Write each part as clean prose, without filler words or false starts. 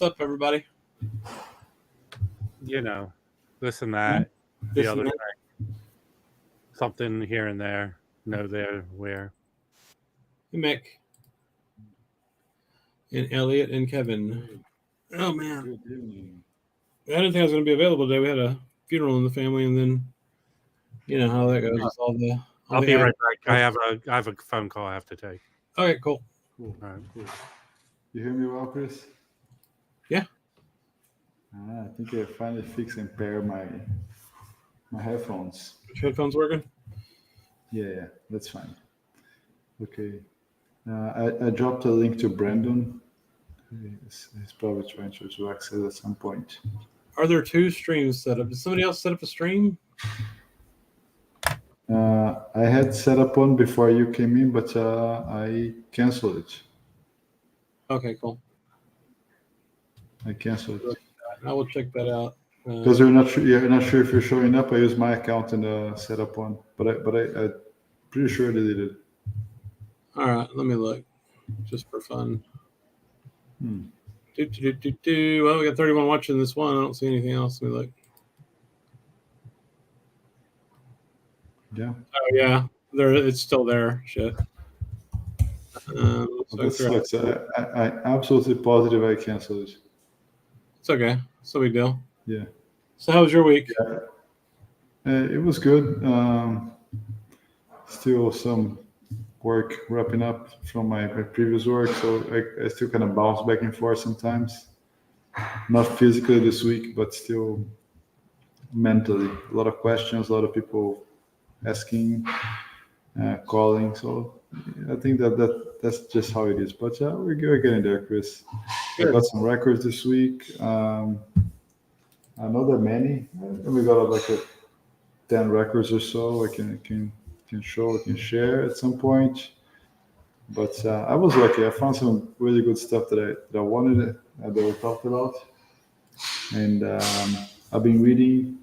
What's up, everybody? You know, this and that, the other thing. Something here and there, no there, where. Hey, Mick. And Elliot and Kevin. Oh, man. Good evening. I didn't think I was going to be available today. We had a funeral in the family, and then, you know how that goes. With all the, I'll be right back. I have a phone call I have to take. Okay, cool. Cool. All right. Cool. You hear me well, Chris? Yeah. I think I finally fixed and pair my headphones. Which headphones working? Yeah, that's fine. Okay. I dropped a link to Brandon. He's probably trying to access at some point. Are there two streams set up? Did somebody else set up a stream? I had set up one before you came in, but I canceled it. Okay, cool. I canceled it. I will check that out. Because you're not sure if you're showing up. I used my account and set up one, but I'm pretty sure I did it. All right, let me look, just for fun. Hmm. Well, we got 31 watching this one. I don't see anything else. Let me look. Yeah. Oh yeah, there. It's still there. Shit. That sucks. I absolutely positive I canceled it. It's okay. It's no big deal. Yeah. So how was your week? It was good. Still some work wrapping up from my previous work, so I still kind of bounce back and forth sometimes. Not physically this week, but still mentally. A lot of questions, a lot of people asking, calling. So I think that's just how it is. But we're getting there, Chris. Good. I got some records this week. I know there are many. And we got like 10 records or so. I can show, I can share at some point. But I was lucky. I found some really good stuff that I wanted, that we talked about. And I've been reading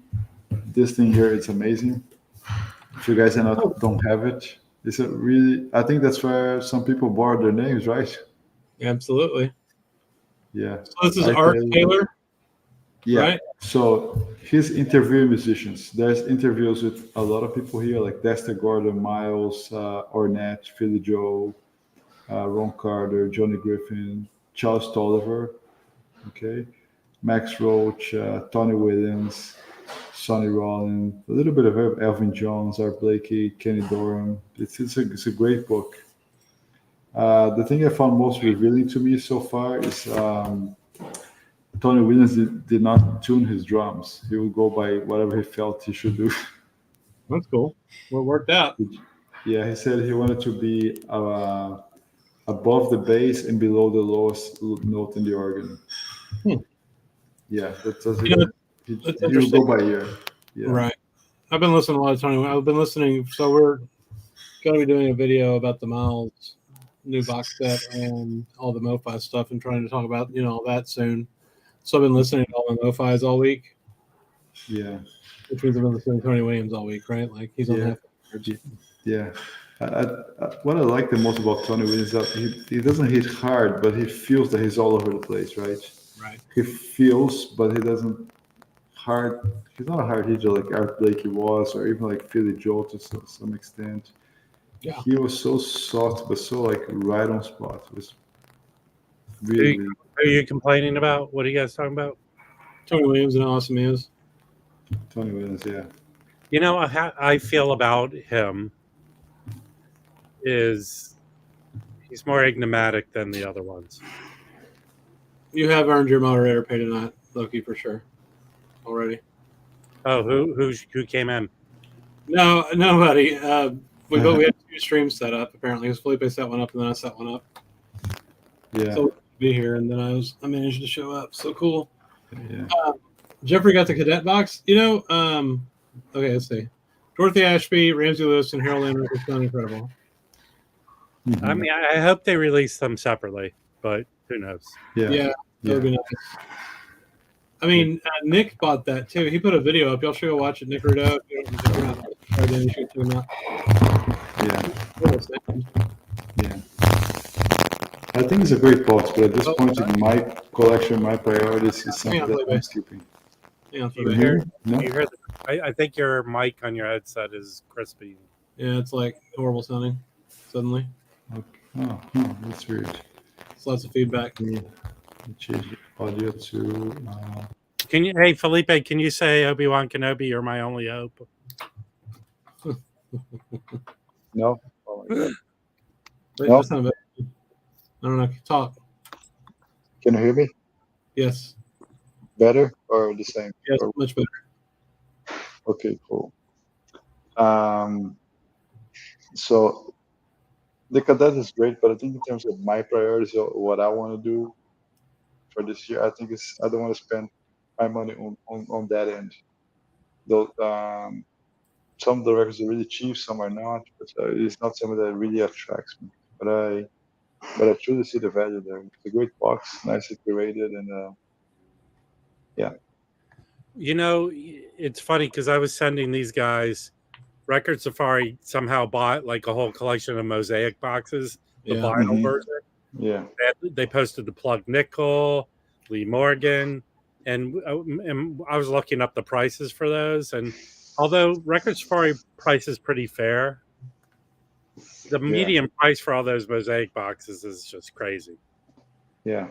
this thing here. It's amazing. If you guys don't have it, it's a really. I think that's where some people borrow their names, right? Absolutely. Yeah. So this is Art Taylor. Yeah. Right? So he's interviewing musicians. There's interviews with a lot of people here, like Dexter Gordon, Miles, Ornette, Philly Joe, Ron Carter, Johnny Griffin, Charles Tolliver, okay, Max Roach, Tony Williams, Sonny Rollins, a little bit of Elvin Jones, Art Blakey, Kenny Dorham. It's a great book. The thing I found most revealing to me so far is Tony Williams did not tune his drums. He would go by whatever he felt he should do. That's cool. Well, it worked out. Yeah, he said he wanted to be above the bass and below the lowest note in the organ. Yeah, that's he would go by ear. Yeah. Right. I've been listening to a lot of Tony. I've been listening. So we're going to be doing a video about the Miles new box set and all the MoFi stuff and trying to talk about, all that soon. So I've been listening to all the MoFis all week. Yeah. Which means I've been listening to Tony Williams all week, right? Like he's on half. Yeah. What I like the most about Tony Williams is that he doesn't hit hard, but he feels that he's all over the place, right? Right. He feels, but he doesn't hard. He's not a hard hitter like Art Blakey was, or even like Philly Joe to some extent. Yeah. He was so soft, but so like right on spot. It was really. Are you complaining about? What are you guys talking about? Tony Williams and how awesome he is. Tony Williams, yeah. You know, I feel about him is he's more enigmatic than the other ones. You have earned your moderator pay tonight, Loki, for sure. Already. Oh, who came in? No, nobody. We had 2 streams set up apparently. Because Felipe set one up and then I set one up. Yeah. So be here, and then I managed to show up. So cool. Yeah. Jeffrey got the cadet box. Okay, let's see. Dorothy Ashby, Ramsey Lewis, and Harold Andrews sound incredible. Mm-hmm. I mean, I hope they release them separately, but who knows? Yeah, that would be nice. I mean, Nick bought that too. He put a video up. Y'all should go watch it. Nick Rudeau. Then you should check him out. Yeah. I think it's a great box, but at this point in my collection, my priorities is something that I'm skipping. Yeah, You hear I think your mic on your headset is crispy. Yeah, it's like horrible sounding suddenly. Okay. Oh, that's weird. It's lots of feedback. Change the audio to. Hey Felipe, can you say Obi-Wan Kenobi, you're my only hope? No. Oh my God. Wait, No. that's not bad. I don't know. Talk. Can you hear me? Yes. Better or the same? Yes, much better. Okay, cool. So the cadet is great, but I think in terms of my priorities or what I want to do for this year, I think I don't want to spend my money on that end. Though some of the records are really cheap, some are not, but it's not something that really attracts me. But I truly see the value there. It's a great box, nicely curated, and yeah. You know, it's funny because I was sending these guys Record Safari somehow bought like a whole collection of mosaic boxes, the vinyl version. Yeah. They posted the Plug Nickel, Lee Morgan, and I was looking up the prices for those. And although Record Safari price is pretty fair, the median price for all those mosaic boxes is just crazy. Yeah.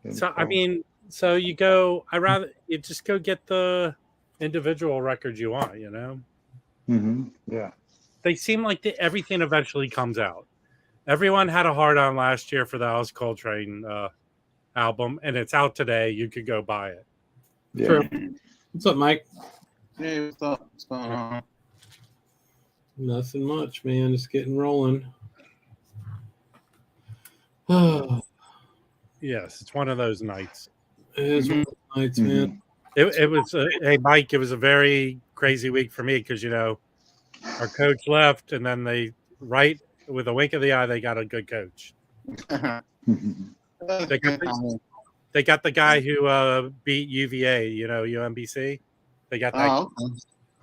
So I mean, so you just go get the individual records you want, you know. Yeah. They seem like everything eventually comes out. Everyone had a hard on last year for the Alice Coltrane album, and it's out today. You could go buy it. Yeah. True. What's up, Mike? Hey, what's up? What's going on? Nothing much, man. Just getting rolling. Yes, it's one of those nights. It is one of those nights, man. It was hey Mike, it was a very crazy week for me because our coach left, and then with a wink of the eye, they got a good coach. They got the guy who beat UVA, UMBC. They got that. Okay.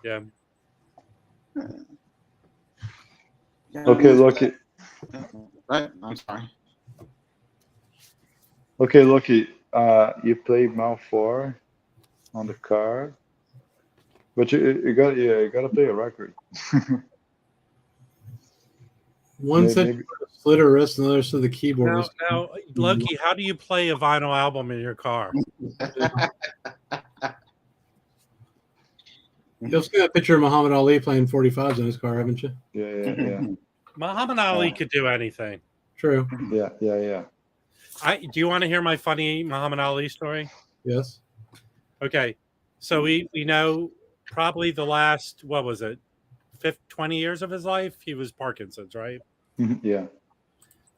Yeah. Okay, Lucky. I'm sorry. Okay, Lucky. You played Mount 4 on the card, but you got to play a record. One said slit her wrist, and the other said the keyboard. Now, Loki, how do you play a vinyl album in your car? You've seen a picture of Muhammad Ali playing 45s in his car, haven't you? Yeah. Muhammad Ali could do anything. True. Yeah. Do you want to hear my funny Muhammad Ali story? Yes. Okay. So we know probably the last, 20 years of his life, he was Parkinson's, right? Yeah.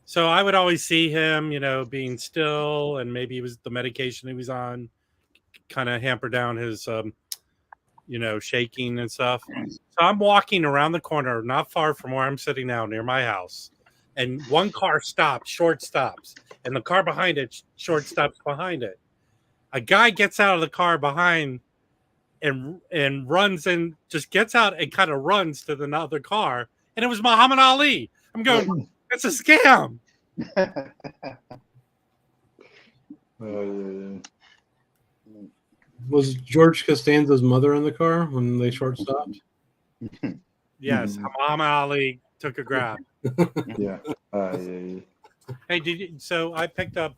So I would always see him, being still, and maybe it was the medication he was on kind of hampered down his, shaking and stuff. So I'm walking around the corner, not far from where I'm sitting now, near my house. And one car short stops. And the car behind it, short stops behind it. A guy gets out of the car behind and runs and just gets out and kind of runs to the other car. And it was Muhammad Ali. I'm going, it's a scam. Was George Costanza's mother in the car when they short stopped? Yes, Muhammad Ali took a grab. Yeah. Hey, so I picked up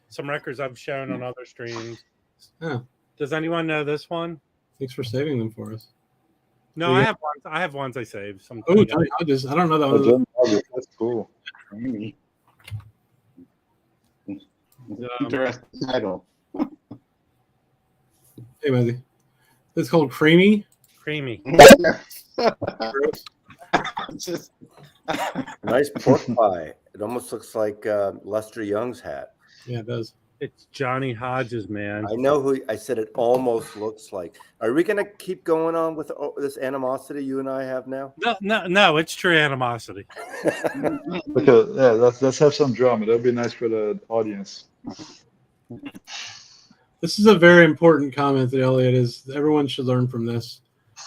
some records I've shown on other streams. Oh. Does anyone know this one? Thanks for saving them for us. No, I have ones I saved. Oh, Johnny Hodges. I don't know that one. That's cool. Interesting title. Hey, Matthew. It's called Creamy. Creamy. Nice pork pie. It almost looks like Lester Young's hat. Yeah, it does. It's Johnny Hodges, man. I know who I said it almost looks like. Are we going to keep going on with this animosity you and I have now? No, it's true animosity. Okay, yeah, let's have some drama. That'd be nice for the audience. This is a very important comment that Elliot is. Everyone should learn from this.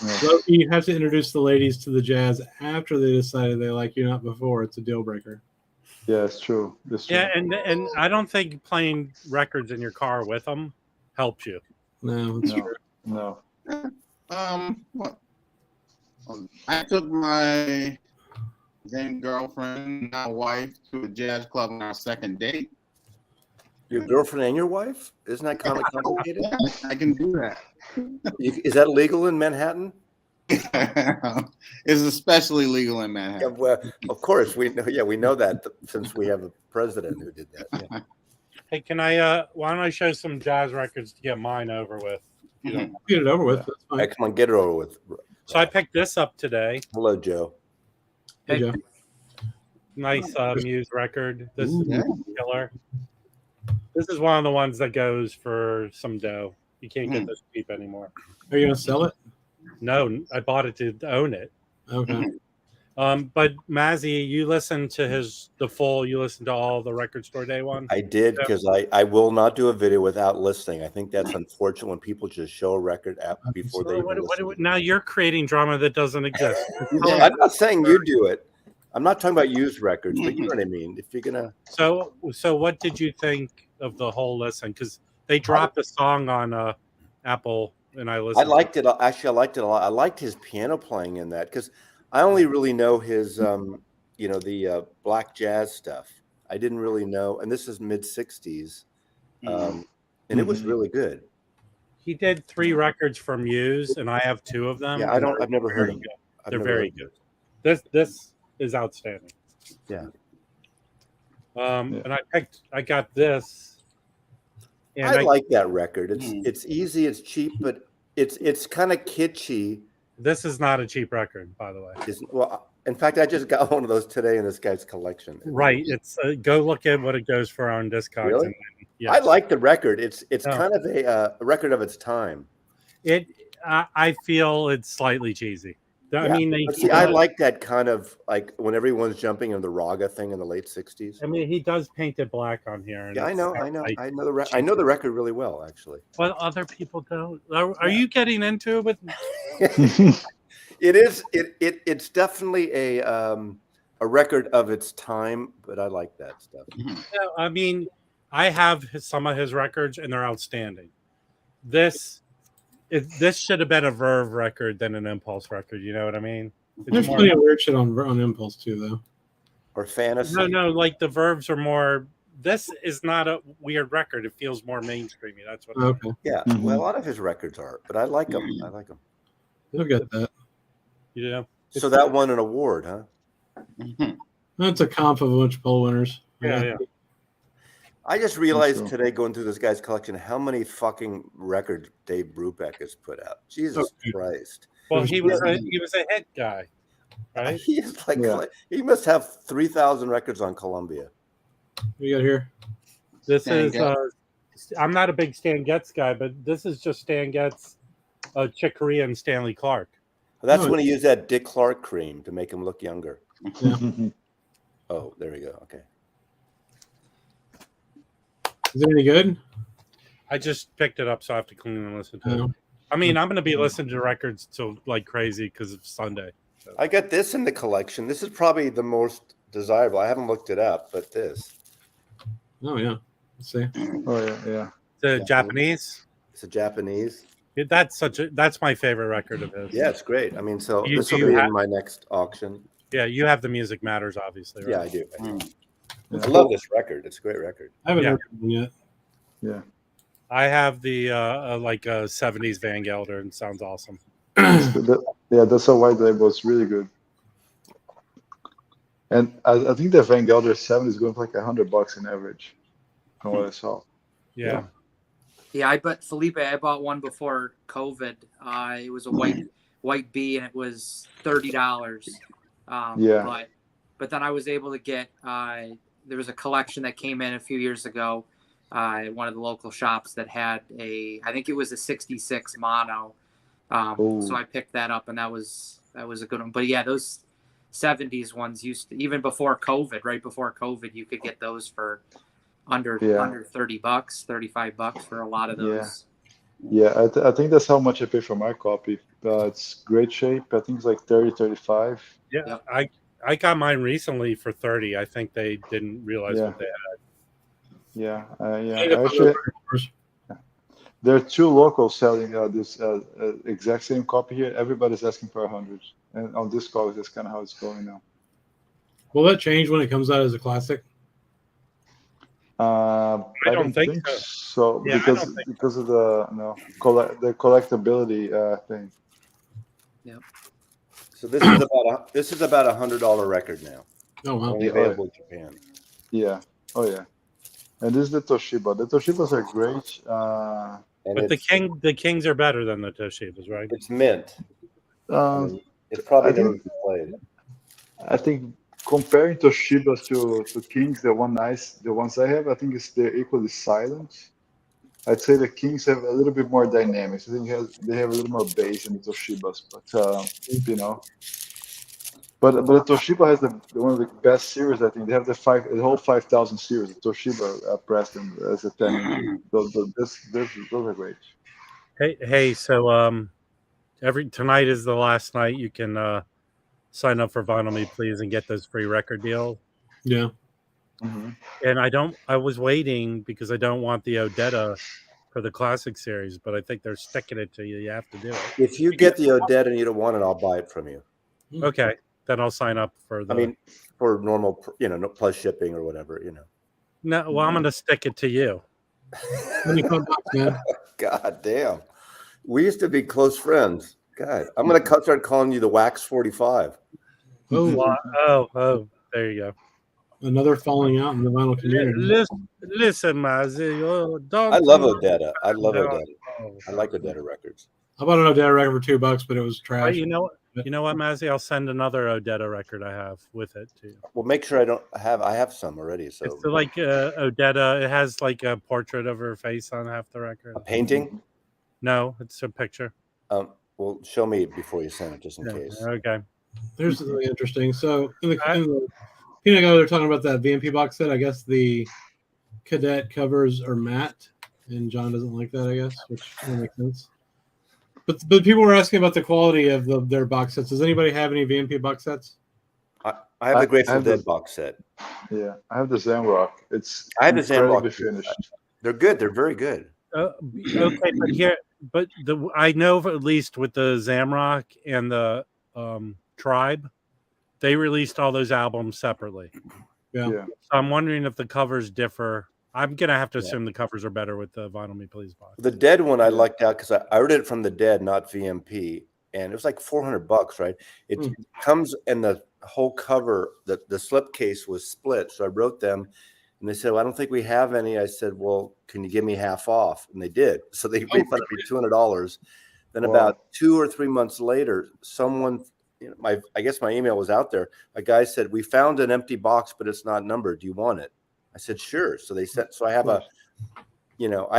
Yeah. You have to introduce the ladies to the jazz after they decided they like you, not before. It's a deal breaker. Yeah, it's true. It's true. Yeah, and I don't think playing records in your car with them helps you. No, it's No, true. no. What? I took my then girlfriend, now wife, to a jazz club on our second date. Your girlfriend and your wife? Isn't that kind of complicated? Yeah, I can do that. Is that illegal in Manhattan? It's especially legal in Yeah, Manhattan. well, of course we know. Yeah, we know that since we have a president who did that. Yeah. Hey, can I? Why don't I show some jazz records to get mine over with? You know. Get it over with. Yeah. That's Hey, fine. come on, get it over with. So I picked this up today. Hello, Joe. Hey, Joe. Nice Muse record. This is Yeah. killer. This is one of the ones that goes for some dough. You can't get this cheap anymore. Are you gonna sell it? No, I bought it to own it. Okay. But Mazzy, you listened to you listened to all the Record Store Day one? I did because I will not do a video without listening. I think that's unfortunate when people just show a record app before they even listen. Now you're creating drama that doesn't exist. I'm not saying you do it. I'm not talking about used records, but you know what I mean. If you're gonna, So what did you think of the whole listen? Because they dropped a song on Apple, and I listened. I liked it. Actually, I liked it a lot. I liked his piano playing in that because I only really know his, the black jazz stuff. I didn't really know, and this is mid '60s, and it was really good. He did 3 records for Muse, and I have 2 of them. Yeah, I've never heard of them. They're very good. This is outstanding. Yeah. And I got this. And I like that record. It's easy, it's cheap, but it's kind of kitschy. This is not a cheap record, by the way. Well, in fact, I just got one of those today in this guy's collection. Right. It's go look at what it goes for on Discogs. Really? And yes. I like the record. It's kind of a record of its time. I feel it's slightly cheesy. I Yeah. mean, But see, I like that kind of like when everyone's jumping in the raga thing in the late '60s. I mean, he does paint it black on here. And Yeah, I know like, I know the record really well, actually. But other people don't. Are you getting into it with? It is. It's definitely a record of its time, but I like that stuff. Yeah, I mean, I have some of his records, and they're outstanding. This should have been a Verve record than an Impulse record. You know what I mean? There's plenty of weird shit on Impulse too, though. Or fantasy. No, like the Verves are more. This is not a weird record. It feels more mainstreamy. That's what. Okay. Yeah, well, a lot of his records are, but I like them. I like them. You'll get that. Yeah. So that won an award, huh? That's a comp of a bunch of poll winners. Yeah. I just realized today, going through this guy's collection, how many fucking records Dave Brubeck has put out. Jesus Christ! Well, he was a hit guy, right? He is he must have 3,000 records on Columbia. You got here. This is. I'm not a big Stan Getz guy, but this is just Stan Getz, Chick Corea, and Stanley Clark. That's when he used that Dick Clark cream to make him look younger. Yeah. Oh, there we go. Okay. Is it any good? I just picked it up, so I have to clean and listen to it. I mean, I'm going to be listening to records till like crazy because it's Sunday. So. I got this in the collection. This is probably the most desirable. I haven't looked it up, but this. Oh yeah. Let's see. Oh yeah. The Japanese. It's a Japanese. That's my favorite record of his. Yeah, it's great. I mean, so Do this will you be have- in my next auction. Yeah, you have the Music Matters, obviously. Right? Yeah, I do. I love this record. It's a great record. I haven't heard one yet. Yeah. I have the 70s Van Gelder, and sounds awesome. That's a white label. It's really good. And I think the Van Gelder 7 is going for like $100 in average, from what I saw. Yeah. Yeah, I bought one before COVID. It was a white B, and it was $30. But then I was able to get. There was a collection that came in a few years ago at one of the local shops that had I think it was a 66 mono. So I picked that up, and that was a good one. But yeah, those 70s ones used to, even before COVID, right before COVID, you could get those for under $30, $35 for a lot of those. Yeah, I think that's how much I paid for my copy. It's great shape. I think it's like 30, 35. Yeah, I got mine recently for 30. I think they didn't realize what they had. Yeah, actually, there are two locals selling this exact same copy here. Everybody's asking for 100, and on Discogs, that's kind of how it's going now. Will that change when it comes out as a classic? I don't think so Yeah, because of the the collectability thing. Yep. So this is about $100 record now. Oh wow! Only available in Japan. Yeah. Oh yeah. And this is the Toshiba. The Toshibas are great. But the Kings are better than the Toshibas, right? It's mint. It's probably never been played. I think comparing Toshibas to Kings, the ones I have, I think they're equally silent. I'd say the Kings have a little bit more dynamics. I think they have a little more bass in the Toshibas, but But the Toshiba has one of the best series. I think they have the whole 5,000 series. The Toshiba pressed them as a 10-inch. Those are great. Hey. So tonight is the last night you can sign up for Vinyl Me Please and get those free record deals. Yeah. Mm-hmm. And I was waiting because I don't want the Odetta for the classic series, but I think they're sticking it to you. You have to do it. If you get the Odetta and you don't want it, I'll buy it from you. Okay. Then I'll sign up for the. I mean, for normal, no plus shipping or whatever, No, well, I'm going to stick it to you. $25, man. God damn. We used to be close friends. God, I'm going to start calling you the Wax 45. Oh, there you go. Another falling out in the vinyl community. Listen, Mazzy. I love Odetta. I love Odetta. I like Odetta records. I bought an Odetta record for $2, but it was trash. You know what, Mazzy? I'll send another Odetta record I have with it too. Well, make sure I have some already. So it's like Odetta. It has like a portrait of her face on half the record. A painting? No, it's a picture. Well, show me before you send it, just in case. Okay. Here's something interesting. So in the Peanut Gallery, they're talking about that VMP box set. I guess the cadet covers are matte, and John doesn't like that. I guess, which makes sense. But people were asking about the quality of their box sets. Does anybody have any VMP box sets? I have the Grateful Dead box set. Yeah, I have the Zamrock. I have the Zamrock finished. They're good. They're very good. Okay, but I know at least with the Zamrock and the Tribe, they released all those albums separately. Yeah. So I'm wondering if the covers differ. I'm gonna have to assume the covers are better with the Vinyl Me Please box. The Dead one I lucked out because I ordered it from the Dead, not VMP, and it was like $400, right? It comes and the whole cover, the slipcase was split. So I wrote them, and they said, "Well, I don't think we have any." I said, "Well, can you give me half off?" And they did. So they refunded me $200. Then about 2 or 3 months later, someone, I guess my email was out there. A guy said, "We found an empty box, but it's not numbered. Do you want it?" I said, "Sure." So they said, so I have I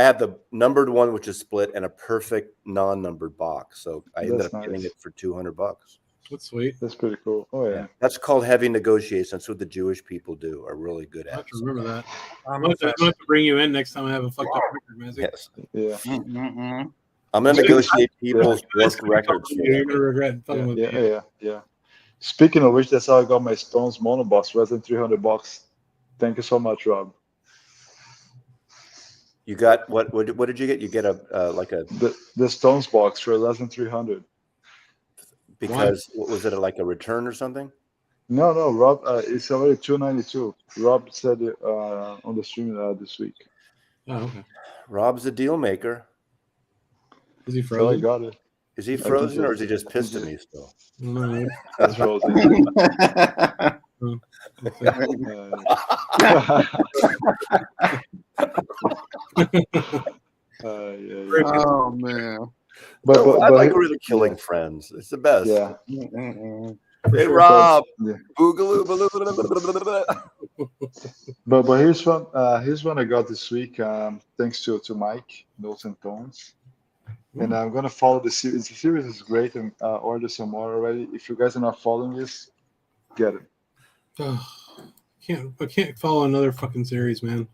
have the numbered one, which is split, and a perfect non-numbered box. So I ended up getting it for $200. That's sweet. That's pretty cool. Oh yeah. That's called heavy negotiation. That's what the Jewish people do. Are really good at. I have to remember that. I'm going to have to bring you in next time I have a fucked up record, man. Yes. Yeah. Mm-mm. I'm going to negotiate people's worst records. You're going to regret fucking with me. Yeah. Speaking of which, that's how I got my Stones mono box, less than $300. Thank you so much, Rob. You got what did you get? You get the Stones box for less than $300. Because what was it, like a return or something? No, Rob. It's already $292. Rob said it on the stream this week. Oh, okay. Rob's a deal maker. Is he frozen? So I got it. Is he frozen or is he just pissed at me still? No, that's frozen. Oh man! But I like really killing friends. It's the best. Yeah. Hey Rob. But here's one I got this week. Thanks to Mike, Notes and Tones. And I'm gonna follow the series. The series is great, and order some more already. If you guys are not following this, get it. I can't follow another fucking series, man.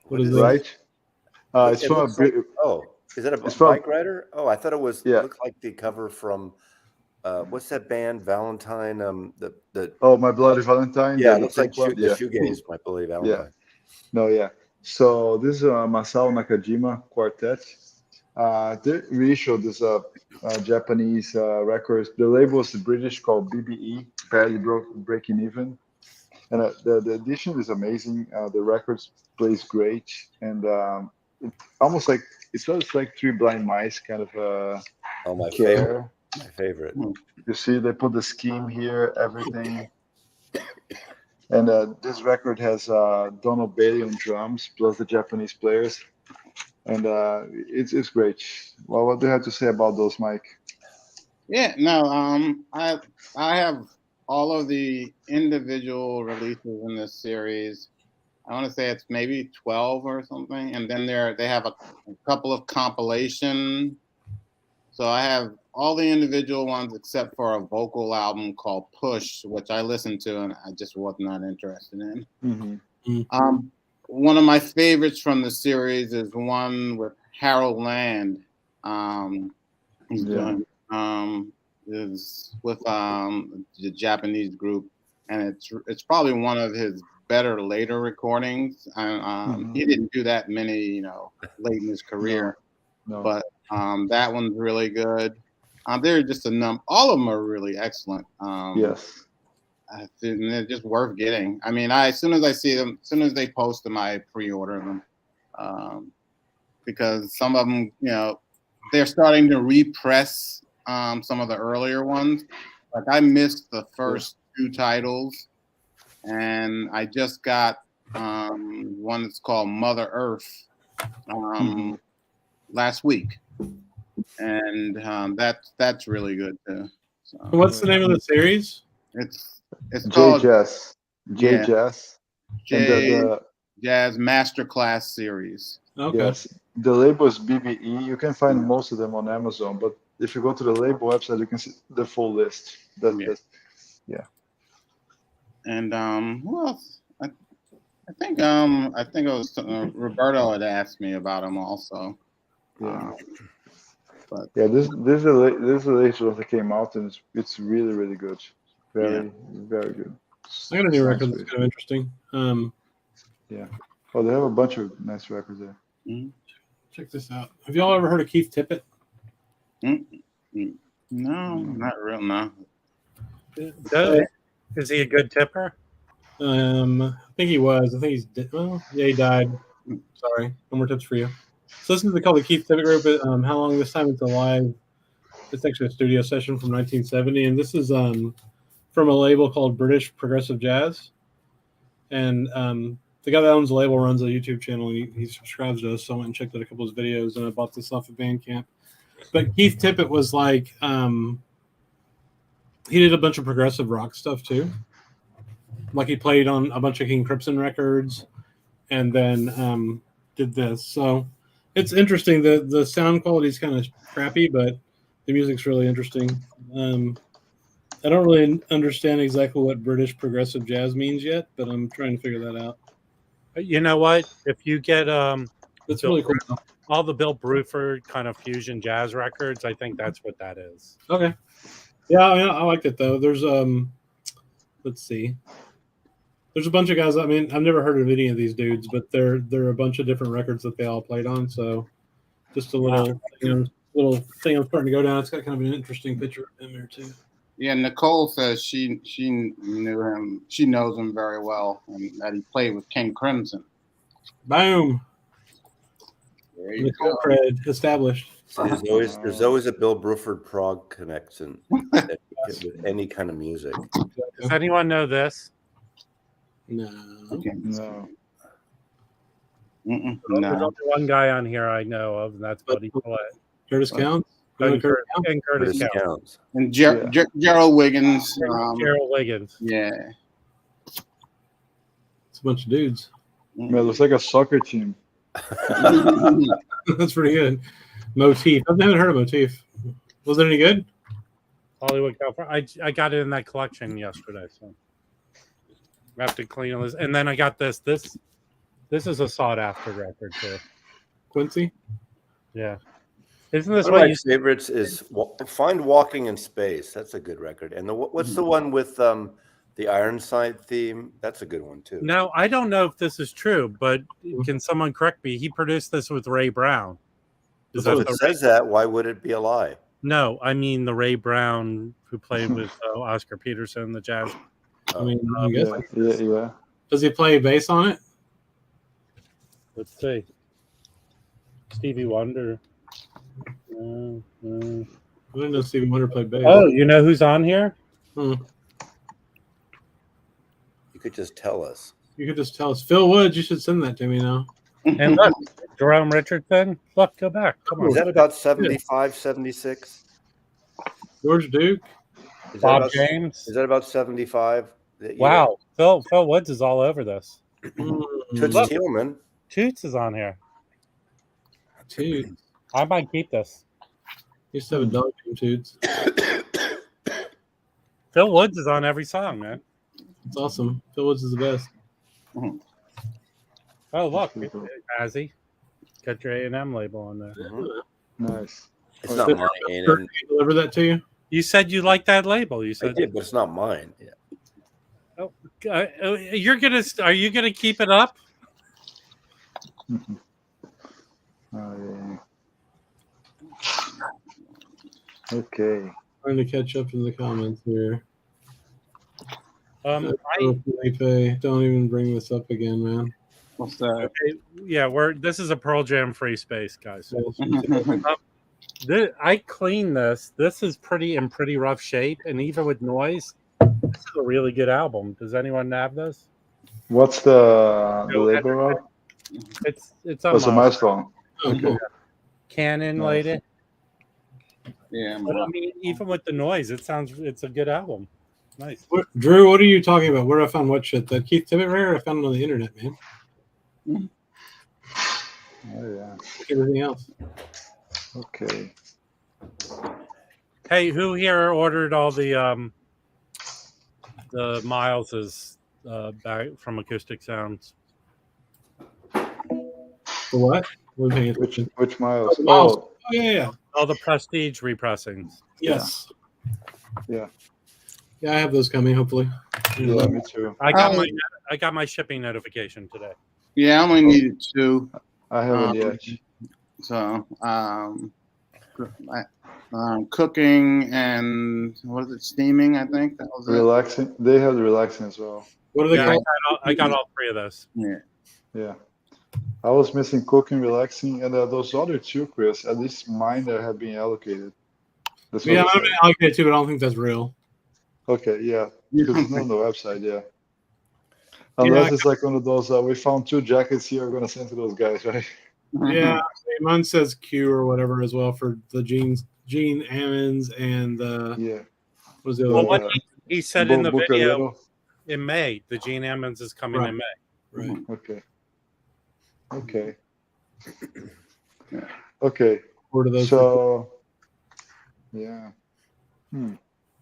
What is it? Right? It's from is that a bike rider? Oh, I thought it was. It looked like the cover from what's that band? Valentine. The Oh, My Bloody Valentine. yeah, it the looks like pink one? the shoegaze, My Bloody Valentine. No, yeah. So this is Masao Nakajima Quartet. They reissued this Japanese records. The label is British called BBE, barely breaking even. And the edition is amazing. The records plays great, and it almost like it sounds like Three Blind Mice kind of Oh, my care. favorite. My favorite. You see, they put the scheme here, everything. And this record has Donald Bailey on drums, plus the Japanese players, and it's great. Well, what do you have to say about those, Mike? Yeah, no, I have all of the individual releases in this series. I want to say it's maybe 12 or something, and then they have a couple of compilation. So I have all the individual ones except for a vocal album called Push, which I listened to and I just was not interested in. Mm-hmm. One of my favorites from the series is one with Harold Land. He's doing is with the Japanese group, and it's probably one of his better later recordings. He didn't do that many, late in his career, No. but that one's really good. They're just all of them are really excellent. Yes. And they're just worth getting. I mean, as soon as I see them, as soon as they post them, I pre-order them because some of them, they're starting to repress some of the earlier ones. Like I missed the first two titles, and I just got one that's called Mother Earth last week, and that's really good too. So, what's the name of the series? It's called Jazz. Yeah. Jazz. And the Jazz Masterclass series. Okay. Yes, the label is BBE. You can find most of them on Amazon, but if you go to the label website, you can see the full list. Yeah. And who else? I think it was Roberto had asked me about them also. Yeah. But Yeah, this is the latest one that came out, and it's really, really good. Very good. I got a new record that's kind of interesting. Yeah. Oh, they have a bunch of nice records there. Check this out. Have y'all ever heard of Keith Tippett? No, not real. No. Is he a good tipper? I think he was. I think he's he died. Sorry. No more tips for you. So this is called the Keith Tippett Group. How Long This Time It's Alive. It's actually a studio session from 1970, and this is from a label called British Progressive Jazz. And the guy that owns the label runs a YouTube channel, and he subscribes to us. So I went and checked out a couple of his videos, and I bought this off of Bandcamp. But Keith Tippett was like, he did a bunch of progressive rock stuff too. Like he played on a bunch of King Crimson records, and then did this. So it's interesting. The sound quality is kind of crappy, but the music's really interesting. I don't really understand exactly what British progressive jazz means yet, but I'm trying to figure that out. You know what? If you get It's really cool. all the Bill Bruford kind of fusion jazz records, I think that's what that is. Okay. Yeah, I liked it though. There's let's see. There's a bunch of guys. I mean, I've never heard of any of these dudes, but there are a bunch of different records that they all played on. So just a little thing I'm starting to go down. It's got kind of an interesting picture in there too. Yeah, Nicole says she knew him. She knows him very well, and that he played with King Crimson. Boom. There you Nicole go. cred established. So there's always a Bill Bruford prog connection with any kind of music. Does anyone know this? No. No. There's No. only one guy on here I know of, and that's Buddy Collette. Curtis Counts? And Curtis Counts. And Gerald Wiggins. Gerald Wiggins. Yeah. It's a bunch of dudes. Man, it looks like a soccer team. That's pretty good. Motif. I haven't heard of Motif. Was it any good? Hollywood, California. I got it in that collection yesterday, so I have to clean this. And then I got this. This is a sought after record too. Quincy? Yeah. Isn't this One of what my you favorites is Find Walking in Space. That's a good record. And what's the one with the Ironside theme? That's a good one too. Now, I don't know if this is true, but can someone correct me? He produced this with Ray Brown. Is If that it the says that, why would it be a lie? No, I mean the Ray Brown who played with Oscar Peterson, the jazz. I mean, I guess Yeah. Does he play bass on it? Let's see. Stevie Wonder. No. I didn't know Stevie Wonder played bass. Oh, you know who's on here? Hmm. You could just tell us. You could just tell us. Phil Woods, you should send that to me now. And look, Jerome Richardson. Look, go back. Come on. Is that about 75, 76? George Duke. Bob James. Is that about 75? Wow. Phil Woods is all over this. Toots Look. Thielman. Toots is on here. Toots. I might keep this. Used to have a dog named Toots. Phil Woods is on every song, man. It's awesome. Phil Woods is the best. Oh, look. Has he? Got your A&M label on there. Nice. It's not mine. Kurt deliver that to you? You said you like that label. You I said did, but it's not mine. Yeah. Are you gonna keep it up? Yeah. Okay. Trying to catch up in the comments here. Felipe, Don't even bring this up again, man. What's that? okay, yeah, this is a Pearl Jam free space, guys. I cleaned this. This is in pretty rough shape, and even with noise, this is a really good album. Does anyone have this? What's the label of? It's on What's a milestone? Okay. Canon Nice. laid it. Yeah. But I mean, even with the noise, it's a good album. Nice. Drew, what are you talking about? Where I found what shit? That Keith Tippett rare? I found it on the internet, man. Oh yeah. Like everything else. Okay. Hey, who here ordered all the Miles's back from Acoustic Sounds? For what? What are you paying attention? Which Miles? Miles. Oh, Oh, yeah. All the Prestige repressings. Yes. yeah. Yeah, I have those coming, hopefully. Yeah, me too. I got my shipping notification today. Yeah, I only needed 2. I haven't yet. So, cooking and what is it? Steaming, I think that was it. Relaxing. They have the relaxing as well. What are they Yeah, called? I got all 3 of those. Yeah. Yeah. I was missing cooking, relaxing, and those other 2, Chris. At least mine that have been allocated. That's what Yeah, they I'm said. allocated too, but I don't think that's real. Okay, yeah. Because it's not on the website, yeah. Unless it's like one of those, we found 2 jackets here, we're going to send to those guys, right? Yeah, mine says Q or whatever as well for the Gene Ammons and Yeah. what was the other Well, one? what he said in the Book a video little. in May, the Gene Ammons is coming in May. Right. Okay. Okay. Okay. Four of those. So, yeah.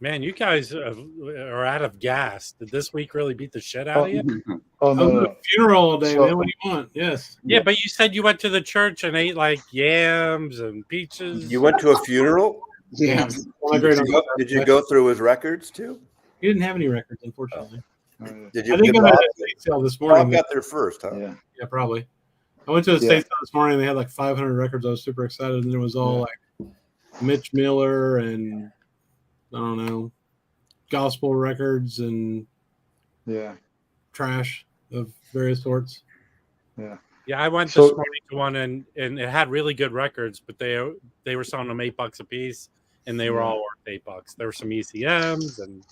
Man, you guys are out of gas. Did this week really beat the shit out of you? Oh, I no, was at no. a funeral all day, So- man. What do you want? Yes. Yeah, but you said you went to the church and ate like yams and peaches. You went to a funeral? Yeah. Well, great. Did you go through his records too? He didn't have any records, unfortunately. Did you? I think did I was Bob- at a state sale this Bob morning. got there first, huh? Yeah. Yeah, probably. I went to a Yeah. state sale this morning. And they had like 500 records. I was super excited, and there was all like Mitch Miller and I don't know, gospel records and Yeah. trash of various sorts. Yeah, I went So- this morning to one and it had really good records, but they were selling them $8 a piece, and they were all worth $8. There were some ECMs and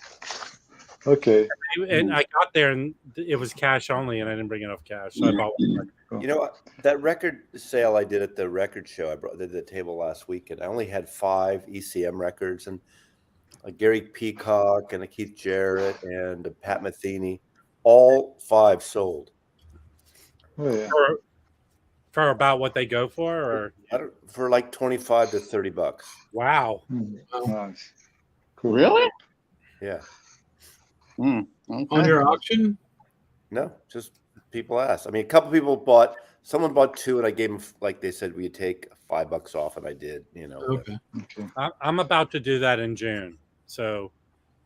I got there and it was cash only, and I didn't bring enough cash. So I bought one record. You know what? That record sale I did at the record show, I did the table last week, and I only had 5 ECM records, and a Gary Peacock and a Keith Jarrett and a Pat Metheny, all 5 sold. Oh, yeah. For about what they go for, or For like $25 to $30. wow. Nice. Cool. Really? Yeah. Okay. On your auction? No, just people ask. I mean, a couple people someone bought 2, and I gave them, like they said, we'd take $5 off, and I did. Okay. I'm about to do that in June. So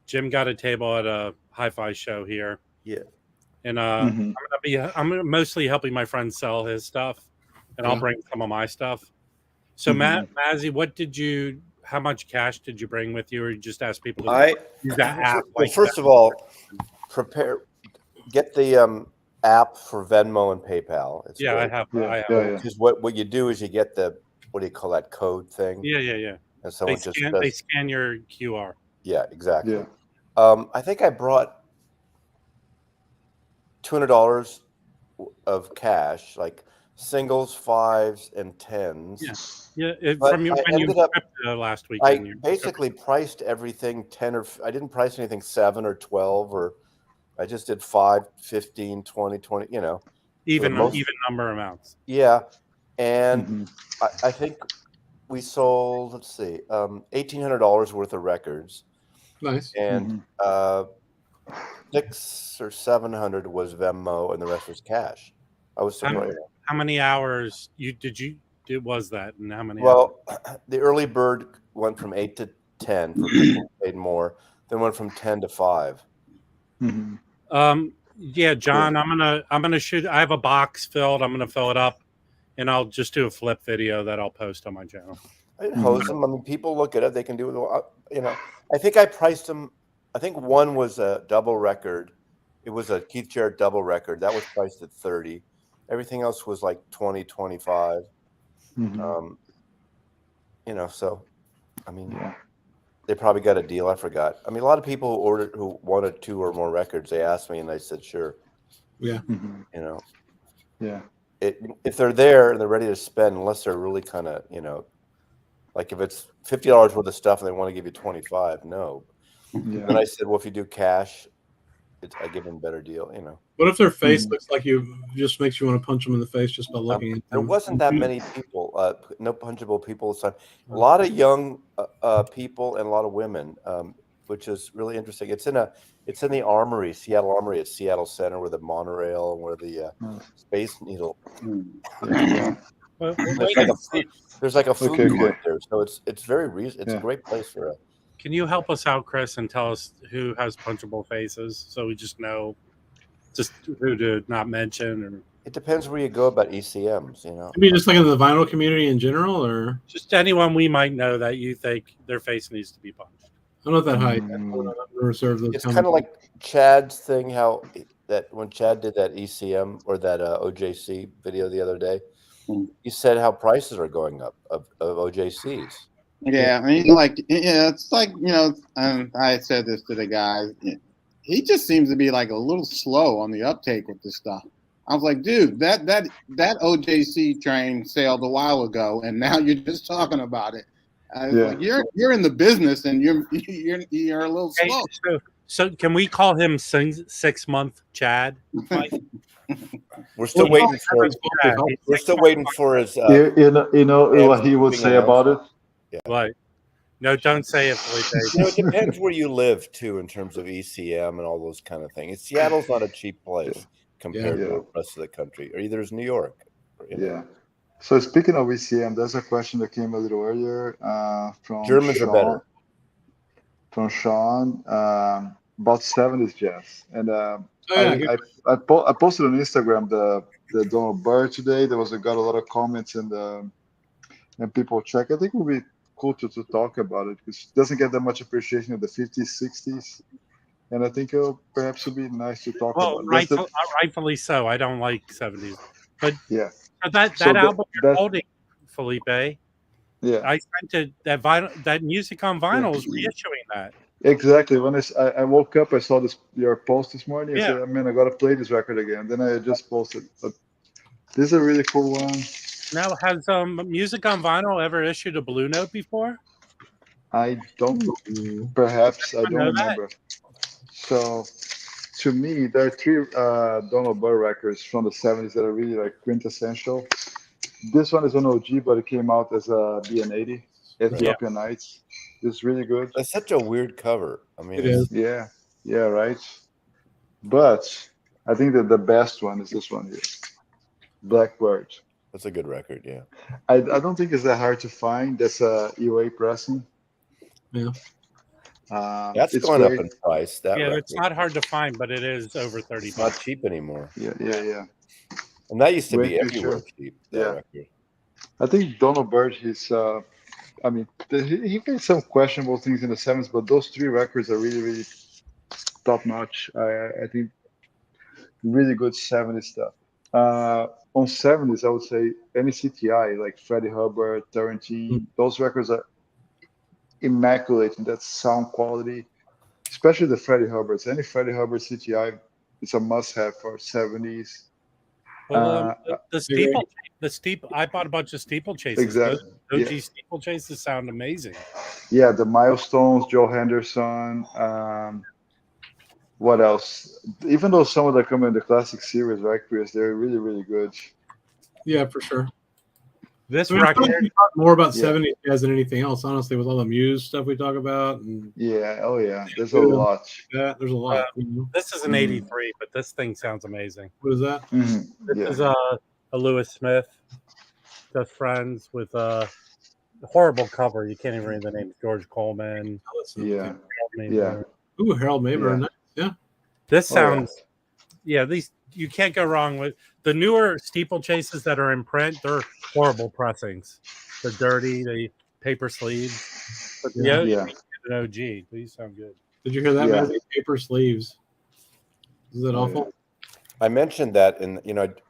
Jim got a table at a hi-fi show here. Yeah. And I'm gonna mostly helping my friend sell his stuff, and I'll bring some of my stuff. So Mazzy, how much cash did you bring with you, or you just ask people to use that app? Well, first of all, get the app for Venmo and PayPal. It's I great. have. Because what you do is you get the, what do you call that code thing? Yeah. And someone they scan your QR. Yeah, exactly. I think I brought $200 of cash, like singles, 5s, and 10s. Yeah. From when you tripped last weekend, I basically priced everything 10 I didn't price anything 7 or 12, or I just did 5, 15, 20, even number amounts. Yeah. And I think we sold, let's see, $1,800 worth of records. Nice. And 600 or 700 was Venmo, and the rest was cash. I was surprised. How many hours was that, and how many? Well, the early bird went from 8 to 10 for people who paid more. Then went from 10 to 5. Yeah, John, I'm gonna shoot. I have a box filled. I'm gonna fill it up, and I'll just do a flip video that I'll post on my channel. I didn't hose them. I mean, people look at it; they can do it. I think I priced them. I think one was a double record. It was a Keith Jarrett double record that was priced at 30. Everything else was like 20, 25. So I mean, they probably got a deal. I forgot. I mean, a lot of people who wanted 2 or more records, they asked me, and I said, sure. Yeah. If they're there and they're ready to spend, unless they're really kind of, like if it's $50 worth of stuff and they want to give you 25, no. And I said, well, if you do cash, I give them a better deal, What if their face looks like just makes you want to punch them in the face just by looking at them? There wasn't that many people, no punchable people this time. A lot of young people and a lot of women, which is really interesting. It's in the Armory, Seattle Armory at Seattle Center, where the monorail and where the Space Needle. There's like a food court there, so it's very it's a great place for a. Can you help us out, Chris, and tell us who has punchable faces, so we just know just who to not mention? Or it depends where you go about ECMs, I mean, just like in the vinyl community in general, or just anyone we might know that you think their face needs to be punched. I'm not that high. Reserve those. It's kind of like Chad's thing. How that when Chad did that ECM or that OJC video the other day, he said how prices are going up of OJCs. Yeah, I mean, it's like, I said this to the guys. He just seems to be like a little slow on the uptake with this stuff. I was like, dude, that OJC train sailed a while ago, and now you're just talking about it. Like, you're in the business, and you're a little slow. So can we call him 6 month Chad? We're still waiting for. We're still waiting for his. What he would say about it. Yeah. Right. No, don't say it, Felipe. It depends where you live too, in terms of ECM and all those kind of things. Seattle's not a cheap place compared to the rest of the country, or either is New York. Yeah. So speaking of ECM, there's a question that came a little earlier from Germans Sean, are better. From Sean about 70s jazz, and I posted on Instagram the Donald Byrd today. Got a lot of comments and people check. I think it would be cool to talk about it because it doesn't get that much appreciation of the 50s, 60s, and I think perhaps would be nice to talk about. Rightfully so. I don't like 70s, but that So album you're holding, Felipe. Yeah, I sent that music on vinyl is reissuing that. Exactly. When I woke up, I saw your post this morning. I said, man, I got to play this record again. Then I just posted. But this is a really cool one. Now, has Music on Vinyl ever issued a Blue Note before? I don't. Perhaps I don't remember. So, to me, there are 3 Donald Byrd records from the 70s that are really like quintessential. This one is an OG, but it came out as a BN80, Ethiopian Nights. It's really good. It's such a weird cover. I mean, it is. Yeah, right. But I think that the best one is this one here, Blackbird. That's a good record. Yeah. I don't think it's that hard to find. That's a UA pressing. Yeah. That's It's gone up great. in price. That Yeah, record. it's not hard to find, but it is over 30 It's not bucks. cheap anymore. Yeah. And that used to Great be picture. everywhere cheap. That Yeah. record. I think Donald Byrd, I mean, he made some questionable things in the 70s, but those three records are really, really top notch. I think really good 70s stuff. On 70s, I would say any CTI, like Freddie Hubbard, Tarantine, those records are immaculate in that sound quality, especially the Freddie Hubbards. Any Freddie Hubbard CTI is a must have for 70s. Well, I bought a bunch of steeplechases. Exactly. Those OG steeplechases sound amazing. Yeah, the Milestones, Joe Henderson. What else? Even though some of them come in the classic series, right, Chris? They're really, really good. Yeah, for sure. This I mean, record we talk more about Yeah. 70s jazz than anything else, honestly, with all the Muse stuff we talk about. And Yeah, oh yeah, there's a lot. yeah, there's a lot. You know? This is an 83, but this thing sounds amazing. What is that? Mm-hmm. This is a Lewis Smith, Just Friends, with a horrible cover. You can't even read the name. George Coleman. Yeah. Yeah. Ooh, Harold Mayburn. Yeah. Yeah. This sounds. Yeah, these you can't go wrong with the newer steeplechases that are in print. They're horrible pressings. They're dirty. They paper sleeves. But the OG, these sound good. Did you hear that? Yeah. Paper sleeves. Is that awful? I mentioned that, and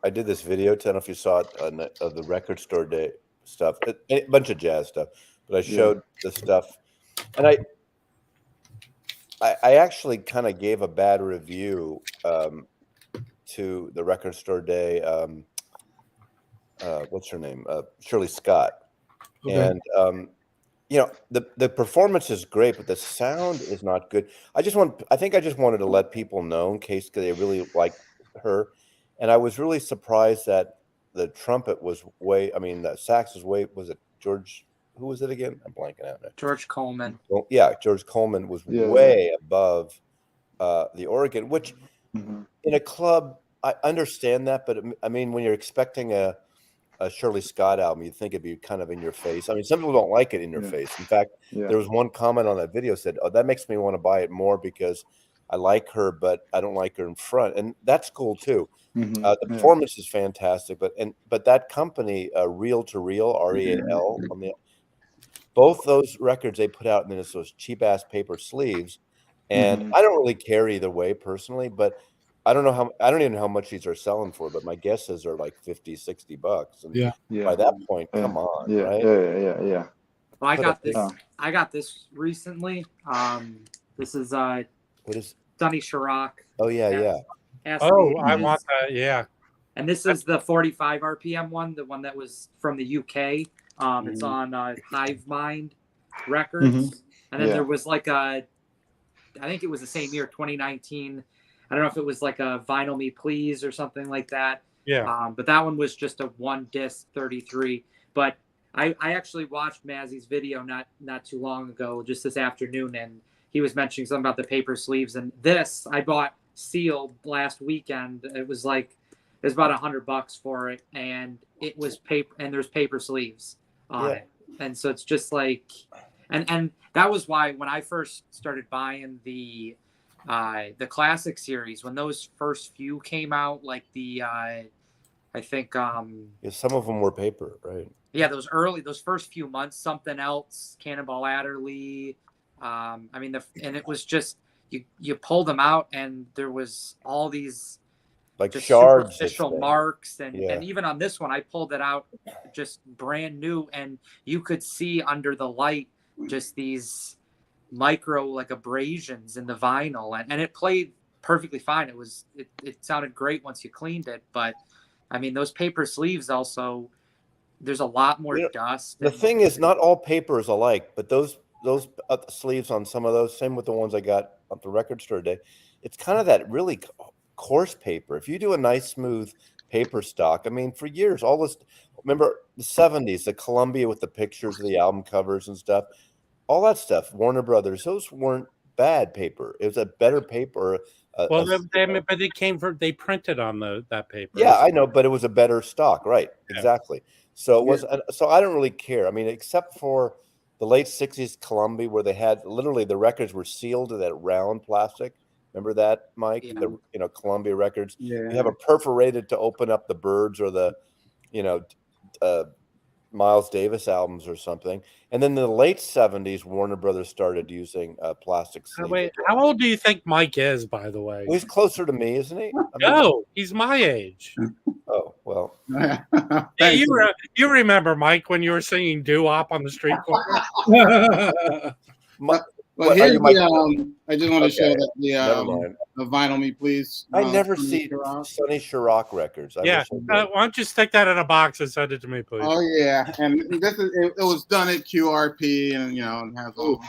I did this video. I don't know if you saw it of the record store day stuff, a bunch of jazz stuff. But I showed the stuff, and I actually kind of gave a bad review to the record store day. What's her name? Shirley Scott. Okay. And the performance is great, but the sound is not good. I think I just wanted to let people know in case they really like her. And I was really surprised that the trumpet was the sax was it George? Who was it again? I'm blanking out now. George Coleman. Well, yeah, George Coleman was way above the organ, which in a club, I understand that. But I mean, when you're expecting a Shirley Scott album, you'd think it'd be kind of in your face. I mean, some people don't like it in your face. In fact, there was one comment on that video said, "Oh, that makes me want to buy it more because I like her, but I don't like her in front," and that's cool too. The performance is fantastic, but that company, Reel to Reel, REAL, on the both those records they put out, and then it's those cheap ass paper sleeves, and I don't really care either way personally, but I don't even know how much these are selling for, but my guess is they're like $50-$60. And by that point, come on, right? Yeah. Well, I got this recently. This is what is Sonny Chirac. Oh yeah. I want that. Yeah. And this is the 45 RPM one, the one that was from the UK. It's on Hive Mind Records, and then there was like I think it was the same year, 2019. I don't know if it was like a Vinyl Me Please or something like that. Yeah. But that one was just a one disc 33. But I actually watched Mazzy's video not too long ago, just this afternoon, and he was mentioning something about the paper sleeves. And this I bought sealed last weekend. It was about $100 for it, and it was paper, and there's paper sleeves on it. And so it's just like, and that was why when I first started buying the classic series, when those first few came out, like the I think some of them were paper, right? Yeah, those first few months, Something Else, Cannonball Adderley. And it was just you pulled them out, and there was all these like shards, superficial marks, and even on this one, I pulled it out just brand new, and you could see under the light just these micro like abrasions in the vinyl, and it played perfectly fine. It sounded great once you cleaned it, but I mean those paper sleeves also, there's a lot more dust. The thing is, not all paper is alike, but those sleeves on some of those, same with the ones I got at the record store today, it's kind of that really coarse paper. If you do a nice smooth paper stock, I mean, for years, all this, remember the 70s, the Columbia with the pictures of the album covers and stuff, all that stuff, Warner Brothers, those weren't bad paper. It was a better paper, Well, but they printed on that paper. Yeah, I know, but it was a better stock, right? Yeah. Exactly. So it was. So I don't really care. I mean, except for the late '60s Columbia, where they had literally the records were sealed to that round plastic. Remember that, Mike? Yeah. The Columbia records. Yeah. You have a perforated to open up the Birds or the, Miles Davis albums or something. And then in the late '70s, Warner Brothers started using plastic sleeves. Wait, how old do you think Mike is, by the way? Well, he's closer to me, isn't he? No, he's my age. Oh, well. Yeah, you remember, Mike, when you were singing doo-wop on the street corner? But here's I just want to show that the Vinyl Me Please. I never see Sonny Chirac records. Yeah, why don't you stick that in a box and send it to me, please? Oh yeah, and it was done at QRP, and it has all.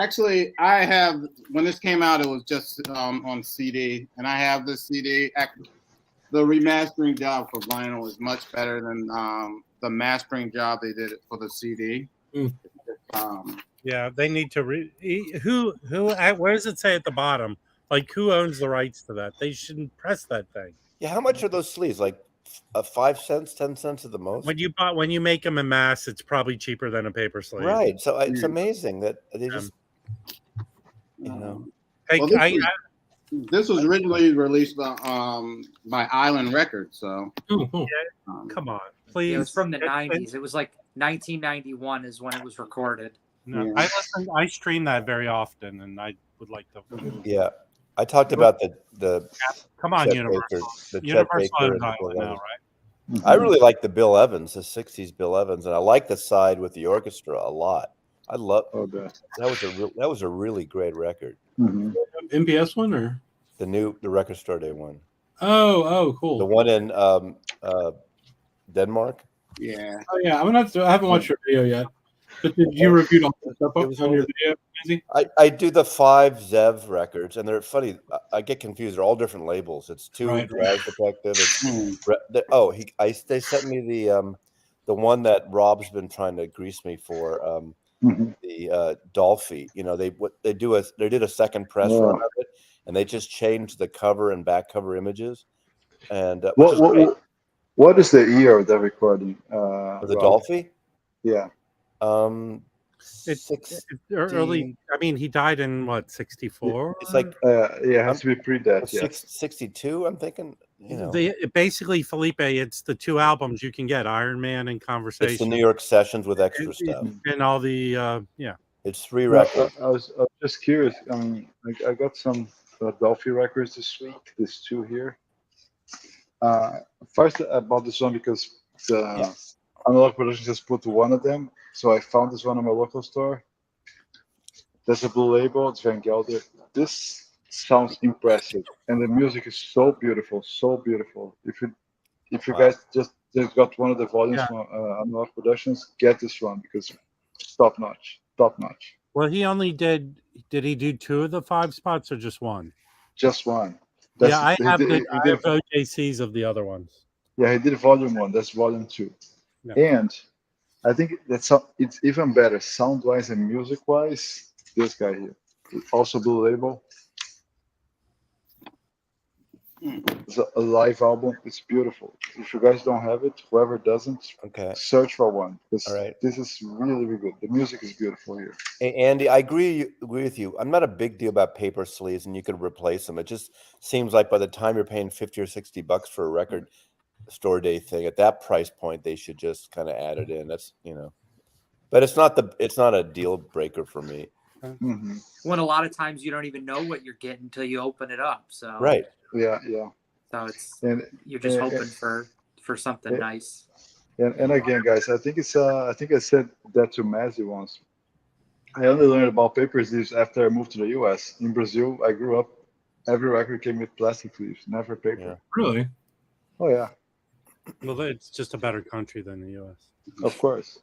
Actually, I have, when this came out, it was just on CD, and I have this CD. The remastering job for vinyl is much better than the mastering job they did for the CD. Yeah, they need to who where does it say at the bottom? Like, who owns the rights to that? They shouldn't press that thing. Yeah, how much are those sleeves? Like 5 cents, 10 cents at the most? When you make them in mass, it's probably cheaper than a paper sleeve. Right. So it's amazing that they just Hey, well, this was originally released by Island Records, so come on, please. Yeah, it was from the 90s. It was like 1991 is when it was recorded. No, yeah. I stream that very often, and I would like to. Yeah, I talked about the come on, Universal. Universal is now, right? I really like the Bill Evans, the '60s Bill Evans, and I like the side with the orchestra a lot. I love that was a really great record. MPS one or the Record Store Day one? Oh, cool. The one in Denmark. Yeah. Oh yeah, I haven't watched your video yet. But did you review all the stuff on your video? I do the 5 Zev records, and they're funny. I get confused. They're all different labels. It's 2 Drag Detective. They sent me the one that Rob's been trying to grease me for. The Dolphy. They did a second press run of it, and they just changed the cover and back cover images. And what is the year of the recording? The Dolphy? Yeah. It's early. I mean, he died in what, 64? It's like it has to be pre-that. 62. I'm thinking. Basically, Felipe, it's the 2 albums you can get: Iron Man and Conversation. It's the New York sessions with extra stuff and all the It's 3 records. I was just curious. I got some Dolphy records this week. There's 2 here. First, I bought this one because the Analog Production just put one of them. So I found this one in my local store. There's a blue label. It's Van Gelder. This sounds impressive, and the music is so beautiful, so beautiful. If you guys just got one of the volumes from Analog Productions, get this one because it's top notch. Well, he only did he do 2 of the 5 spots or just 1? Just 1. I have OJCs of the other ones. Yeah, he did volume 1. That's volume 2. Yeah. And I think it's even better sound-wise and music-wise. This guy here, also blue label. It's a live album. It's beautiful. If you guys don't have it, whoever doesn't, search for one. This is really, really good. The music is beautiful here. Hey, Andy, I agree with you. I'm not a big deal about paper sleeves, and you could replace them. It just seems like by the time you're paying $50 or $60 for a record store day thing, at that price point, they should just kind of add it in. That's but it's not a deal breaker for me. When a lot of times you don't even know what you're getting until you open it up. So yeah. So you're just hoping for something nice. And again, guys, I think I said that to Mazzy once. I only learned about paper sleeves after I moved to the U.S. In Brazil, I grew up. Every record came with plastic sleeves, never paper. Yeah. Really? Oh yeah. Well, it's just a better country than the U.S. Of course.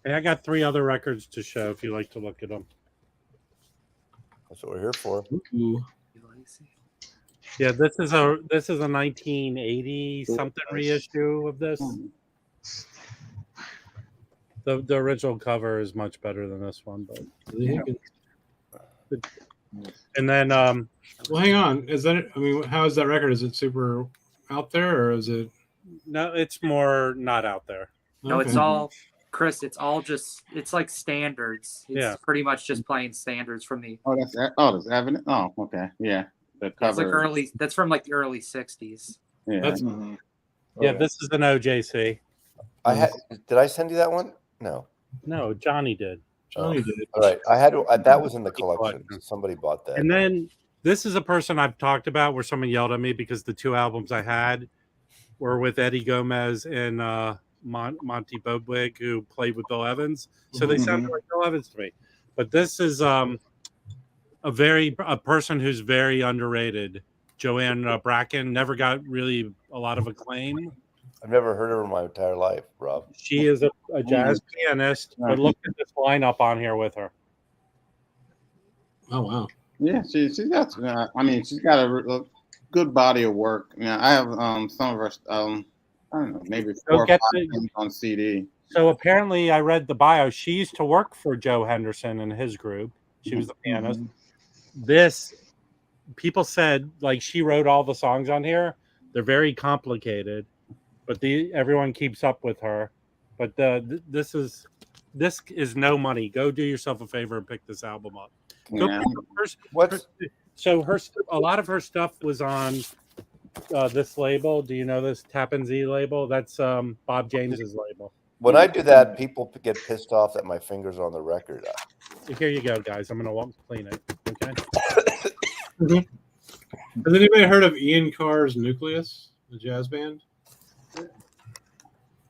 Hey, I got 3 other records to show if you like to look at them. That's what we're here for. Ooh. Yeah, this is a 1980 something reissue of this. The original cover is much better than this one, but And then well, hang on. Is that? I mean, how is that record? Is it super out there, or is it? no, it's more not out there. No, Okay. it's all Chris. It's all just it's like standards. It's pretty much just playing standards from the. Oh, that's evident. Oh, okay, yeah. The Yeah, it's like cover. early. That's from like the early '60s. Yeah. That's Yeah, this is an OJC. Did I send you that one? No. No, Johnny did. Johnny did. All right, I had that was in the collection. Somebody bought that. And then this is a person I've talked about where someone yelled at me because the two albums I had were with Eddie Gomez and Monty Bodwig, who played with Bill Evans. So they sounded like Bill Evans to me. But this is a person who's very underrated. Joanne Bracken never got really a lot of acclaim. I've never heard of her in my entire life, Rob. She is a jazz pianist. But look at this lineup on here with her. Oh wow. Yeah, she's got. I mean, she's got a good body of work. Yeah, I have some of her. I don't know, maybe 4 or 5 things on CD. So apparently, I read the bio. She used to work for Joe Henderson and his group. She was the pianist. This, people said, like, she wrote all the songs on here. They're very complicated, but everyone keeps up with her. But this is no money. Go do yourself a favor and pick this album up. Yeah. A lot of her stuff was on this label. Do you know this Tappan Zee label? That's Bob James's label. When I do that, people get pissed off that my fingers are on the record. Here you go, guys. I'm gonna clean it. Okay. Has anybody heard of Ian Carr's Nucleus, the jazz band?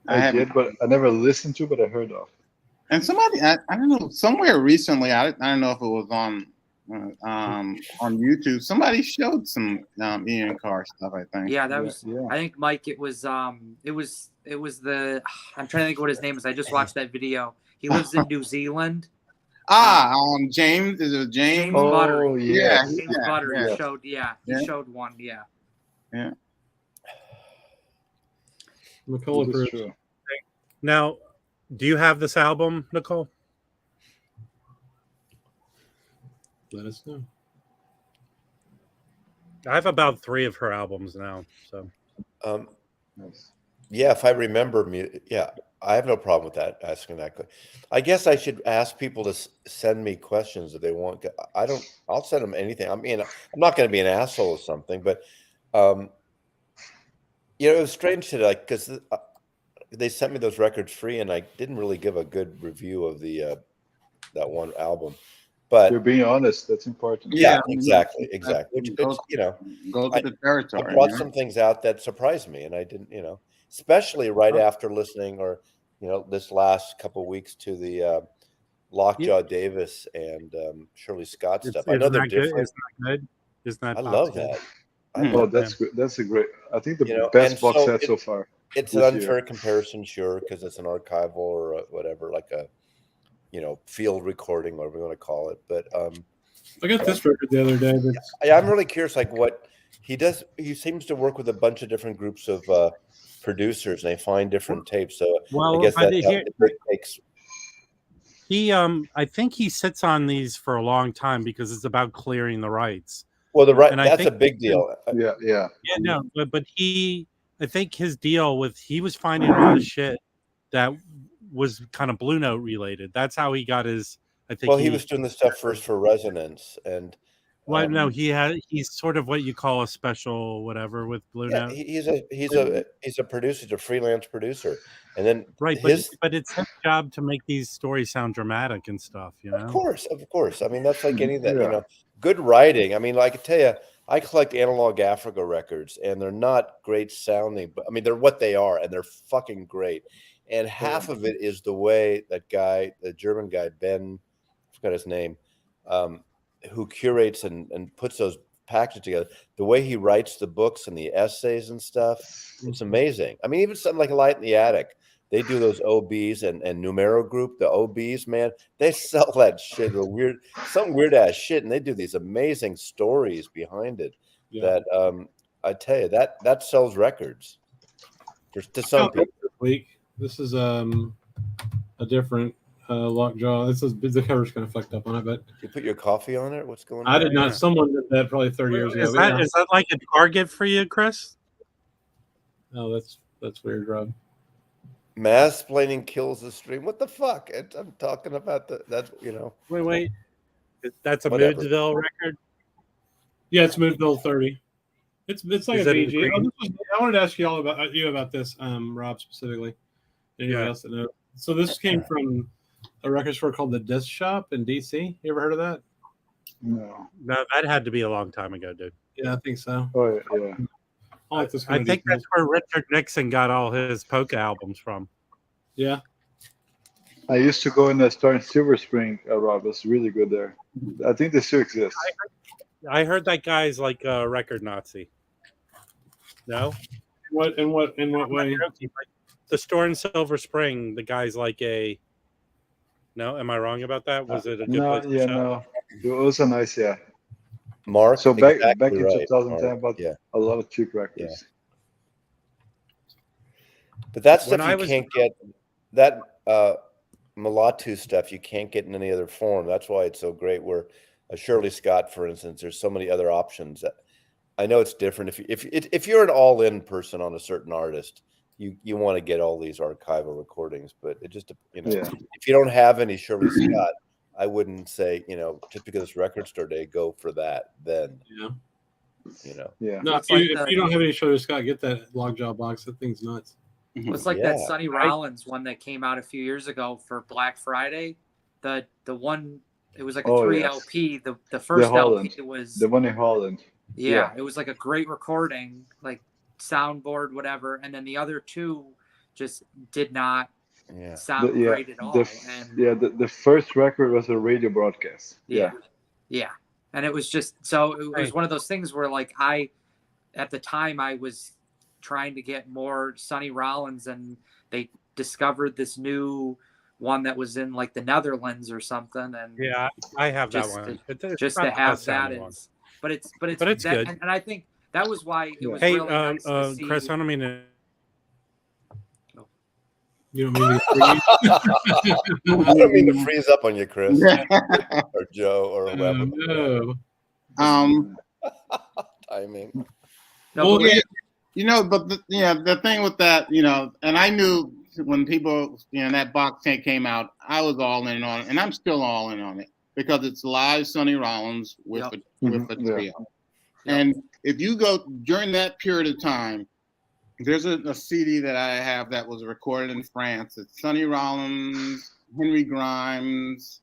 I did, but I never listened to, but I heard of. And somebody, I don't know, somewhere recently, I don't know if it was on YouTube. Somebody showed some Ian Carr stuff. I think. Yeah, that was. Yeah. I think Mike. It was the. I'm trying to think of what his name is. I just watched that video. He lives in New Zealand. James, is it James? James Butter. Yeah, James Butter. yeah. Showed. Yeah, he showed one. Yeah. Yeah. Nicole approves. Now, do you have this album, Nicole? Let us know. I have about 3 of her albums now. So, yeah, if I remember, yeah, I have no problem with that. Asking that. I guess I should ask people to send me questions if they want. I'll send them anything. I mean, I'm not going to be an asshole or something, but it was strange today, like, because they sent me those records free, and I didn't really give a good review of the that one album. But you're being honest. That's important. Yeah, exactly. Which, go to the territory. I brought some things out that surprised me, and I didn't, especially right after listening, or this last couple of weeks to the Lockjaw Davis and Shirley Scott stuff. I know they're different. Isn't that good? Isn't that? I love that. That's good. That's a great. I think the best box set so far. It's an unfair comparison, sure, because it's an archival or whatever, like a field recording, whatever you want to call it. But I got this record the other day. I'm really curious, like what he does. He seems to work with a bunch of different groups of producers, and they find different tapes. So I guess that takes. I think he sits on these for a long time because it's about clearing the rights. Well, that's a big deal. Yeah. No, but I think his deal he was finding a lot of shit that was kind of Blue Note related. That's how he got his. I think. Well, he was doing the stuff first for Resonance, and. Well, no, he's sort of what you call a special whatever with Blue Note. He's a producer, he's a freelance producer, and then right. But it's his job to make these stories sound dramatic and stuff. Of course. I mean, that's like anything. Good writing. I mean, like I tell you, I collect Analog Africa records, and they're not great sounding, but I mean, they're what they are, and they're fucking great. And half of it is the way that guy, the German guy, Ben, I forgot his name, who curates and puts those packages together, the way he writes the books and the essays and stuff, it's amazing. I mean, even something like Light in the Attic, they do those OBs and Numero Group, the OBs, man, they sell that shit, some weird ass shit, and they do these amazing stories behind it that I tell you, that sells records to some people. This is a different Lockjaw. The cover's kind of fucked up on it, but You put your coffee on it? What's going on? I did not. Yeah. Someone did that probably 30 years ago. Is that like a target for you, Chris? Oh, that's weird, Rob. Mansplaining kills the stream. What the fuck? I'm talking about that's Wait. That's a Whatever. Moodsville record? Yeah, it's Moonville 30. It's like Is a it in BG. green? I wanted to ask you all about this, Rob, specifically. Anybody Yeah. else that knows? So this came from a record store called the Disc Shop in DC. You ever heard of that? No. No, that had to be a long time ago, dude. Yeah, I think so. Oh yeah. I like this I kind of think details. that's where Richard Nixon got all his polka albums from. Yeah. I used to go in the store in Silver Spring, Rob. It's really good there. I think they still exist. I heard that guy's like a record Nazi. No? In what way? The store in Silver Spring, the guy's like a. No, am I wrong about that? Was it a good No, place to shop? no. It was a nice, yeah. Mark. So back exactly in right, 2010, Mark. but Yeah. a lot of cheap records. But that When stuff I you was- can't get. That Mulatu stuff you can't get in any other form. That's why it's so great. Where Shirley Scott, for instance, there's so many other options. I know it's different. If you're an all-in person on a certain artist, you want to get all these archival recordings. But it just if you don't have any Shirley Scott, I wouldn't say just because it's record store day, go for that. Then Yeah. No, It's if you don't have any Shirley Scott, get that Lockjaw box. That thing's nuts. It's like that Sonny Rollins one that came out a few years ago for Black Friday. The one, it was like a 3 LP. The first Holland. LP was the one in Holland. Yeah, it was like a great recording, like soundboard, whatever. And then the other two just did not sound great at all. The first record was a radio broadcast. Yeah. And it was just it was one of those things where like at the time I was trying to get more Sonny Rollins, and they discovered this new one that was in like the Netherlands or something. And I have that one. Just to have that is, but it's good. And I think that was why it was really nice to see. Chris, I don't mean to. You don't mean to I don't mean to freeze up on you, Chris, or Joe, or whoever. No. Timing. Well, but the thing with that, and I knew when people, that box set came out, I was all in on it, and I'm still all in on it because it's live Sonny Rollins with a trio. And if you go during that period of time, there's a CD that I have that was recorded in France. It's Sonny Rollins, Henry Grimes.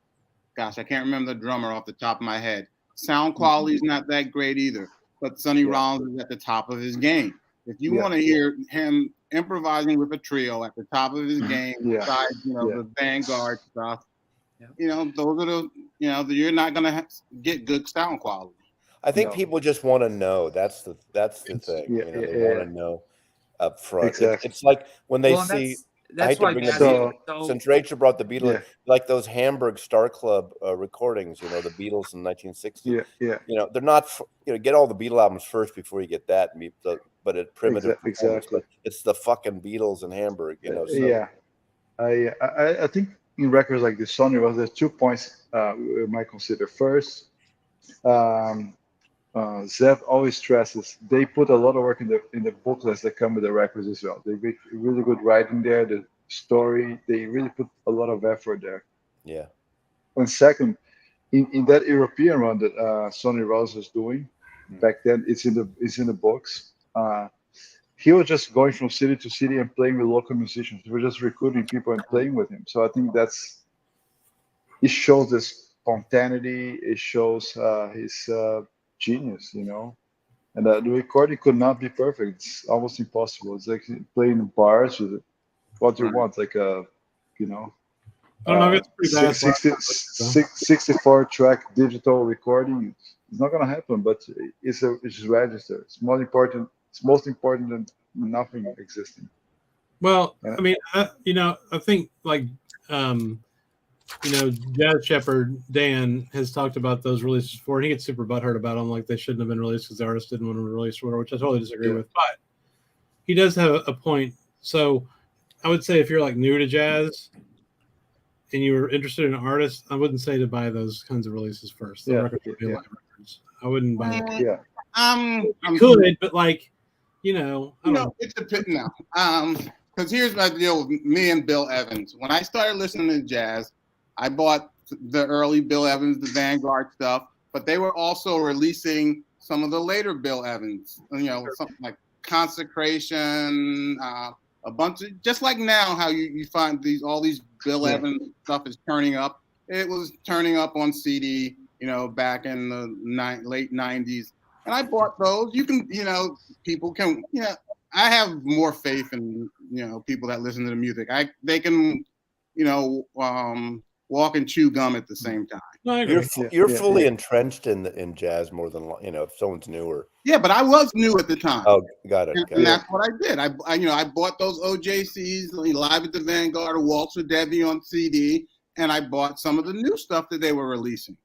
Gosh, I can't remember the drummer off the top of my head. Sound quality is not that great either, but Sonny Rollins is at the top of his game. If you want to hear him improvising with a trio at the top of his game, besides the Vanguard stuff, those are the you're not gonna get good sound quality. I think people just want to know. That's the thing. They want to know up front. Exactly. It's like when they see. That's why since Rachel brought the Beatles, like those Hamburg Star Club recordings, the Beatles in 1960. They're not. Get all the Beatle albums first before you get that. But at primitive, exactly. It's the fucking Beatles in Hamburg. I think in records like this, Sonny was there's 2 points we might consider. First, Zev always stresses they put a lot of work in the booklets that come with the records as well. They make really good writing there, the story. They really put a lot of effort there. Yeah. And second, in that European run that Sonny Rollins was doing back then, it's in the books. He was just going from city to city and playing with local musicians. We were just recruiting people and playing with him. So I think it shows this spontaneity. It shows his genius, and the recording could not be perfect. It's almost impossible. It's like playing bars with what you want, like I don't know, it's pretty 64 track digital recording. It's not gonna happen, but it's registered. It's most important. It's most important than nothing existing. Well, I mean, I think like Jazz Shepherd Dan has talked about those releases before, and he gets super butthurt about them, like they shouldn't have been released because the artist didn't want to release or whatever, which I totally disagree with. But he does have a point. So I would say if you're like new to jazz, and you were interested in an artist, I wouldn't say to buy those kinds of releases first. The records would be live records. I wouldn't buy them. Yeah. You could, but like, I don't know. It's a pit now. Because here's my deal with me and Bill Evans. When I started listening to jazz, I bought the early Bill Evans, the Vanguard stuff, but they were also releasing some of the later Bill Evans, something like Consecration, a bunch of, just like now how you find all these Bill Evans stuff is turning up. It was turning up on CD, back in the late 90s. And I bought those. You can, people can, I have more faith in, people that listen to the music. They can, walk and chew gum at the same time. No, you're fully entrenched in jazz more than, if someone's newer. Yeah, but I was new at the time. Oh, got it. And that's what I did. I bought those OJCs, Live at the Vanguard, Waltz with Debbie on CD, and I bought some of the new stuff that they were releasing.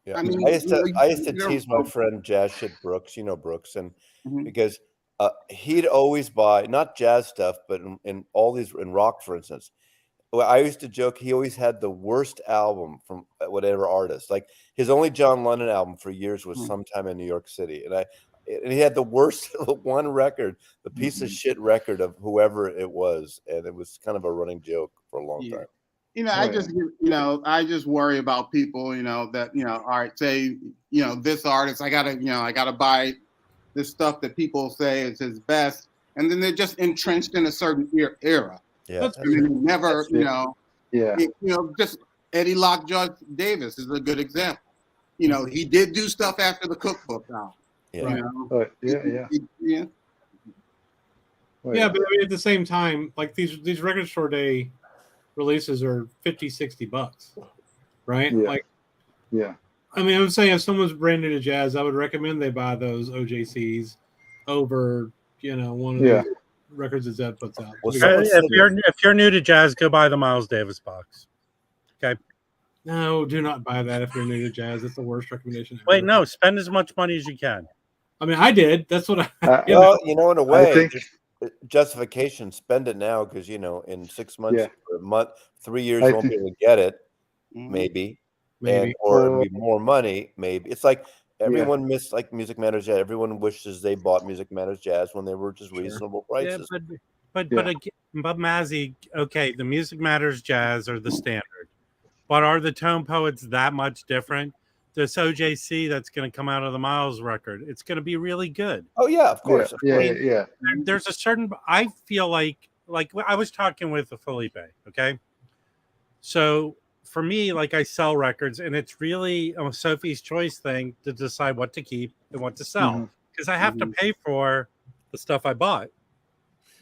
Yeah, I used to tease my friend Jazz Shit Brooks, Brooks, and because he'd always buy not jazz stuff, but in all these in rock, for instance. Well, I used to joke he always had the worst album from whatever artist. Like his only John Lennon album for years was Sometime in New York City, and he had the worst one record, the piece of shit record of whoever it was, and it was kind of a running joke for a long time. I just worry about people, that, all right, say, this artist, I gotta buy this stuff that people say is his best, and then they're just entrenched in a certain era. Yeah, never, just Eddie Lockjaw Davis is a good example. He did do stuff after the Cookbook album. Yeah. Yeah. Yeah, but at the same time, like these record store day releases are $50-$60, right? Yeah. I mean, I would say if someone's brand new to jazz, I would recommend they buy those OJCs over, one of the records that Zed puts out. Well, if you're new to jazz, go buy the Miles Davis box. Okay. No, do not buy that if you're new to jazz. That's the worst recommendation ever. Wait, no, spend as much money as you can. I mean, I did. That's what I. Well, in a way, justification. Spend it now because in 6 months, or a month, 3 years, you won't be able to get it. Maybe. Or it'll be more money. Maybe it's like. Everyone missed like Music Matters Jazz. Everyone wishes they bought Music Matters Jazz when they were just reasonable prices. Yeah, but Mazzy, okay, the Music Matters Jazz are the standard, but are the Tone Poets that much different? This OJC that's going to come out of the Miles record, it's going to be really good. Oh yeah, of course. Yeah. There's a certain. I feel like I was talking with Felipe. Okay, so. For me, like I sell records, and it's really a Sophie's choice thing to decide what to keep and what to sell because I have to pay for the stuff I bought.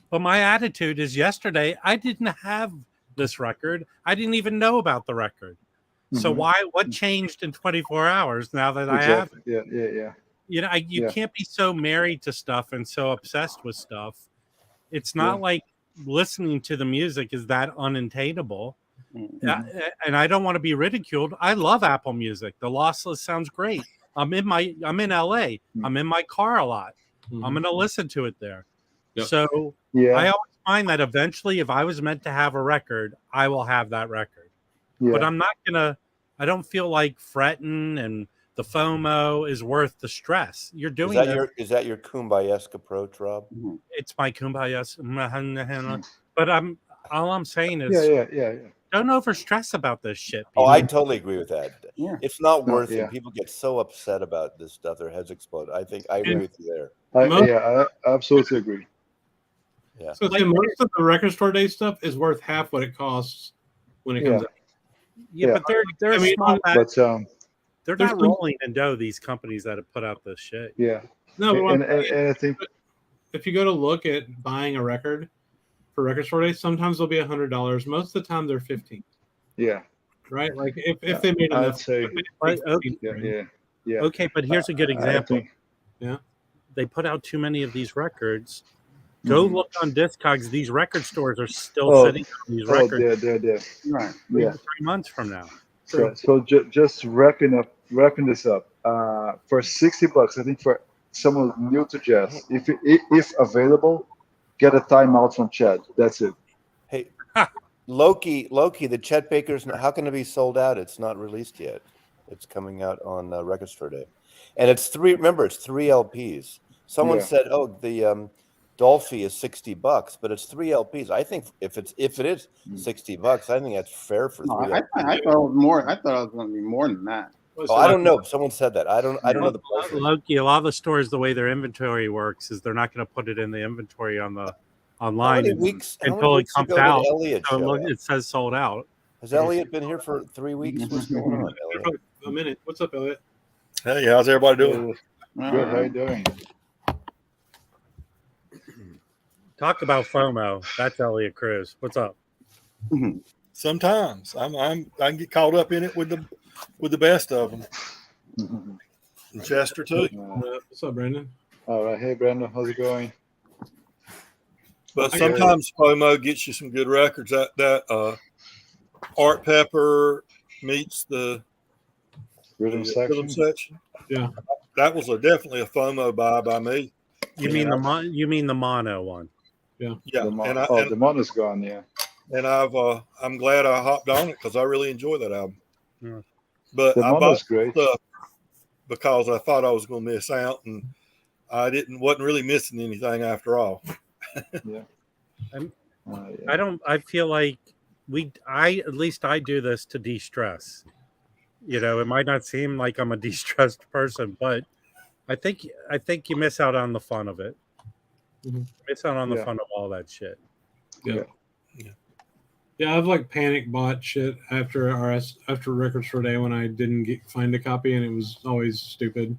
But my attitude is yesterday, I didn't have this record. I didn't even know about the record. So what changed in 24 hours now that I have it? Yeah. You can't be so married to stuff and so obsessed with stuff. It's not like listening to the music is that unattainable. And I don't want to be ridiculed. I love Apple Music. The lossless sounds great. I'm in LA. I'm in my car a lot. I'm going to listen to it there. Yep. So I always find that eventually, if I was meant to have a record, I will have that record. But I'm not I don't feel like fretting and the FOMO is worth the stress. You're doing is that your Kumbaya-esque approach, Rob? It's my Kumbaya. But all I'm saying is don't over stress about this shit. People. Oh, I totally agree with that. Yeah. It's not worth it. People get so upset about this stuff, their heads explode. I think I agree with you there. I absolutely agree. Yeah. So most of the record store day stuff is worth half what it costs when it comes out. Yeah, but they're small. They're not rolling rolling in dough, these companies that have put out this shit. Yeah. No, and I think if you go to look at buying a record for record store days, sometimes they'll be $100. Most of the time they're $15. Yeah. Right? Like if they made enough. I'd say Okay, but here's a good example. Yeah. They put out too many of these records. Go look on Discogs. These record stores are still sitting on these records. They're. Right. 3 months from now. So just wrapping this up. For $60, I think for someone new to jazz, if available, get a timeout from Chad. That's it. Hey, Loki, the Chet Baker's. How can it be sold out? It's not released yet. It's coming out on Record Store Day, and it's 3. Remember, it's 3 LPs. Someone said, "Oh, the Dolphy is $60, but it's 3 LPs." I think if it is $60, I think that's fair for 3 LPs. I thought it was more. I thought it was going to be more than that. Oh, I don't know. Someone said that. I don't know the price. Loki, a lot of the stores, the way their inventory works is they're not going to put it in the inventory on the online until it comes out. So it says sold out. Has Elliot been here for 3 weeks? What's going on, Elliot? A minute. What's up, Elliot? Hey, how's everybody doing? Good. How you doing? Talk about FOMO. That's Elliot Cruz. What's up? Sometimes I can get caught up in it with the best of them. And Chester too. What's up, Brandon? All right. Hey, Brandon. How's it going? But sometimes FOMO gets you some good records. That Art Pepper meets the Rhythm section. Yeah, that was definitely a FOMO buy by me. You mean the mono one? Yeah. The mono's gone. Yeah. And I'm glad I hopped on it because I really enjoy that album. Yeah. But the I bought great stuff because I thought I was going to miss out, and I wasn't really missing anything after all. Yeah. I feel like at least I do this to de-stress. It might not seem like I'm a de-stressed person, but I think you miss out on the fun of it. Mm-hmm. Miss out on the fun of all that shit. Yeah. I've like panic bought shit after Record Store Day when I didn't find a copy, and it was always stupid,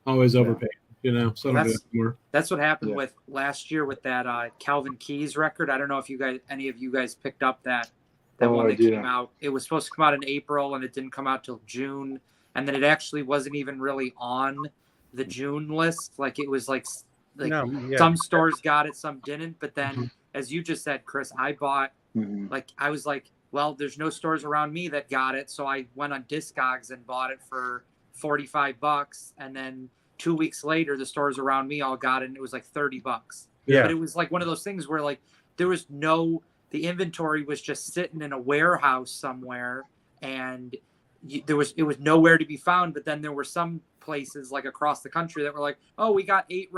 always overpaid. So I don't do that anymore. That's what happened with last year with that Calvin Keys record. I don't know if any of you guys picked up that one that came out. It was supposed to come out in April, and it didn't come out till June, and then it actually wasn't even really on the June list. Like it was like some stores got it, some didn't. But then, as you just said, Chris, I bought. I was like, well, there's no stores around me that got it, so I went on Discogs and bought it for $45, and then 2 weeks later, the stores around me all got it, and it was like $30. Yeah, but it was like one of those things where like there was the inventory was just sitting in a warehouse somewhere, and it was nowhere to be found. But then there were some places like across the country that were like, oh, we got 8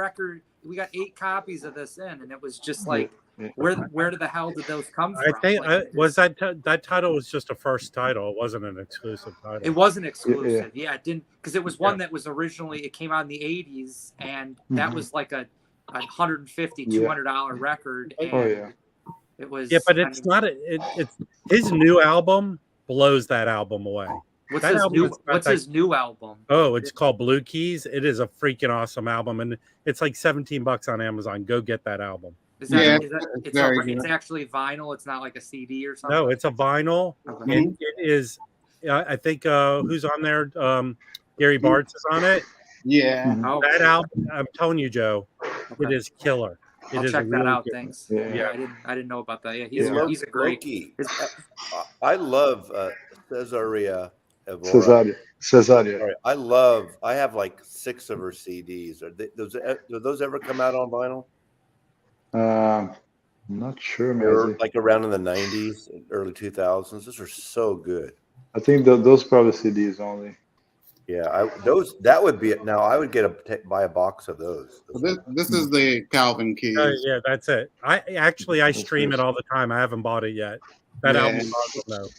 copies of this in, and it was just like. Where the hell did those come from? I think that title was just a first title. It wasn't an exclusive title. It wasn't exclusive. Yeah, it didn't, because it was one that was originally, it came out in the 80s, and that was like a $150, $200 record. And it was. Yeah, but it's not. It's his new album blows that album away. What's his new album? Oh, it's called Blue Keys. It is a freaking awesome album, and it's like $17 on Amazon. Go get that album. It's actually vinyl. It's not like a CD or something. No, it's a vinyl. Okay. And it is. I think who's on there? Gary Bartz is on it. Yeah. That album, I'm telling you, Joe, it is killer. I'll check that out. Thanks. Yeah, I didn't know about that. Yeah, he's a great. I love Cesaria. Cesaria. I have like 6 of her CDs. Do those ever come out on vinyl? Not sure. They were like around in the 90s, early 2000s. Those are so good. I think those probably CDs only. Yeah, that would be it. Now I would buy a box of those. This is the Calvin Keys. Yeah, that's it. I stream it all the time. I haven't bought it yet. That album's awesome though.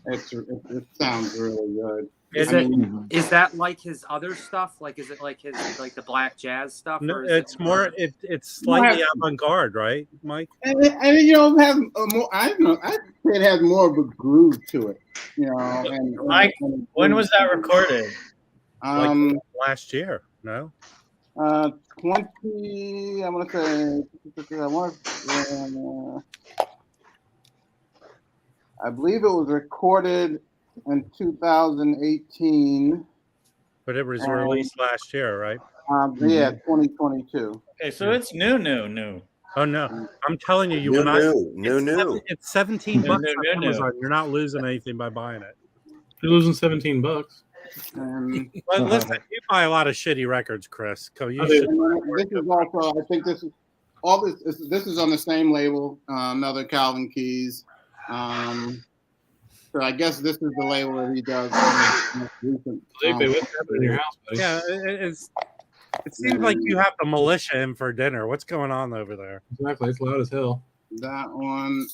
It sounds really good. Is that like his other stuff? Like, is it like his the black jazz stuff? No, it's more. It's slightly avant-garde, right, Mike? And it has more. I don't know. I think it has more of a groove to it. And Mike, when was that recorded? Last year. No. 20. I want to say. I believe it was recorded in 2018. But it was released last year, right? 2022. Okay, so it's new. Oh no! I'm telling you, new. It's $17 on Amazon. You're not losing anything by buying it. You're losing $17. But listen, you buy a lot of shitty records, Chris. This is also. I think this is all. This is on the same label. Another Calvin Keys. So I guess this is the label where he does recent. Felipe, what's happening in your house, buddy? Yeah, it seems like you have the militia in for dinner. What's going on over there? Exactly. It's loud as hell. That one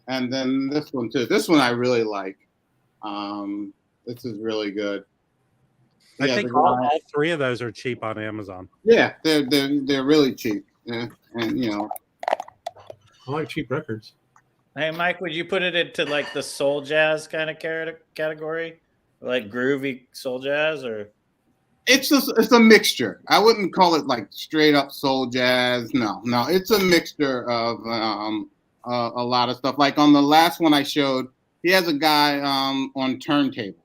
and then this one too. This one I really like. This is really good. I think all three of those are cheap on Amazon. Yeah, they're really cheap. Yeah, and you know, I like cheap records. Hey, Mike, would you put it into like the soul jazz kind of category, like groovy soul jazz, or? It's a mixture. I wouldn't call it like straight up soul jazz. No, it's a mixture of a lot of stuff. Like on the last one I showed, he has a guy on turntables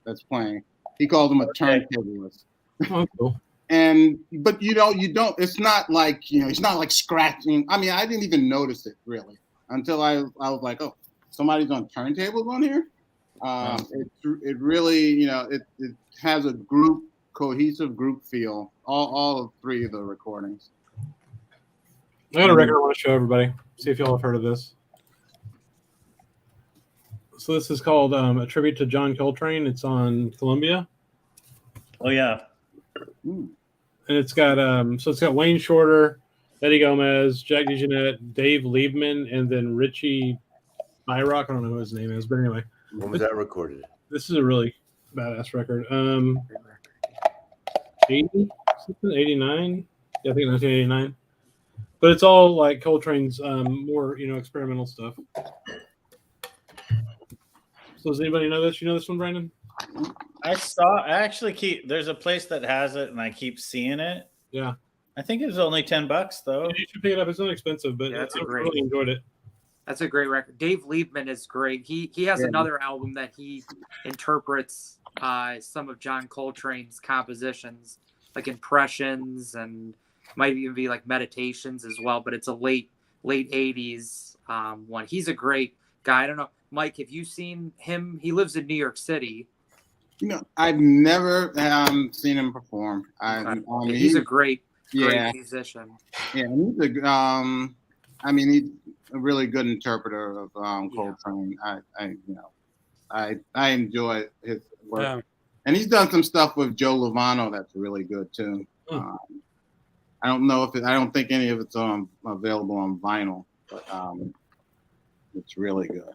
that's playing. He calls him a turntablist. Oh, cool. But you don't. It's not like it's not like scratching. I mean, I didn't even notice it really until I was like, oh, somebody's on turntables on here. It really it has a cohesive group feel. All of three of the recordings. I got a record I want to show everybody. See if y'all have heard of this. So this is called A Tribute to John Coltrane. It's on Columbia. Oh yeah. Ooh. And it's got it's got Wayne Shorter, Eddie Gomez, Jack DeJohnette, Dave Liebman, and then Richie Byrock. I don't know who his name is, but anyway. When was that recorded? This is a really badass record. 80, 89. Yeah, I think 1989. But it's all like Coltrane's more experimental stuff. So does anybody know this? You know this one, Brandon? There's a place that has it and I keep seeing it. Yeah. I think it was only $10 though. Yeah, you should pick it up. It's inexpensive, but I really enjoyed it. That's a great record. Dave Liebman is great. He has another album that he interprets some of John Coltrane's compositions, like impressions, and might even be like meditations as well. But it's a late 80s one. He's a great guy. I don't know, Mike, have you seen him? He lives in New York City. I've never seen him perform. He's a great musician. Yeah, he's he's a really good interpreter of Coltrane. I enjoy his work, and he's done some stuff with Joe Lovano that's really good too. I don't think any of it's available on vinyl, but it's really good.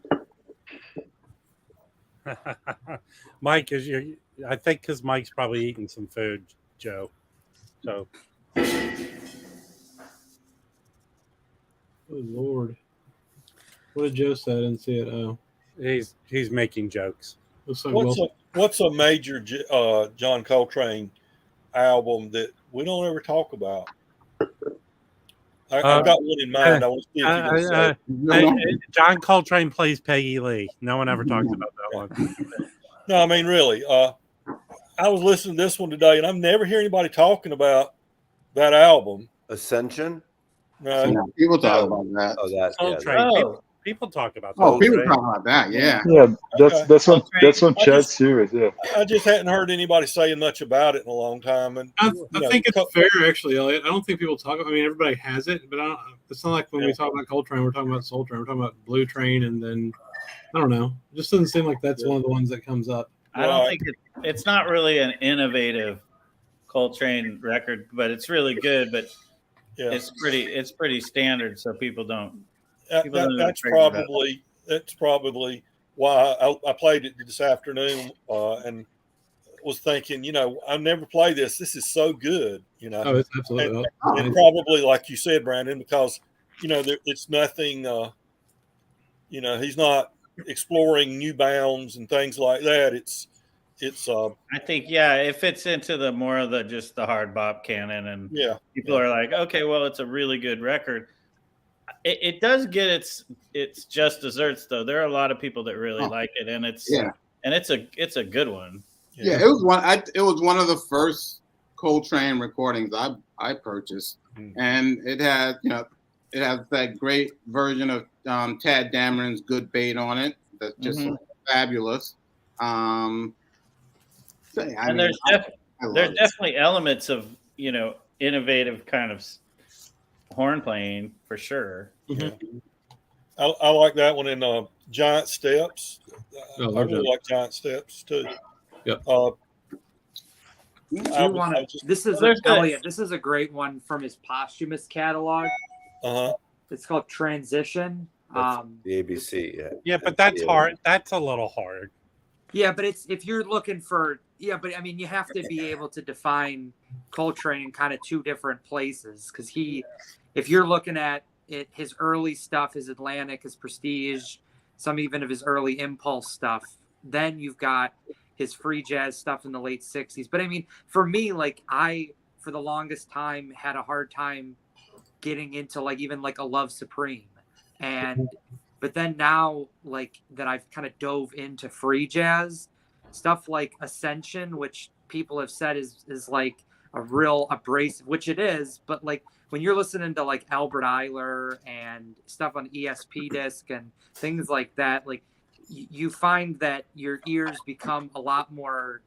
Mike, I think because Mike's probably eating some food, Joe. So. Oh Lord, what did Joe say? I didn't see it. Oh, he's making jokes. What's a major John Coltrane album that we don't ever talk about? I've got one in mind. I want to see if you can say. John Coltrane plays Peggy Lee. No one ever talks about that one. No, I mean really. I was listening to this one today, and I've never heard anybody talking about that album. Ascension. No, people talk about that. Oh, that. Coltrane. People talk about that. Oh, people talk about that. Yeah. Yeah, that's on Chad's series. Yeah. I just hadn't heard anybody saying much about it in a long time, and I think it's fair, actually, Elliot. I don't think people talk. I mean, everybody has it, but it's not like when we talk about Coltrane, we're talking about Soul Train, we're talking about Blue Train, and then I don't know. It just doesn't seem like that's one of the ones that comes up. I don't think it's not really an innovative Coltrane record, but it's really good. But it's pretty standard, so people don't. That's probably why I played it this afternoon and was thinking, I never play this. This is so good, Oh, it's absolutely. And probably, like you said, Brandon, because it's nothing. He's not exploring new bounds and things like that. It's. I think it fits into the more of the hard bop canon, and people are like, okay, well, it's a really good record. It does get its just desserts though. There are a lot of people that really like it, and it's a good one. Yeah, it was one. It was one of the first Coltrane recordings I purchased, and it has that great version of Tad Dameron's "Good Bait" on it. That's just fabulous. And there's definitely elements of innovative kind of horn playing for sure. Mm-hmm. I like that one in Giant Steps. Oh, I really like Giant Steps too. Yep. This is Elliot. This is a great one from his posthumous catalog. It's called Transition. The ABC. Yeah. Yeah, but that's hard. That's a little hard. Yeah, but it's if you're looking for but I mean you have to be able to define Coltrane in kind of two different places because if you're looking at it, his early stuff, his Atlantic, his Prestige, some even of his early Impulse stuff, then you've got his free jazz stuff in the late 60s. But I mean, for me, like for the longest time had a hard time getting into like even like a Love Supreme. But then now like that I've kind of dove into free jazz stuff like Ascension, which people have said is like a real abrasive, which it is, but like when you're listening to like Albert Eiler and stuff on ESP disc and things like that, like you find that your ears become a lot more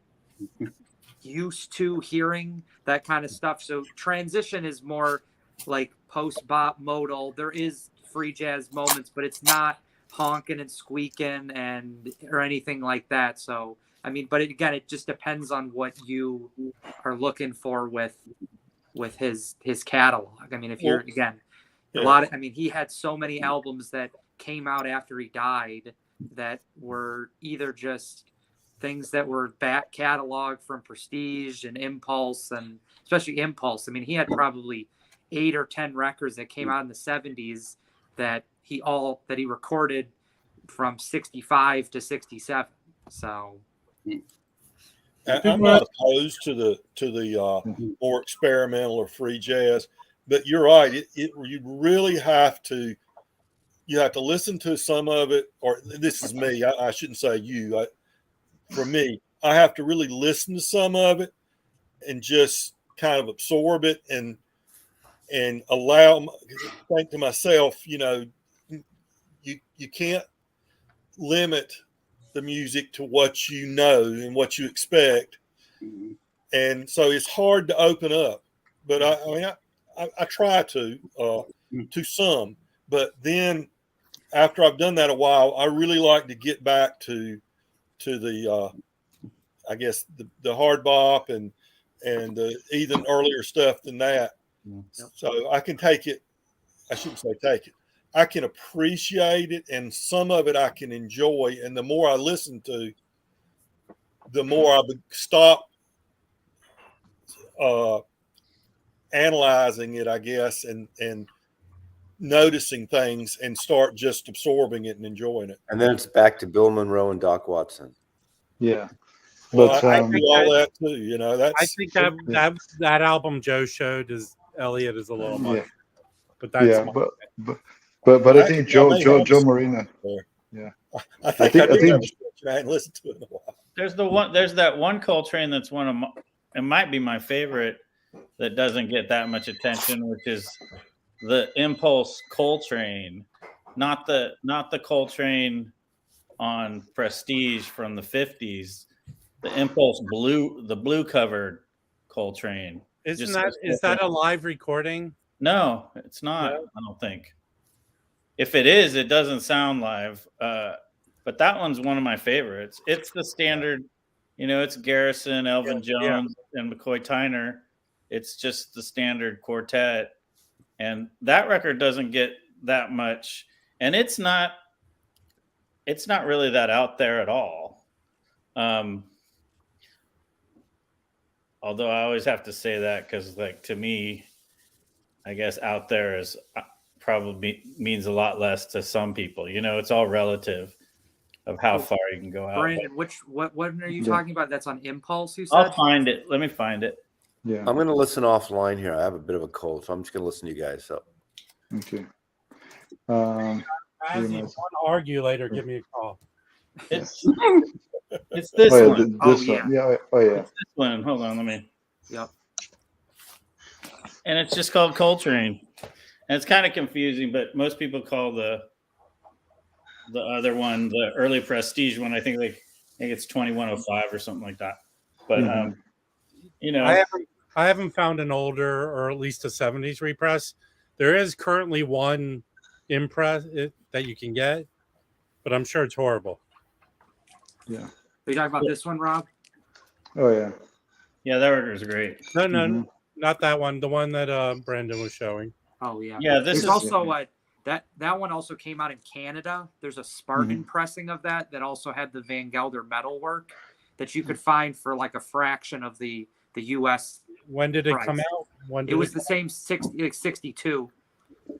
used to hearing that kind of stuff. So Transition is more like post-bop modal. There is free jazz moments, but it's not honking and squeaking or anything like that. So I mean, but again, it just depends on what you are looking for with his catalog. I mean, if you're I mean, he had so many albums that came out after he died that were either just things that were back catalog from Prestige and Impulse, and especially Impulse. I mean, he had probably 8 or 10 records that came out in the 70s that he recorded from 65 to 67. So I'm not opposed to the more experimental or free jazz, but you're right. You really have to listen to some of it, or this is me. I shouldn't say you. For me, I have to really listen to some of it and just kind of absorb it and think to myself, you know, you can't limit the music to what you know and what you expect. And so it's hard to open up, but I try to some, but then after I've done that a while, I really like to get back to the, I guess the hard bop and even earlier stuff than that. So I can take it. I shouldn't say take it. I can appreciate it, and some of it I can enjoy. And the more I listen to, the more I stop analyzing it, I guess, and noticing things and start just absorbing it and enjoying it. And then it's back to Bill Monroe and Doc Watson. Yeah. But I do all that too, you know. I think that album Joe showed is Elliot is a little much, but that's but I think Joe Marina. Yeah, I think I hadn't listened to it in a while. There's that one Coltrane that's it might be my favorite that doesn't get that much attention, which is the Impulse Coltrane, not the Coltrane on Prestige from the 50s. The Impulse blue covered Coltrane. Is that a live recording? No, it's not. No? I don't think. If it is, it doesn't sound live. But that one's one of my favorites. It's the standard, you know, it's Garrison, Elvin Jones, and McCoy Tyner. It's just the standard quartet. And that record doesn't get that much. And it's not really that out there at all. Although I always have to say that because, like, to me, I guess out there is probably means a lot less to some people. You know, it's all relative of how far you can go out. Brandon, what are you talking about? That's on Impulse, you said? I'll find it. Let me find it. Yeah. I'm going to listen offline here. I have a bit of a cold, so I'm just going to listen to you guys. So. Okay. As you want to argue later, give me a call. It's this one. This one. Yeah. Oh, yeah. It's this one. Hold on. Let me. Yep. And it's just called Coltrane. And it's kind of confusing, but most people call the other one, the early Prestige one, I think it's 2105 or something like that. But you know, I haven't found an older or at least a 70s repress. There is currently one, impress that you can get, but I'm sure it's horrible. Yeah. Are you talking about this one, Rob? Oh yeah. Yeah, that record's great. No, not that one. The one that Brandon was showing. Oh yeah. Yeah, this There's is also that one also came out in Canada. There's a Spartan pressing of that also had the Van Gelder metalwork that you could find for like a fraction of the U.S. When did it price. come out? It was the same 62.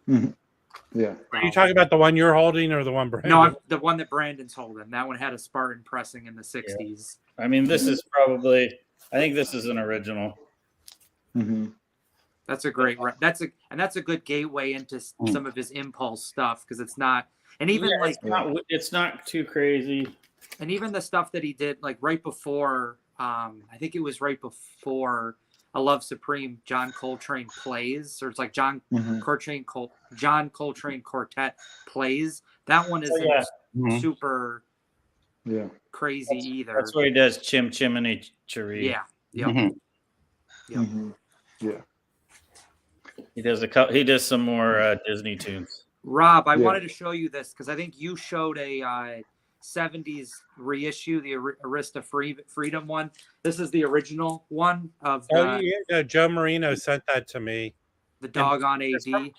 Yeah. Are you talking about the one you're holding or the one Brandon? No, the one that Brandon's holding. That one had a Spartan pressing in the 60s. I mean, this is probably. I think this is an original. That's a great. That's a good gateway into some of his impulse stuff because it's not. And even it's not too crazy. And even the stuff that he did like right before. I think it was right before A Love Supreme. John Coltrane plays, or it's like John Coltrane Quartet plays. That one isn't super crazy either. That's where he does Chim Chimney Cheree. Yeah. Yeah. Yeah. He does some more Disney tunes. Rob, I wanted to show you this because I think you showed a 70s reissue, the Arista Freedom one. This is the original one of Joe Marino sent that to me. The Doggone AD.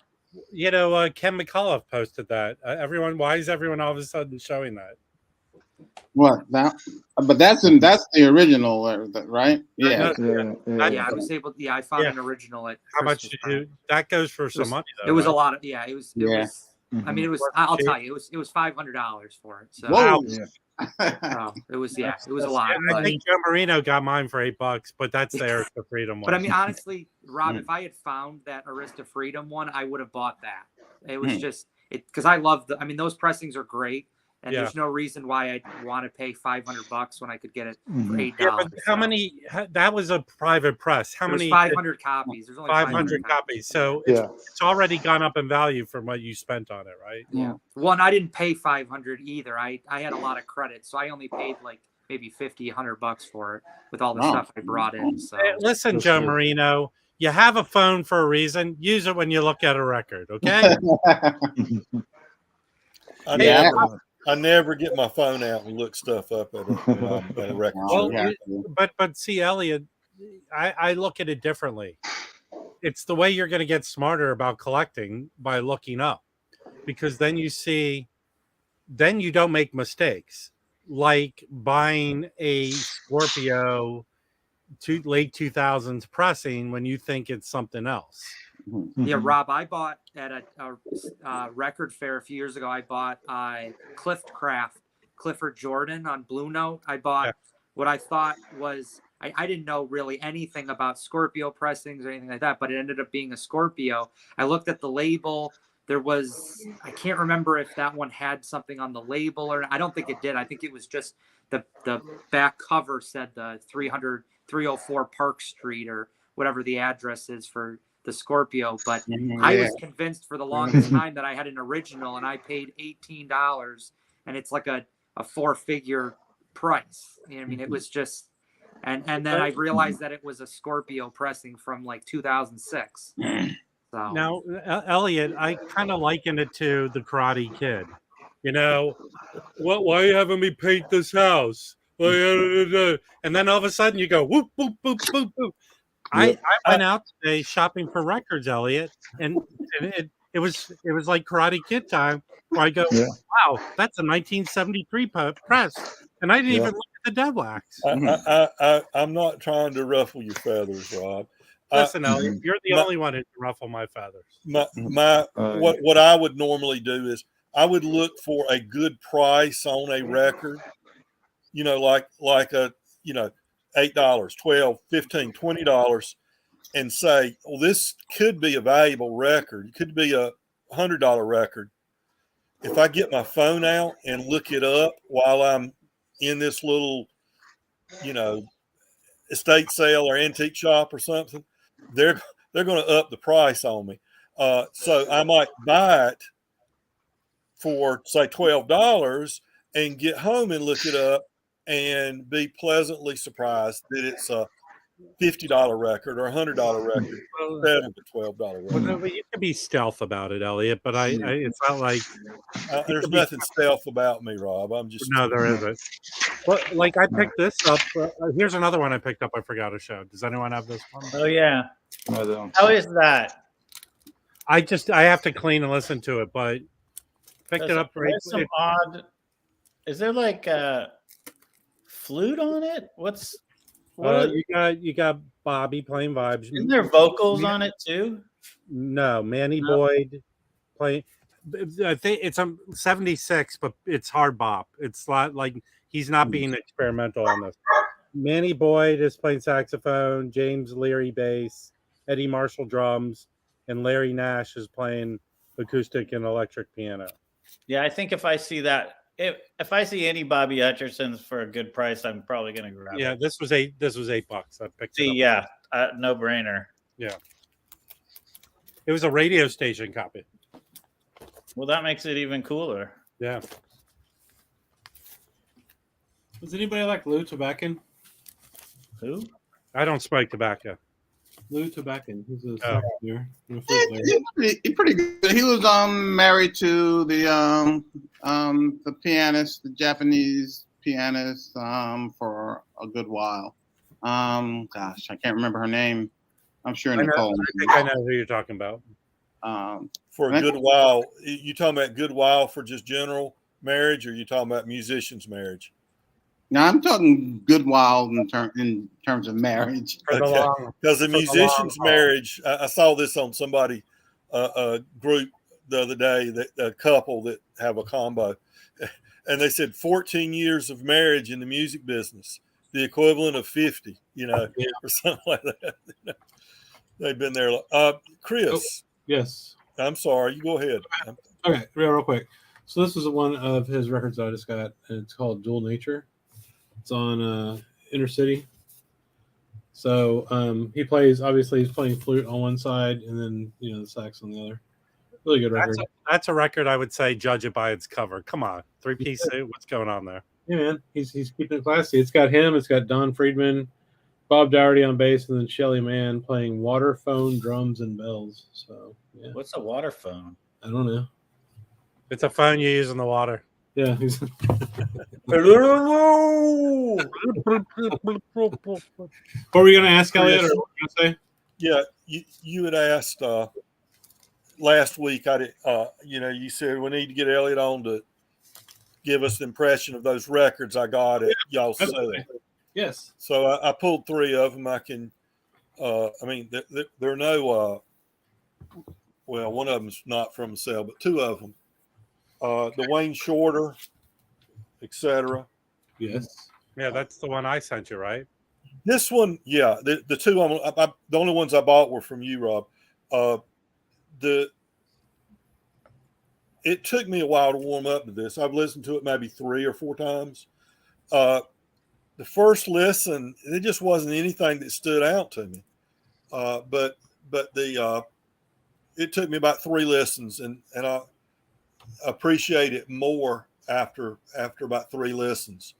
You know, Ken McCullough posted that. Why is everyone all of a sudden showing that? What that? But that's the original, right? Yeah. I was able. Yeah, I found an original at. How much did you? That goes for some money. Though, it was a lot of. Yeah, it was. I mean, it was. I'll tell you, it was $500 for it. So. Whoa. It was it was a lot. I think Joe Marino got mine for $8, but that's the Freedom one. But I mean, honestly, Rob, if I had found that Arista Freedom one, I would have bought that. It was just because I love those pressings are great. And there's no reason why I'd want to pay $500 when I could get it for $8. Yeah, but how many? That was a private press. How many? 500 copies. There's only 500 copies. So it's already gone up in value from what you spent on it, right? Yeah. One, I didn't pay 500 either. I had a lot of credit, so I only paid like maybe $50-$100 for it with all the stuff I brought in. So listen, Joe Marino, you have a phone for a reason. Use it when you look at a record, okay? I never get my phone out and look stuff up at a record. Well, but see, Elliot, I look at it differently. It's the way you're going to get smarter about collecting by looking up, because then you don't make mistakes like buying a Scorpio late 2000s pressing when you think it's something else. Yeah, Rob, I bought at a record fair a few years ago. I bought Clifford Jordan on Blue Note. I bought what I thought was I didn't know really anything about Scorpio pressings or anything like that, but it ended up being a Scorpio. I looked at the label. I can't remember if that one had something on the label or I don't think it did. I think it was just the back cover said the 304 Park Street or whatever the address is for the Scorpio, but I was convinced for the longest time that I had an original and I paid $18 and it's like a 4-figure price. You know what I mean? It was just, and then I realized that it was a Scorpio pressing from like 2006. So. Now, Elliot, I kind of liken it to the Karate Kid. You know, why are you having me paint this house? And then all of a sudden you go, whoop, boop, boop, boop, boop. I went out today shopping for records, Elliot, and it was like Karate Kid time where I go, wow, that's a 1973 press, and I didn't even look at the dead wax. I'm not trying to ruffle your feathers, Rob. Listen, Elliot, you're the only one who can ruffle my feathers. What I would normally do is I would look for a good price on a record, you know, like a, you know, $8, $12, $15, $20, and say, well, this could be a valuable record. It could be a $100 record. If I get my phone out and look it up while I'm in this little, you know, estate sale or antique shop or something, they're going to up the price on me. So I might buy it for, say, $12 and get home and look it up and be pleasantly surprised that it's a $50 record or $100 record instead of a $12 record. Well, no, but you can be stealth about it, Elliot. But I it's not like there's nothing stealth about me, Rob. I'm just no, there isn't. Well, like I picked this up. Here's another one I picked up. I forgot to show. Does anyone have this one? Oh yeah. I don't. How is that? I have to clean and listen to it, but picked it up. There's some odd. Is there like a flute on it? You got Bobby playing vibes. Isn't there vocals on it too? No, Manny Boyd playing. I think it's 76, but it's hard bop. It's like he's not being experimental on this. Manny Boyd is playing saxophone, James Leary bass, Eddie Marshall drums, and Larry Nash is playing acoustic and electric piano. Yeah, I think if I see that, if I see any Bobby Hutcherson's for a good price, I'm probably going to grab it. Yeah, this was $8. I picked it up. Yeah, no brainer. Yeah, it was a radio station copy. Well, that makes it even cooler. Yeah. Does anybody like Lou Tobacco? Who? I don't smoke tobacco. Lou Tobacco. He's a player. He's pretty good. He was married to the pianist, the Japanese pianist, for a good while. Gosh, I can't remember her name. I'm sure Nicole. I think I know who you're talking about. For a good while, you talking about good while for just general marriage, or you talking about musicians' marriage? Now I'm talking good while in terms of marriage. Because the musician's marriage, I saw this on somebody, a group the other day, that a couple that have a combo, and they said 14 years of marriage in the music business, the equivalent of 50, or something like that. They've been there. Chris. Oh, yes. I'm sorry. You go ahead. Okay, real quick. So this is one of his records that I just got, and it's called Dual Nature. It's on Inner City. So he's playing flute on one side, and then the sax on the other. Really good record. That's a record I would say judge it by its cover. Come on, 3-piece suit. What's going on there? Yeah, man. He's keeping it classy. It's got him. It's got Don Friedman, Bob Dougherty on bass, and then Shelly Mann playing waterphone, drums, and bells. So yeah. What's a waterphone? I don't know. It's a phone you use in the water. Yeah. Hello. What were you going to ask, Elliot? Or what were you going to say? Yeah, you had asked last week. I did. You said we need to get Elliot on to give us an impression of those records I got at y'all sale. Yes. So I pulled 3 of them. I can. They're no. Well, one of them's not from the sale, but 2 of them. The Wayne Shorter, etc. Yes. Yeah, that's the one I sent you, right? This one, yeah. The 2 the only ones I bought were from you, Rob. It took me a while to warm up to this. I've listened to it maybe 3 or 4 times. The first listen, it just wasn't anything that stood out to me. But it took me about 3 listens, and I appreciate it more after about 3 listens.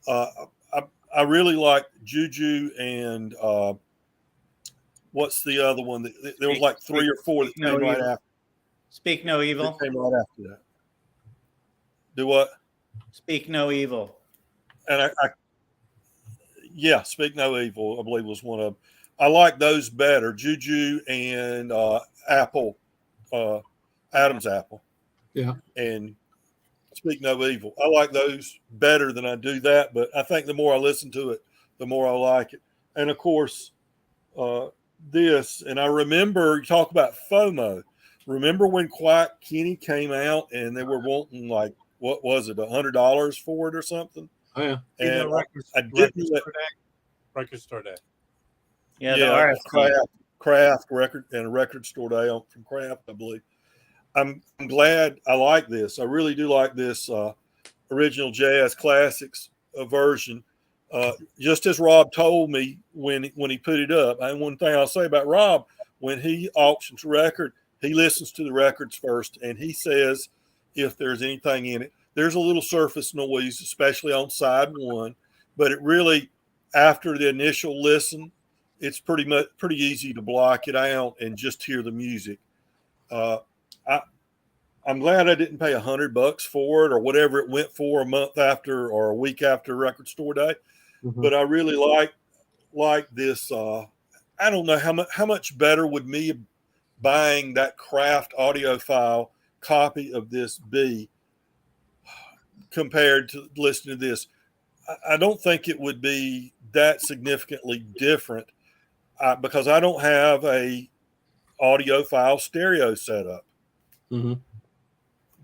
I really like Juju and what's the other one? There was like 3 or 4 that came right after. Speak No Evil. Came right after that. Do what? Speak No Evil. And Speak No Evil, I believe, was one of them. I like those better. Juju and Apple, Adam's Apple. Yeah. And Speak No Evil. I like those better than I do that, but I think the more I listen to it, the more I like it. And of course, this, and I remember, you talk about FOMO. Remember when Quiet Kenny came out and they were wanting, like, what was it, $100 for it or something? Oh, yeah. And Record Store Day. Yeah, Craft record and a record store day from Craft, I believe. I'm glad. I like this. I really do like this original jazz classics version. Just as Rob told me when he put it up. And one thing I'll say about Rob, when he auctions a record, he listens to the records first, and he says if there's anything in it. There's a little surface noise, especially on side 1, but it really, after the initial listen, it's pretty easy to block it out and just hear the music. I'm glad I didn't pay $100 for it or whatever it went for a month after or a week after Record Store Day. Mm-hmm. But I really like this. I don't know how much better would me buying that craft audiophile copy of this be compared to listening to this. I don't think it would be that significantly different because I don't have a audiophile stereo setup. Mm-hmm.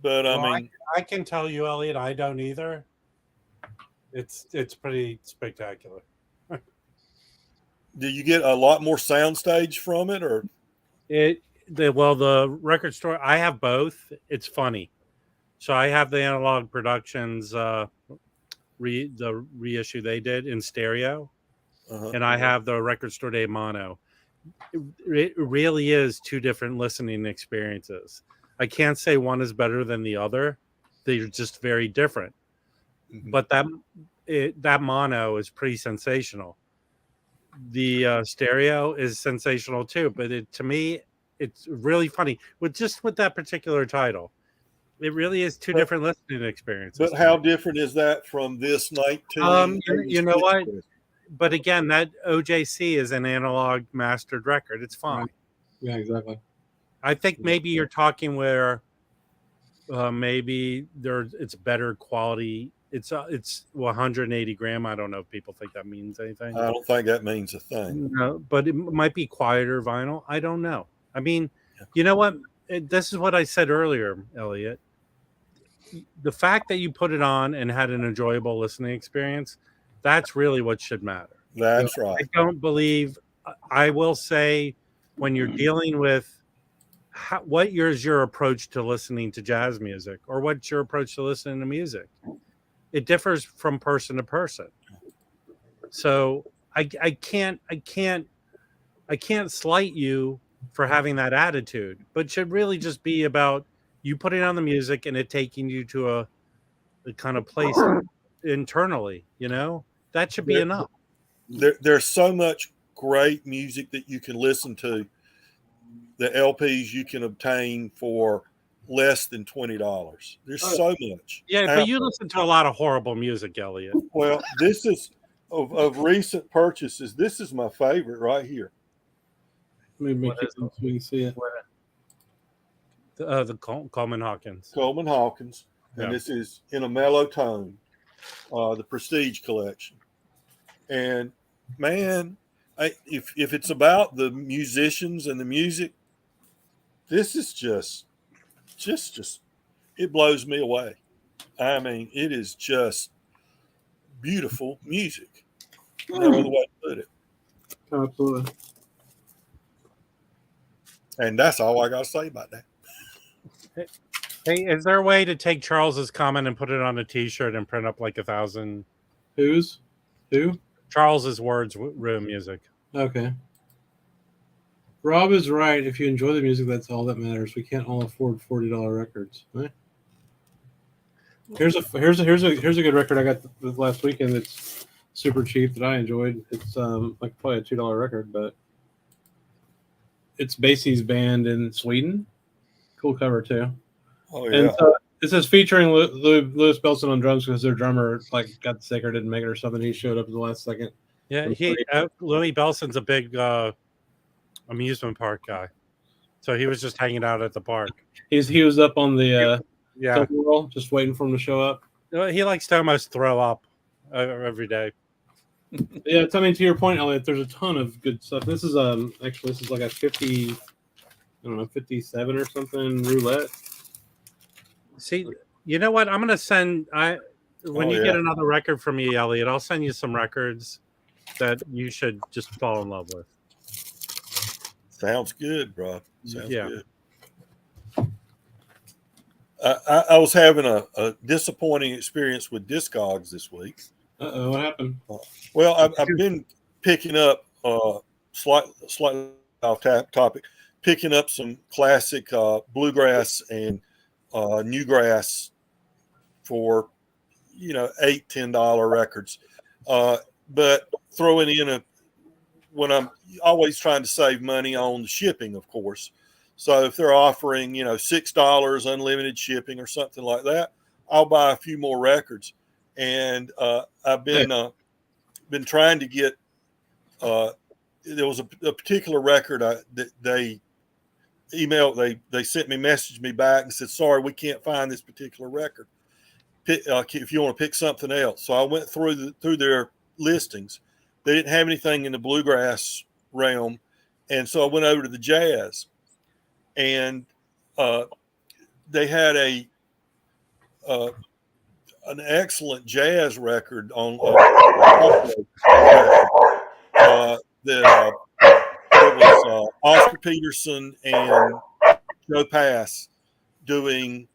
But I can tell you, Elliot, I don't either. It's pretty spectacular. Do you get a lot more soundstage from it, or the Record Store? I have both. It's funny. So I have the Analog Productions the reissue they did in stereo, and I have the Record Store Day mono. It really is two different listening experiences. I can't say one is better than the other. They're just very different. Mm-hmm. But that mono is pretty sensational. The stereo is sensational too. But to me, it's really funny with that particular title. It really is two different listening experiences. But how different is that from this 19? You know what? But again, that OJC is an analog mastered record. It's fine. Right. Yeah, exactly. I think maybe you're talking where maybe it's better quality. It's 180 gram. I don't know if people think that means anything. I don't think that means a thing. No, but it might be quieter vinyl. I don't know. I mean, you know what? This is what I said earlier, Elliot. The fact that you put it on and had an enjoyable listening experience, that's really what should matter. That's right. I don't believe, I will say, when you're dealing with what is your approach to listening to jazz music, or what's your approach to listening to music? It differs from person to person. So I can't slight you for having that attitude, but it should really just be about you putting on the music and it taking you to a kind of place internally, that should be enough. There's so much great music that you can listen to. The LPs you can obtain for less than $20. There's so much. Yeah, but you listen to a lot of horrible music, Elliot. Well, this is of recent purchases. This is my favorite right here. Let me make it so we can see it. The Coleman Hawkins. Coleman Hawkins, and this is in a mellow tone. The Prestige collection, and man, if it's about the musicians and the music, this is just it blows me away. I mean, it is just beautiful music. No other way to put it. Absolutely. And that's all I got to say about that. Hey, is there a way to take Charles's comment and put it on a T-shirt and print up like 1,000? Who? Charles's words, room music. Okay. Rob is right. If you enjoy the music, that's all that matters. We can't all afford $40 records. Right? Here's a good record I got last weekend. That's super cheap that I enjoyed. It's like probably a $2 record, but it's Basie's band in Sweden. Cool cover too. Oh yeah. And it says featuring Louis Belson on drums because their drummer got sick or didn't make it or something. He showed up at the last second. Yeah, Louis Belson's a big amusement park guy, so he was just hanging out at the park. He was up on the wall, just waiting for him to show up. He likes to almost throw up every day. Yeah, I mean, to your point, Elliot, there's a ton of good stuff. This is this is like a 57 or something roulette. See, you know what? I'm gonna send when you get another record from me, Elliot, I'll send you some records that you should just fall in love with. Sounds good, bro. Sounds good. I was having a disappointing experience with Discogs this week. Uh-oh, what happened? Well, I've been picking up slightly off topic, picking up some classic bluegrass and newgrass for $8-10 records, but throwing in when I'm always trying to save money on the shipping, of course. So if they're offering, $6 unlimited shipping or something like that, I'll buy a few more records. And I've been trying to get. There was a particular record that they emailed. They sent me, messaged me back and said, "Sorry, we can't find this particular record. If you want to pick something else." So I went through their listings. They didn't have anything in the bluegrass realm, and so I went over to the jazz, and they had an excellent jazz record on that it was Oscar Peterson and Joe Pass doing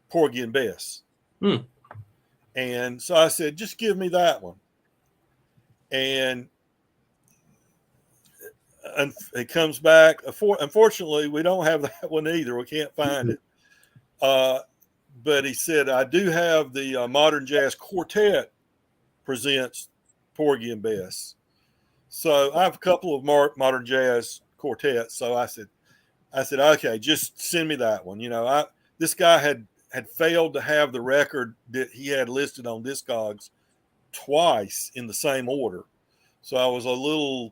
Porgy and Bess. And so I said, just give me that one. And it comes back. Unfortunately, we don't have that one either. We can't find it. But he said, I do have the Modern Jazz Quartet presents Porgy and Bess. So I have a couple of modern jazz quartets. So I said, okay, just send me that one. This guy had failed to have the record that he had listed on Discogs twice in the same order. So I was a little,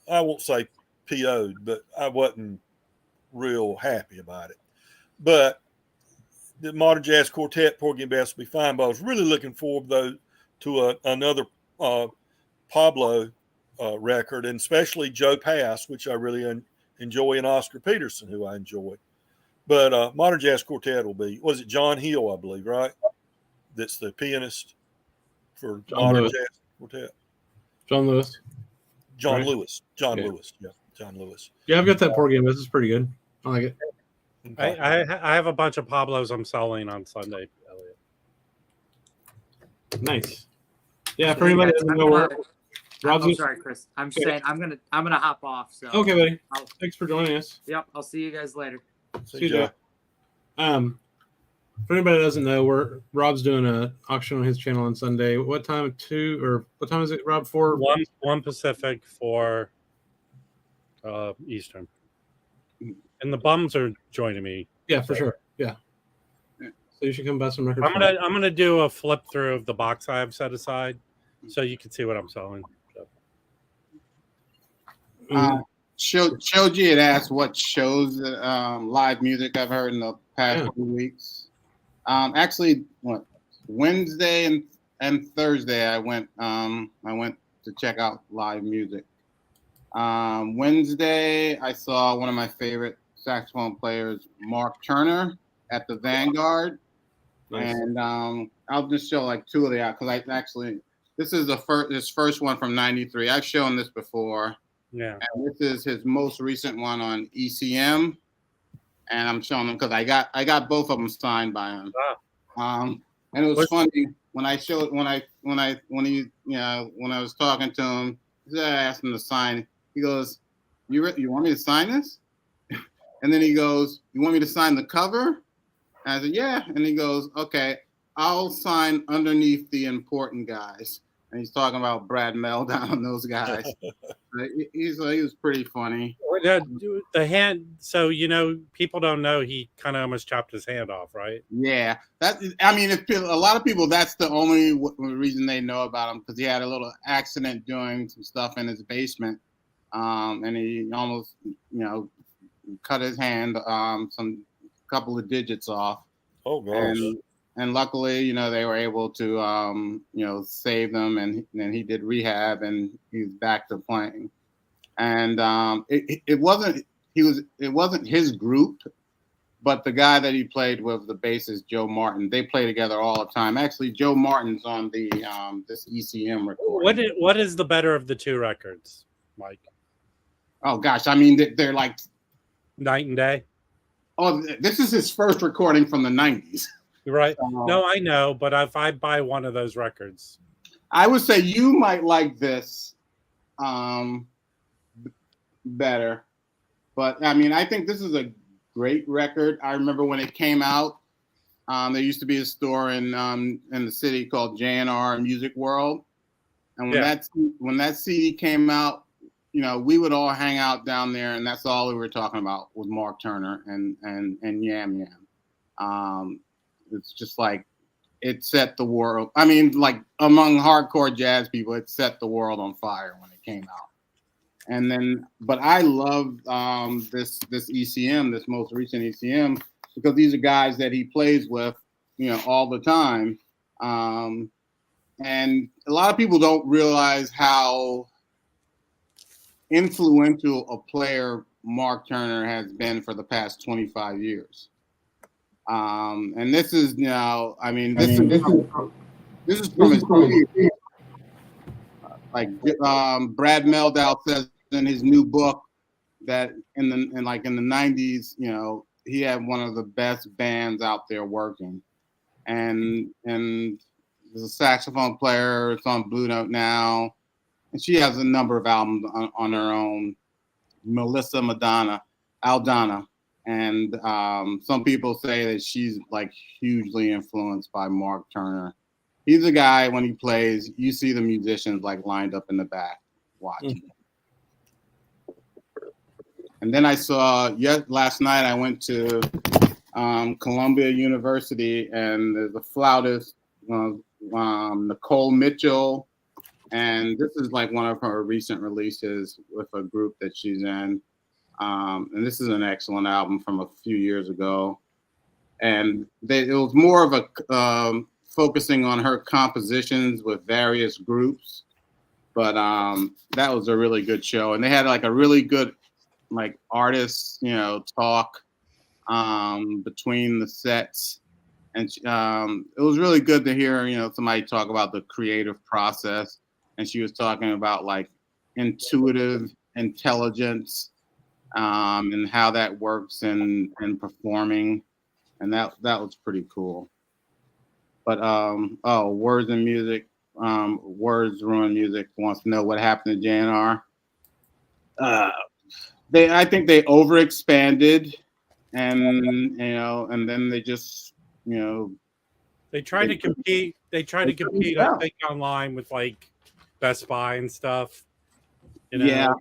I won't say PO'd, but I wasn't real happy about it. But the Modern Jazz Quartet, Porgy and Bess will be fine. But I was really looking forward, though, to another Pablo record, and especially Joe Pass, which I really enjoy, and Oscar Peterson, who I enjoy. But Modern Jazz Quartet will be, was it John Hill, I believe, right? That's the pianist for Modern Jazz Quartet. John Lewis. John Lewis. Yeah, John Lewis. Yeah, I've got that Porgy and Bess. It's pretty good. I like it. I have a bunch of Pablos I'm selling on Sunday, Elliot. Nice. Yeah, for anybody that doesn't know where I'm sorry, Chris. I'm saying I'm gonna hop off. So okay, buddy. Thanks for joining us. Yep, I'll see you guys later. See you, Joe. For anybody that doesn't know, Rob's doing an auction on his channel on Sunday. What time? 2 or what time is it, Rob? 4? 1 Pacific, 4 Eastern. And the bums are joining me. Yeah, for sure. Yeah. So you should come buy some records. I'm gonna do a flip through of the box I have set aside, so you can see what I'm selling. Shoji had asked what shows live music I've heard in the past few weeks. Actually, Wednesday and Thursday I went to check out live music. Wednesday I saw one of my favorite saxophone players, Mark Turner, at the Vanguard. Nice. And I'll just show like two of the out because this is his first one from '93. I've shown this before. Yeah. And this is his most recent one on ECM, and I'm showing them because I got both of them signed by him. Wow. And it was funny when I was talking to him. I asked him to sign. He goes, "You want me to sign this?" And then he goes, "You want me to sign the cover?" And I said, "Yeah." And he goes, "Okay, I'll sign underneath the important guys." And he's talking about Brad Meldon and those guys. He was pretty funny. The hand. So people don't know he kind of almost chopped his hand off, right? Yeah, a lot of people, that's the only reason they know about him, because he had a little accident doing some stuff in his basement, and he almost cut his hand, some couple of digits off. Oh gosh. And luckily, they were able to, save them, and then he did rehab, and he's back to playing. And it wasn't his group, but the guy that he played with, the bassist Joe Martin, they play together all the time. Actually, Joe Martin's on the this ECM recording. What is the better of the two records, Mike? Oh gosh, they're like night and day. Oh, this is his first recording from the '90s. Right. No, I know, but if I buy one of those records, I would say you might like this better. But I think this is a great record. I remember when it came out, there used to be a store in the city called J&R Music World, And when that CD came out, you know, we would all hang out down there, and that's all we were talking about was Mark Turner and Yam Yam. It's just like it set the world. I mean, like among hardcore jazz people, it set the world on fire when it came out. And then, but I love this ECM, this most recent ECM, because these are guys that he plays with, you know, all the time. And a lot of people don't realize how influential a player Mark Turner has been for the past 25 years. And this is, you know, I mean, this is from his period. Like Brad Meldau says in his new book that in the 90s, you know, he had one of the best bands out there working. And there's a saxophone player, it's on Blue Note now. And she has a number of albums on her own. Melissa Aldana. And some people say that she's like hugely influenced by Mark Turner. He's a guy, when he plays, you see the musicians like lined up in the back watching. And then I saw, last night I went to Columbia University, and there's a flautist, Nicole Mitchell. And this is like one of her recent releases with a group that she's in. And this is an excellent album from a few years ago. And it was more of a focusing on her compositions with various groups. But that was a really good show. And they had like a really good like artists, you know, talk between the sets. And it was really good to hear, you know, somebody talk about the creative process. And she was talking about like intuitive intelligence and how that works in performing. And that was pretty cool. But Words and Music, Words Ruin Music wants to know what happened to JNR. I think they overexpanded, and you know, and then they just, you know, they tried to compete. They tried to compete, I think, online with like Best Buy and stuff. You know? Yeah,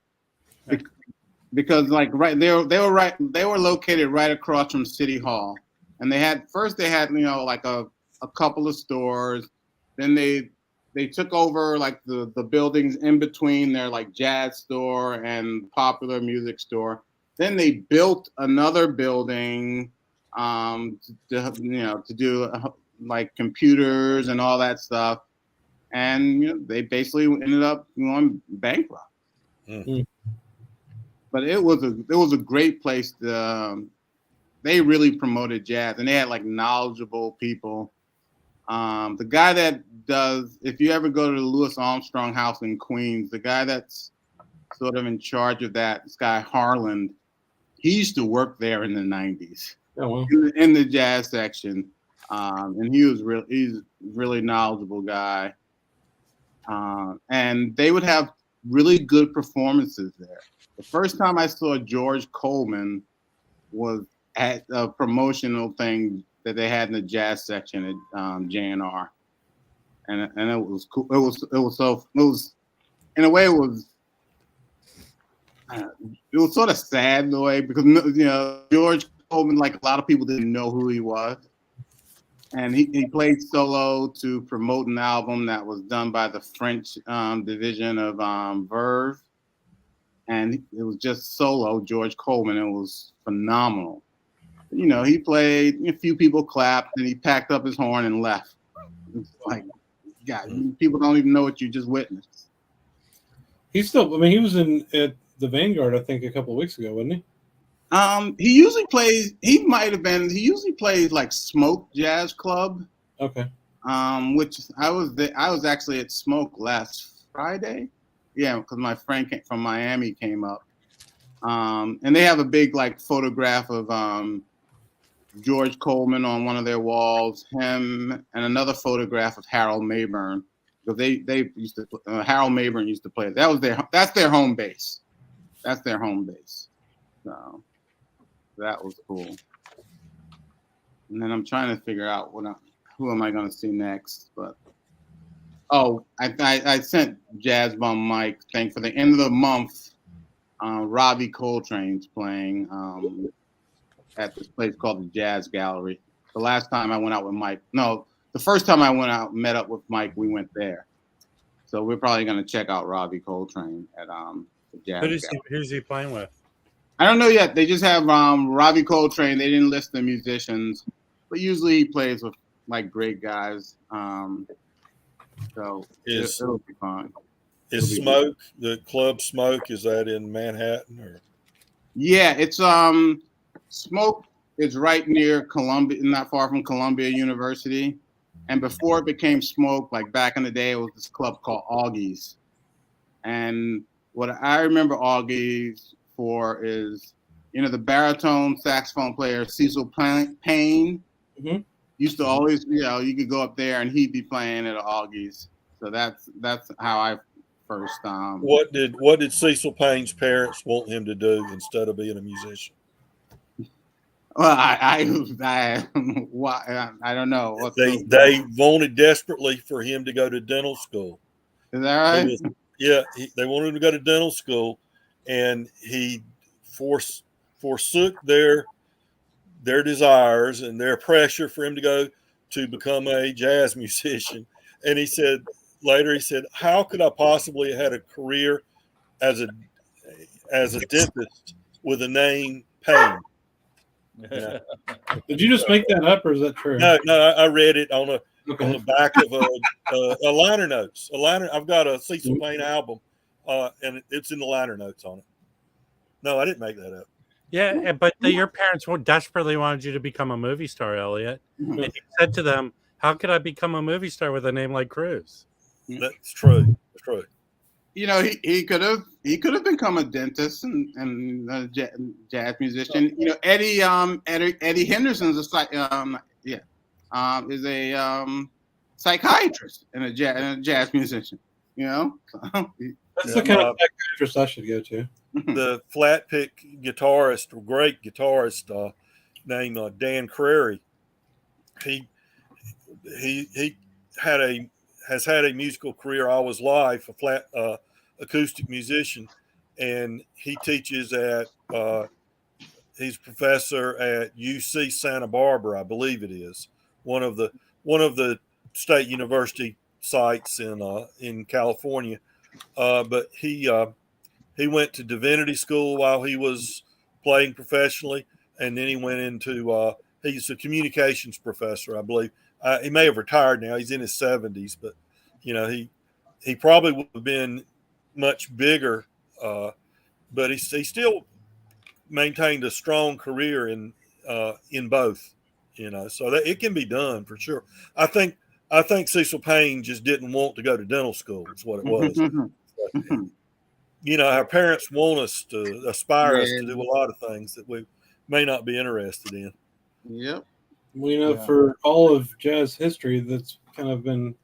because like they were located right across from City Hall, and they had you know, like a couple of stores. Then they took over like the buildings in between their like jazz store and popular music store. Then they built another building to do like computers and all that stuff. And you know, they basically ended up going bankrupt. Mm-hmm. But it was a great place to, they really promoted jazz, and they had like knowledgeable people. The guy that does, if you ever go to the Louis Armstrong House in Queens, the guy that's sort of in charge of that, this guy Harland, he used to work there in the 90s. Oh, wow. in the jazz section. And he's a really knowledgeable guy. And they would have really good performances there. The first time I saw George Coleman was at a promotional thing that they had in the jazz section at JNR, and it was cool. It was in a way it was sort of sad in a way, because you know, George Coleman, like a lot of people didn't know who he was, and he played solo to promote an album that was done by the French division of Verve, and it was just solo George Coleman. It was phenomenal. You know, he played, a few people clapped, and he packed up his horn and left. It's like, God, people don't even know what you just witnessed. He was at the Vanguard, I think, a couple of weeks ago, wasn't he? He usually plays like Smoke Jazz Club. Okay. Which I was actually at Smoke last Friday. Yeah, because my friend from Miami came up. And they have a big like photograph of George Coleman on one of their walls, him, and another photograph of Harold Mayburn, because they used to Harold Mayburn used to play. That's their home base. That's their home base. So that was cool. And then I'm trying to figure out who am I going to see next, but Oh, I sent Jazz Bum Mike thing for the end of the month. Robbie Coltrane's playing at this place called the Jazz Gallery. The last time I went out with Mike, no, the first time I went out, met up with Mike, we went there. So we're probably going to check out Robbie Coltrane at the Jazz Gallery. Who's he playing with? I don't know yet. They just have Robbie Coltrane. They didn't list the musicians, but usually he plays with like great guys. So it'll be fun. Is Smoke, the club Smoke, is that in Manhattan or? Yeah, it's Smoke is right near Columbia, not far from Columbia University. And before it became Smoke, like back in the day, it was this club called Augie's. And what I remember Augie's for is, the baritone saxophone player Cecil Payne used to always, you could go up there and he'd be playing at Augie's. So that's how I first. What did Cecil Payne's parents want him to do instead of being a musician? Well, I don't know. They wanted desperately for him to go to dental school. Is that right? They wanted him to go to dental school, and he forsook their desires and their pressure for him to go to become a jazz musician. And he said, how could I possibly have had a career as a dentist with a name Payne? Yeah. Did you just make that up, or is that true? No, I read it on the back of a liner notes. I've got a Cecil Payne album, and it's in the liner notes on it. No, I didn't make that up. Yeah, but your parents desperately wanted you to become a movie star, Elliot. And you said to them, "How could I become a movie star with a name like Cruz?" That's true. That's true. He could have become a dentist and a jazz musician. Eddie Henderson's is a psychiatrist and a jazz musician. That's the kind of psychiatrist I should go to. The flat pick guitarist, great guitarist named Dan Crary. He has had a musical career all his life, a flat acoustic musician, and he teaches at he's a professor at UC Santa Barbara, I believe it is, one of the state university sites in California. But he went to divinity school while he was playing professionally, and then he went into he's a communications professor, I believe. He may have retired now. He's in his 70s, but he probably would have been much bigger, but he still maintained a strong career in both. So that it can be done for sure. I think Cecil Payne just didn't want to go to dental school. Is what it was. Our parents want us to aspire us to do a lot of things that we may not be interested in. Yep. Well, for all of jazz history, that's kind of been,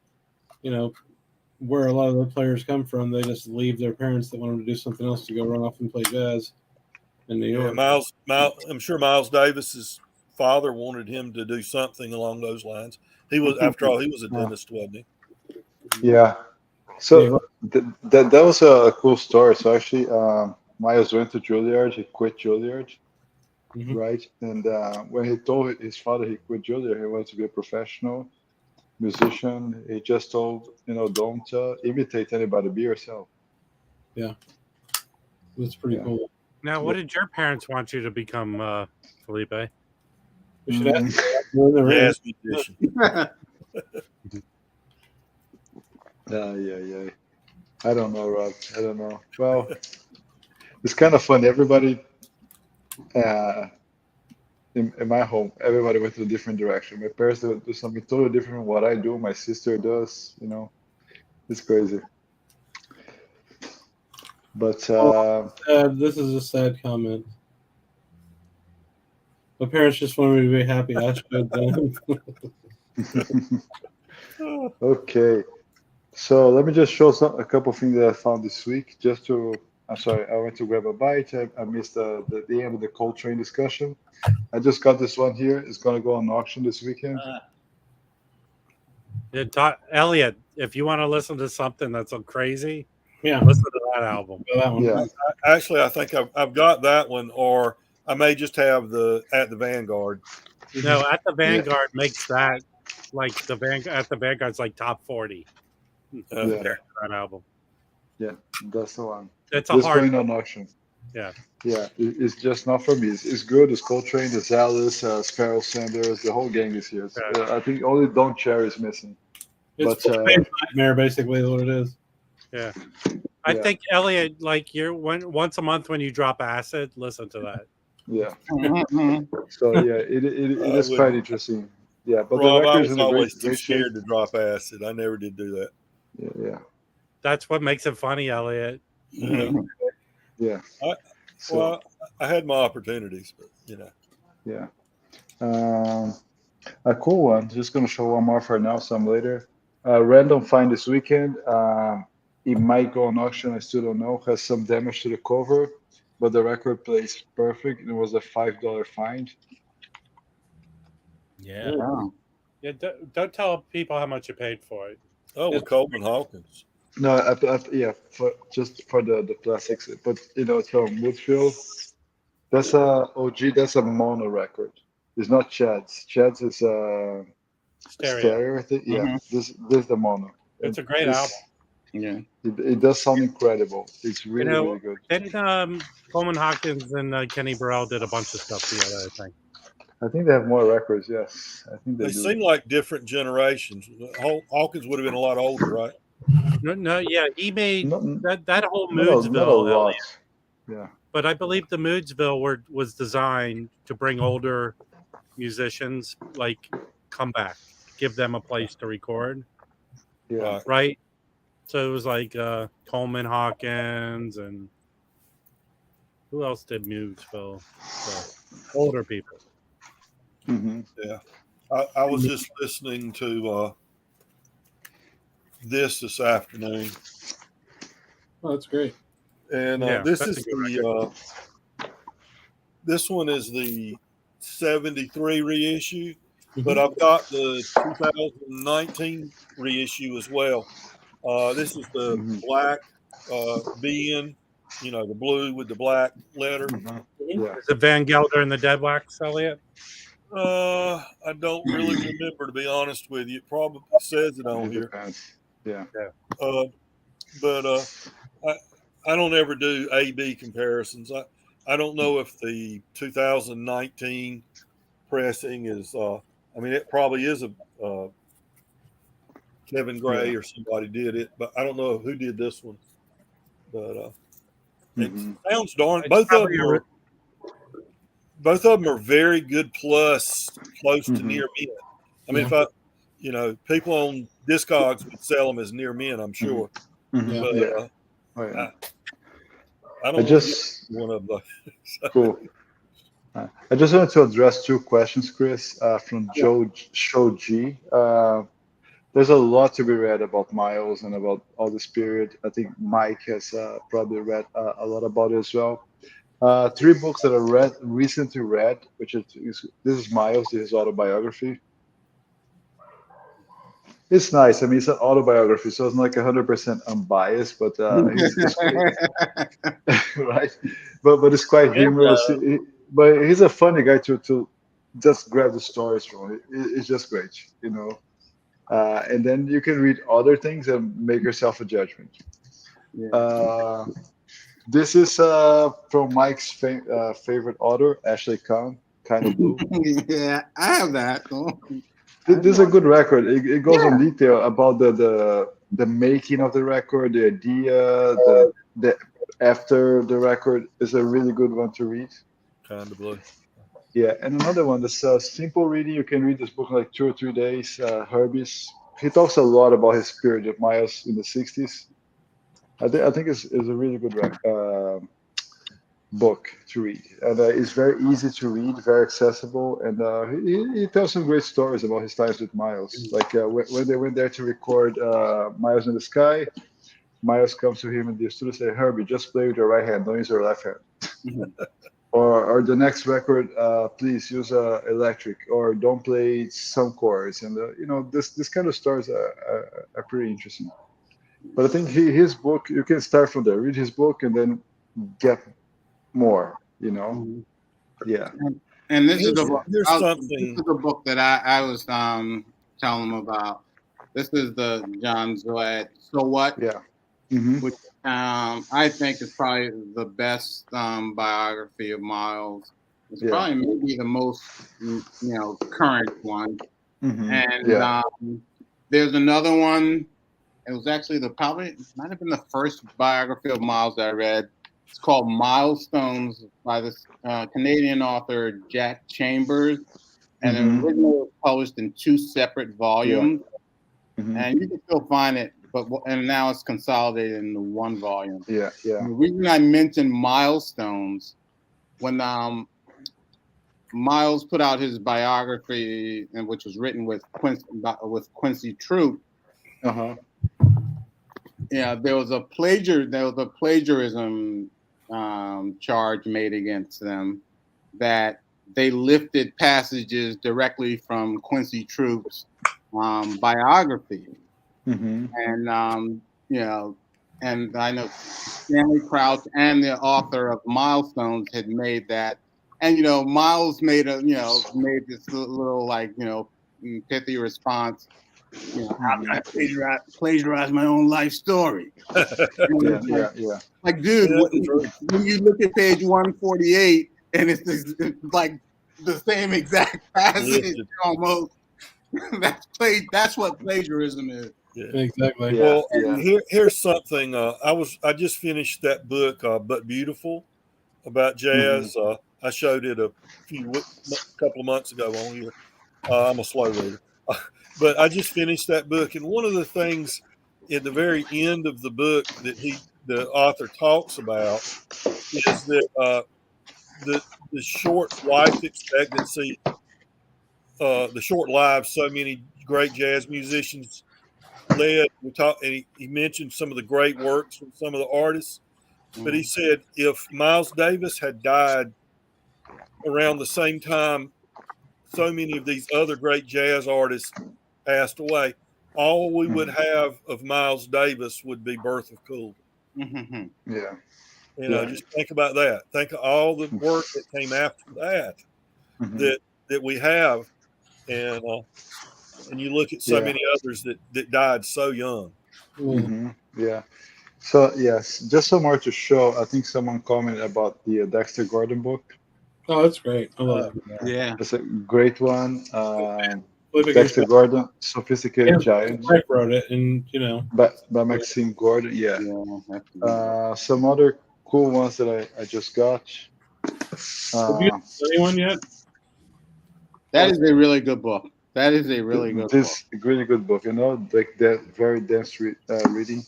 where a lot of the players come from. They just leave their parents that want them to do something else to go run off and play jazz in New York. I'm sure Miles Davis's father wanted him to do something along those lines. He was, after all, he was a dentist, wasn't he? Yeah. So that was a cool story. So actually, Miles went to Juilliard. He quit Juilliard. Right, and when he told his father he quit Juilliard, he wanted to be a professional musician. He just told, don't imitate anybody, be yourself. Yeah, that's pretty cool. Now, what did your parents want you to become, Felipe? We should ask jazz musician. Yeah. I don't know, Rob. I don't know. Well, it's kind of fun. Everybody. In my home, everybody went to a different direction. My parents do something totally different from what I do. My sister does, it's crazy. But this is a sad comment. My parents just wanted me to be happy. I showed them. Okay, so let me just show a couple of things that I found this week. I'm sorry, I went to grab a bite. I missed the end of the Coltrane discussion. I just got this one here. It's going to go on auction this weekend. Elliot, if you want to listen to something that's so crazy, Yeah, listen to that album. that one. Yeah. Actually, I think I've got that one, or I may just have the At the Vanguard. No, At the Vanguard makes that like at the Vanguard's like top 40. Yeah. That album. Yeah, that's the one. It's a Just hard going on auction. Yeah. Yeah, it's just not for me. It's good. It's Coltrane, it's Alice, Sparrow Sanders, the whole gang is here. I think only Don't Cherry is missing. It's But nightmare, basically, is what it is. Yeah. I think Elliot, like once a month when you drop acid, listen to that. Yeah. So yeah, it is quite interesting. Yeah, but Rob, the I record's was in a always great too shape. scared to drop acid. I never did do that. Yeah. That's what makes it funny, Elliot. Yeah. Well, I had my opportunities, but Yeah. A cool one. Just gonna show one more for now, some later. Random find this weekend. It might go on auction. I still don't know. Has some damage to the cover, but the record plays perfect. It was a $5 find. Yeah. Wow. Yeah. Don't tell people how much you paid for it. Oh, with Coleman Hawkins. No, just for the classics. But it's from Woodfield. That's a OG. That's a mono record. It's not Chad's. Chad's is stereo. I think. Yeah. This is the mono. It's a great album. Yeah. It does sound incredible. It's really really good. Didn't Coleman Hawkins and Kenny Burrell did a bunch of stuff together, I think. I think they have more records. Yes, I think they do. Seem like different generations. Hawkins would have been a lot older, right? No, yeah, he made that whole Not Moodsville. a lot. Yeah. But I believe the Moodsville was designed to bring older musicians come back, give them a place to record. Yeah. Right. So it was like Coleman Hawkins and who else did Moodsville? So, older people. Yeah. I was just listening to this afternoon. Oh, that's great. And this one is the 73 reissue, but I've got the 2019 reissue as well. This is the black BN, the blue with the black letter. Yeah. Is it Van Gelder and the Dead Wax, Elliot? I don't really remember, to be honest with you. It probably says it on here. Yeah. But I don't ever do A/B comparisons. I don't know if the 2019 pressing is. It probably is a Kevin Gray or somebody did it, but I don't know who did this one. But it sounds darn. Both of them are very good plus, close to near mint. I mean, if people on Discogs would sell them as near mint, I'm sure. But, I don't just one of those. Cool. I just wanted to address two questions, Chris, from Joe G. There's a lot to be read about Miles and about all this period. I think Mike has probably read a lot about it as well. 3 books that I recently read, which this is Miles, his autobiography. It's nice. I mean, it's an autobiography, so it's not like 100% unbiased, but it's right. But it's quite humorous. But he's a funny guy to just grab the stories from. It's just great, And then you can read other things and make yourself a judgment. This is from Mike's favorite author, Ashley Kahn, Kind of Blue. Yeah, I have that. This is a good record. It goes in detail about the making of the record, the idea, the after the record. Is a really good one to read. Kind of Blue. Yeah, and another one that's simple reading. You can read this book in like 2 or 3 days. Herbie's. He talks a lot about his period of Miles in the 60s. I think it's a really good book to read, and it's very easy to read, very accessible, and he tells some great stories about his times with Miles. Like when they went there to record Miles in the Sky, Miles comes to him in the studio and says, "Herbie, just play with your right hand, don't use your left hand." or the next record, please use electric, or don't play some chords, and this kind of stories are pretty interesting. But I think his book, you can start from there, read his book, and then get more. Yeah. And this is the book. Here's something. This is the book that I was telling them about. This is the John Zoet. So What? Yeah. Which I think is probably the best biography of Miles. It's probably maybe the most current one. And there's another one. It was actually it might have been the first biography of Miles that I read. It's called Milestones by this Canadian author Jack Chambers, and it originally was published in 2 separate volumes. And you can still find it, and now it's consolidated into 1 volume. Yeah. The reason I mentioned Milestones, when Miles put out his biography, and which was written with Quincy Troupe. Yeah, there was a plagiarism charge made against them, that they lifted passages directly from Quincy Troupe's biography. And and I know Stanley Crouch and the author of Milestones had made that, and Miles made this little pithy response. How can I plagiarize my own life story? Like, dude, when you look at page 148, and it's like the same exact passage almost. That's what plagiarism is. Yeah. Exactly. Well, here's something. I just finished that book, But Beautiful, about jazz. I showed it a couple of months ago on here. I'm a slow reader. But I just finished that book, and one of the things at the very end of the book that the author talks about is that the short life expectancy, the short lives so many great jazz musicians led. And he mentioned some of the great works from some of the artists, but he said if Miles Davis had died around the same time so many of these other great jazz artists passed away, all we would have of Miles Davis would be Birth of Cool. Just think about that. Think of all the work that came after that, that we have, and you look at so many others that died so young. So yes, just some more to show. I think someone commented about the Dexter Gordon book. Oh, that's great. I love that. Yeah, it's a great one. Dexter Gordon, Sophisticated Giant. I wrote it, and by Maxine Gordon. Some other cool ones that I just got. Have you done anyone yet? That is a really good book. That is a really good book. Really good book. Like that very dense reading.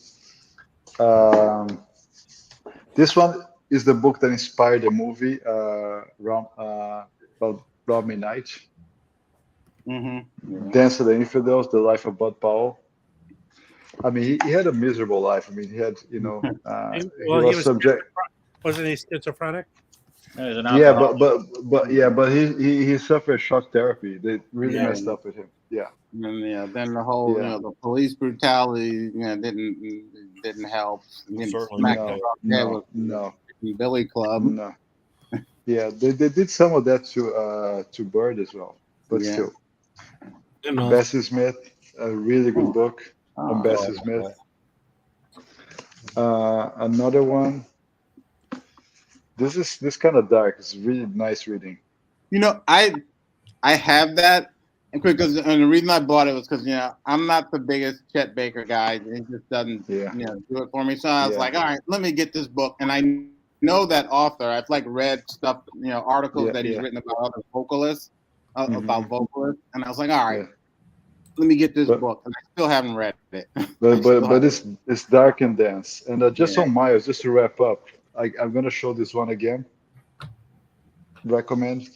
This one is the book that inspired the movie called Rob Me Night. Dance of the Infidels, The Life of Bud Powell. I mean, he had a miserable life. I mean, he had, he was subject. Wasn't he schizophrenic? Yeah, but he suffered shock therapy. They really messed up with him. Yeah. And then the whole the police brutality didn't help. No. Billy Club. No. Yeah, they did some of that to Bird as well, but still. Bessie Smith, a really good book on Bessie Smith. Another one. This kind of dark. It's really nice reading. I have that, because and the reason I bought it was because I'm not the biggest Chet Baker guy. It just doesn't do it for me. So I was like, all right, let me get this book. And I know that author. I've read stuff, articles that he's written about other vocalists, about vocalists, and I was like, all right, let me get this book. And I still haven't read it. But it's dark and dense. And just on Miles, just to wrap up. I'm going to show this one again. Recommend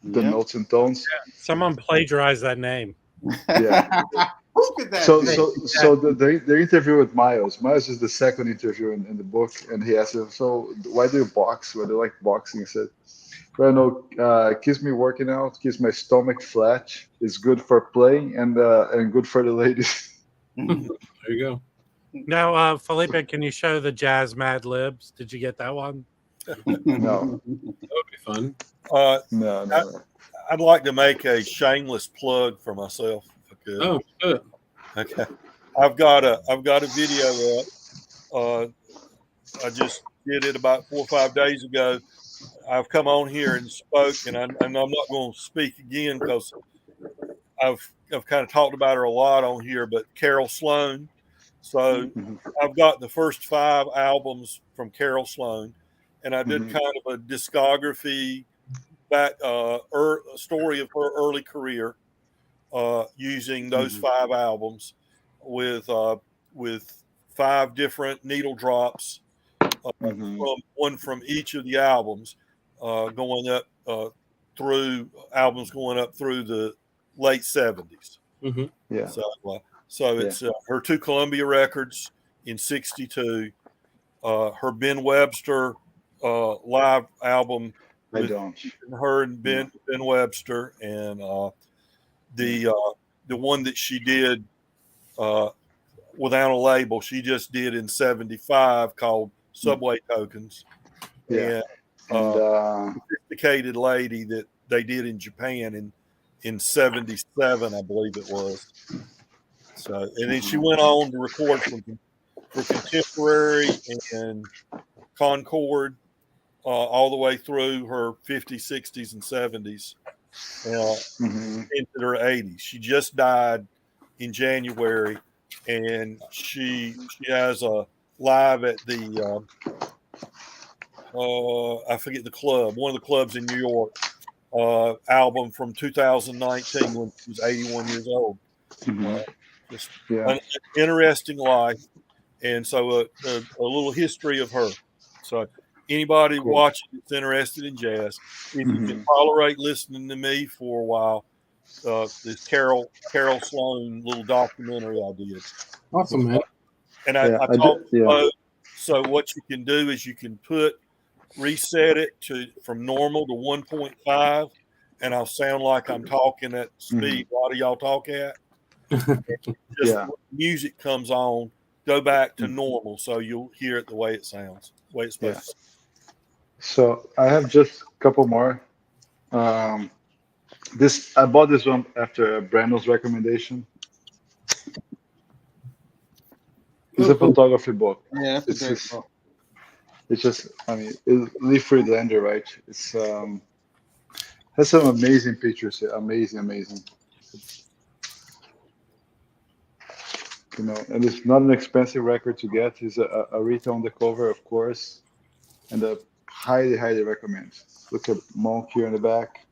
the Notes and Tones. Yeah. Someone plagiarized that name. Yeah. Who could that So be? the interview with Miles. Miles is the second interview in the book, and he asked him, "So why do you box? Why do you like boxing?" He said, "Well, no, keeps me working out, keeps my stomach flat. It's good for playing and good for the ladies." There you go. Now, Felipe, can you show the Jazz Mad Libs? Did you get that one? No, That would be fun. no. I'd like to make a shameless plug for myself, if I could. Oh, good. Okay, I've got a video up. I just did it about 4 or 5 days ago. I've come on here and spoke, and I'm not going to speak again because I've kind of talked about her a lot on here. But Carol Sloan, so I've got the first 5 albums from Carol Sloan, and I did kind of a discography back story of her early career using those 5 albums with 5 different needle drops from each of the albums going up through the late 70s. Yeah. So it's her 2 Columbia records in '62, her Ben Webster live album with her and Ben Webster, and the one that she did without a label, she just did in '75 called Subway Tokens. Yeah. And Sophisticated Lady that they did in Japan in '77, I believe it was. So, and then she went on to record for Contemporary and Concord all the way through her 50s, 60s, and 70s into her 80s. She just died in January, and she has a live at the I forget the club, one of the clubs in New York, album from 2019 when she was 81 years old. Just an interesting life, and so a little history of her. So anybody watching that's interested in jazz, if you can tolerate listening to me for a while, this Carol Sloan little documentary I did. Awesome, man. And I talked so what you can do is you can reset it from normal to 1.5, and I'll sound like I'm talking at speed a lot of y'all talk at. Just when music comes on, go back to normal so you'll hear it the way it sounds, the way it's supposed to sound. So I have just a couple more. I bought this one after Brandon's recommendation. It's a photography book. Yeah, that's a great book. It's just, I mean, Lee Friedlander, right? It's has some amazing pictures here. Amazing. You know, and it's not an expensive record to get. It's a retail on the cover, of course, and I highly recommend. Look at Monk here in the back.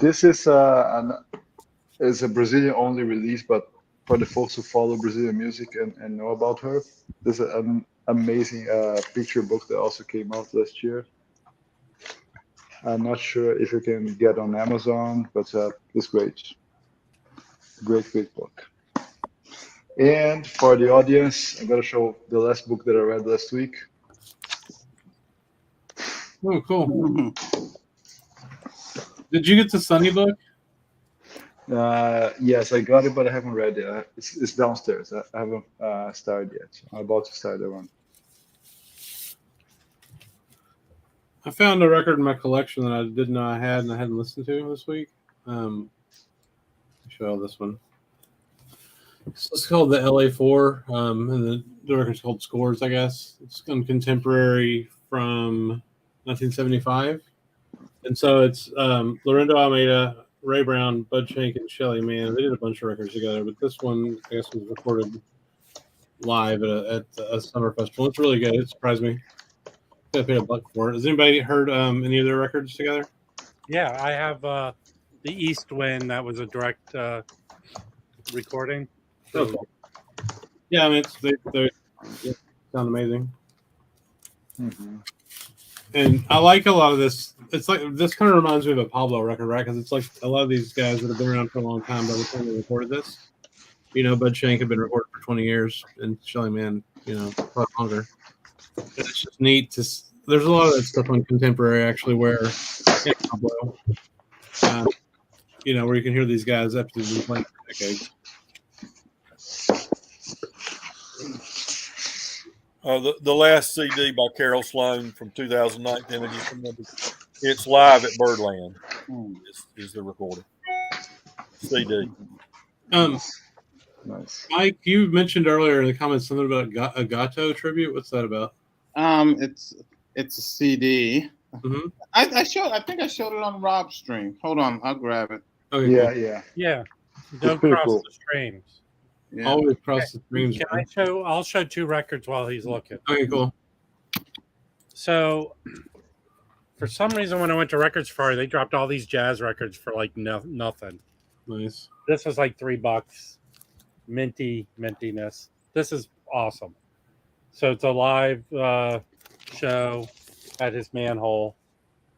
This is a Brazilian only release, but for the folks who follow Brazilian music and know about her, there's an amazing picture book that also came out last year. I'm not sure if you can get on Amazon, but it's great. Great book. And for the audience, I'm going to show the last book that I read last week. Oh, cool. Did you get the Sunny book? Yes, I got it, but I haven't read it. It's downstairs. I haven't started yet. I'm about to start that one. I found a record in my collection that I didn't know I had and I hadn't listened to this week. Show this one. It's called the LA4, and the record's called Scores, I guess. It's contemporary from 1975. And so it's Lorenzo Almeida, Ray Brown, Bud Shank, and Shelly Manne. They did a bunch of records together, but this one, I guess, was recorded live at a summer festival. It's really good. It surprised me. I paid $1 for it. Has anybody heard any of their records together? Yeah, I have the East Wind. That was a direct recording. Oh, cool. Yeah, I mean, they sound amazing. And I like a lot of this it's like this kind of reminds me of a Pablo record, right? Because it's like a lot of these guys that have been around for a long time by the time they recorded this. Bud Shank had been recorded for 20 years, and Shelly Man, probably longer. And it's just neat to. There's a lot of that stuff on Contemporary actually, where Pablo, where you can hear these guys after they've been playing for decades. The last CD by Carol Sloan from 2019, it's live at Birdland. Is the recording CD? Nice. Mike, you mentioned earlier in the comments something about a Gato tribute. What's that about? It's a CD. Mm-hmm. I think I showed it on Rob's stream. Hold on, I'll grab it. Okay, yeah. Don't cross the streams. Yeah. Always cross the streams. I'll show 2 records while he's looking. Okay, cool. So, for some reason, when I went to Record Safari, they dropped all these jazz records for like nothing. Nice. This was like $3. Mintiness. This is awesome. So it's a live show at his Manhole,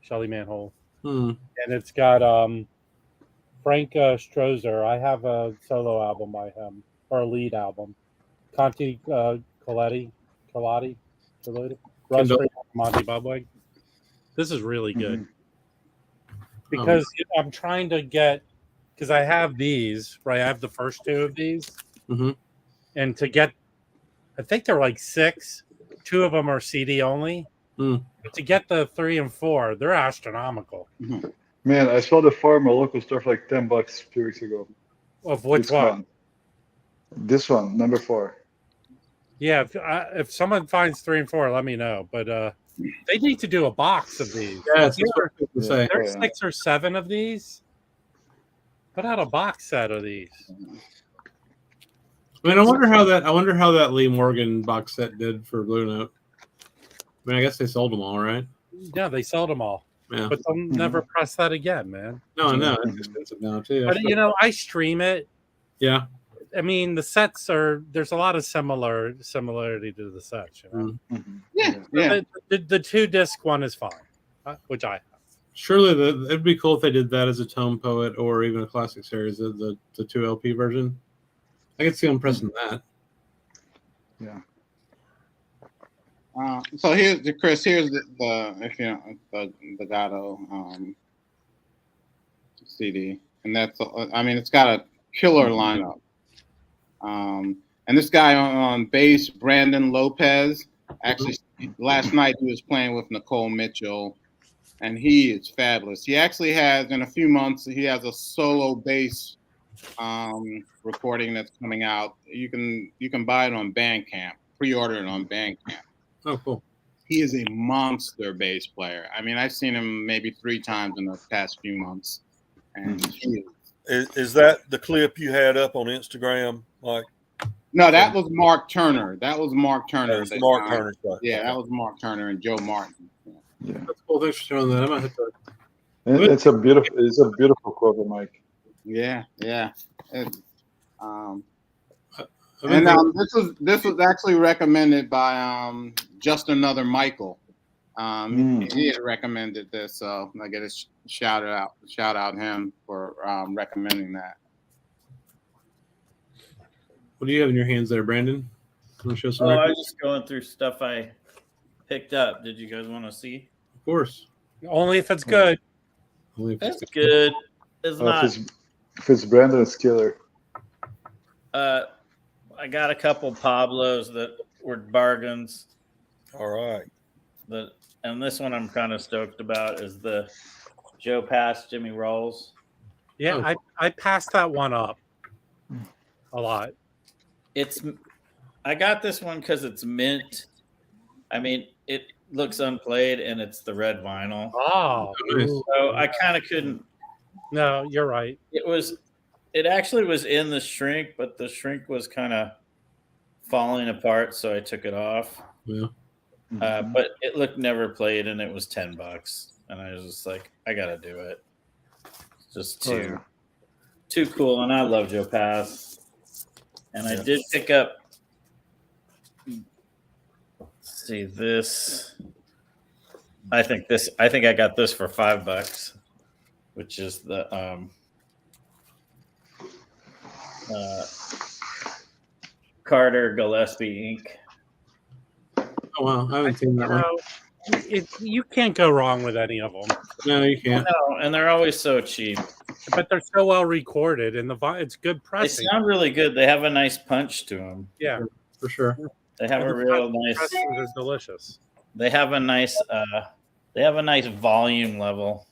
Shelly Manhole, and it's got Frank Strozer. I have a solo album by him, or a lead album. Conti Coletti, Rush Monty Bubweg. This is really good because I'm trying to get, because I have these, right? I have the first 2 of these, and to get, I think they're like 6. 2 of them are CD only. But to get the 3 and 4, they're astronomical. Man, I saw the 4 in my local store for like $10 2 weeks ago. Of which one? This one, number 4. Yeah, if someone finds 3 and 4, let me know. But they need to do a box of these. Yeah, there's 6 or 7 of these. Put out a box set of these. I mean, I wonder how that Lee Morgan box set did for Blue Note. I mean, I guess they sold them all, right? Yeah, they sold them all. Yeah. But they'll never press that again, man. No, it's expensive now too. But I stream it. Yeah. I mean, the sets there's a lot of similarity to the sets, Yeah. The 2-disc one is fine, which I have. Surely it'd be cool if they did that as a Tone Poet or even a classic series, the 2 LP version. I could see them pressing that. Yeah. So here's the Gato CD, and that's it's got a killer lineup. And this guy on bass, Brandon Lopez, actually last night he was playing with Nicole Mitchell, and he is fabulous. He actually has, in a few months, he has a solo bass recording that's coming out. You can buy it on Bandcamp, pre-order it on Bandcamp. Oh, cool. He is a monster bass player. I mean, I've seen him maybe 3 times in the past few months. And is that the clip you had up on Instagram, Mike? No, that was Mark Turner. That was Mark Turner. That was that was Mark Turner and Joe Martin. Yeah. That's cool. Thanks for showing that. I might have to. It's a beautiful cover, Mike. Yeah. This was actually recommended by Just Another Michael. He had recommended this, so I get a shout out him for recommending that. What do you have in your hands there, Brandon? Want to show some I records? was just going through stuff I picked up. Did you guys want to see? Of course. Only if it's good. It's good. It's not. If it's Brandon, it's killer. I got a couple Pablos that were bargains. All right. And this one I'm kind of stoked about is the Joe Pass Jimmy Rolls. Yeah, I passed that one up a lot. I got this one because it's mint. I mean, it looks unplayed and it's the red vinyl. Oh, so I kind of couldn't. No, you're right. It actually was in the shrink, but the shrink was kind of falling apart, so I took it off. Yeah. But it looked never played, and it was $10, and I was just like, I gotta do it. Just too cool, and I love Joe Pass. And I did pick up. Let's see this. I think I got this for $5, which is the Carter Gillespie Inc. Oh wow, I haven't seen that one. You can't go wrong with any of them. No, you can't. No, and they're always so cheap. But they're so well recorded, and it's good pressing. They sound really good. They have a nice punch to them. Yeah, for sure. They have a real nice. Pressing is delicious. They have a nice. They have a nice volume level.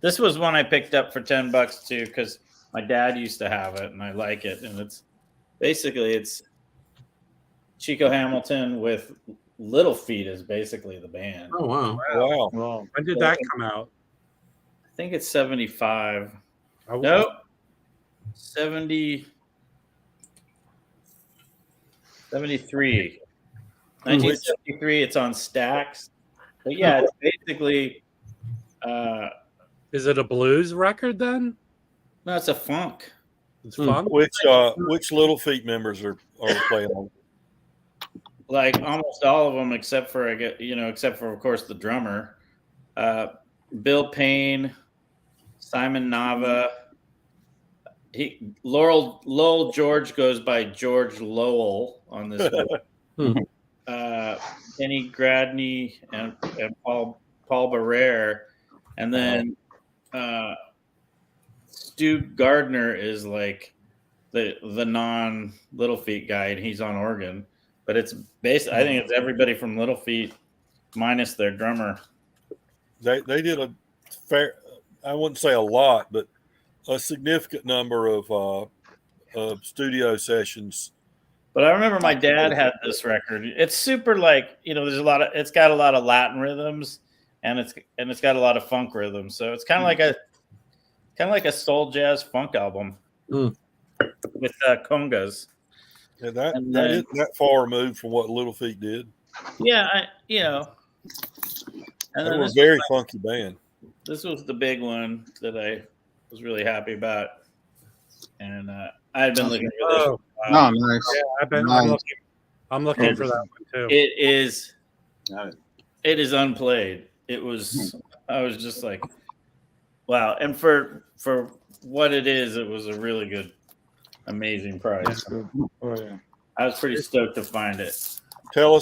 This was one I picked up for $10 too, because my dad used to have it, and I like it. And it's Chico Hamilton with Little Feat is basically the band. Oh wow! Wow! When did that come out? I think it's 75. Oh, Nope. 73. 1973. It's on Stax. But yeah, it's basically. Is it a blues record then? No, it's a funk. It's funk. Which Little Feat members are playing on? Like almost all of them, except for of course the drummer, Bill Payne, Simon Nava. Lowell George goes by George Lowell on this one. Kenny Gradney and Paul Barrere, and then Stu Gardner is like the non Little Feat guy, and he's on organ. But it's based. I think it's everybody from Little Feat minus their drummer. They did a fair. I wouldn't say a lot, but a significant number of studio sessions. But I remember my dad had this record. It's super there's a lot of. It's got a lot of Latin rhythms, and it's got a lot of funk rhythms. So it's kind of like a soul jazz funk album with congas. Yeah, that isn't that far removed from what Little Feat did. Yeah, and they were a very funky band. This was the big one that I was really happy about, and I had been looking for this. Oh, nice. Yeah, I'm looking for that one too. It is unplayed. It was. I was just like, wow. And for what it is, it was a really good. Amazing price. Oh yeah. I was pretty stoked to find it. Tell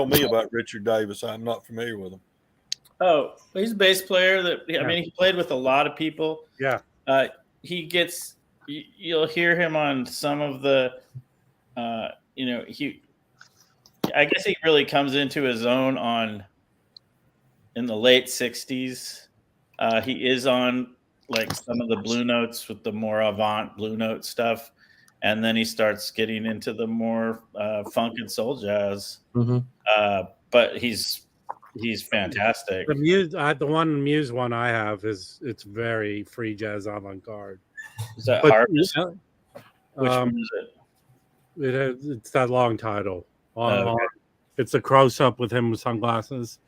me about Richard Davis. I'm not familiar with him. Oh, he's a bass player I mean, he played with a lot of people. Yeah. You'll hear him on some of the, I guess he really comes into his own in the late 60s. He is on like some of the Blue Notes with the more avant Blue Note stuff. And then he starts getting into the more funk and soul jazz. Mm-hmm. But he's fantastic. The Muse one I have it's very free jazz avant-garde. Is that Harvest? Which one is it? It's that long title. Okay. It's a close-up with him with sunglasses.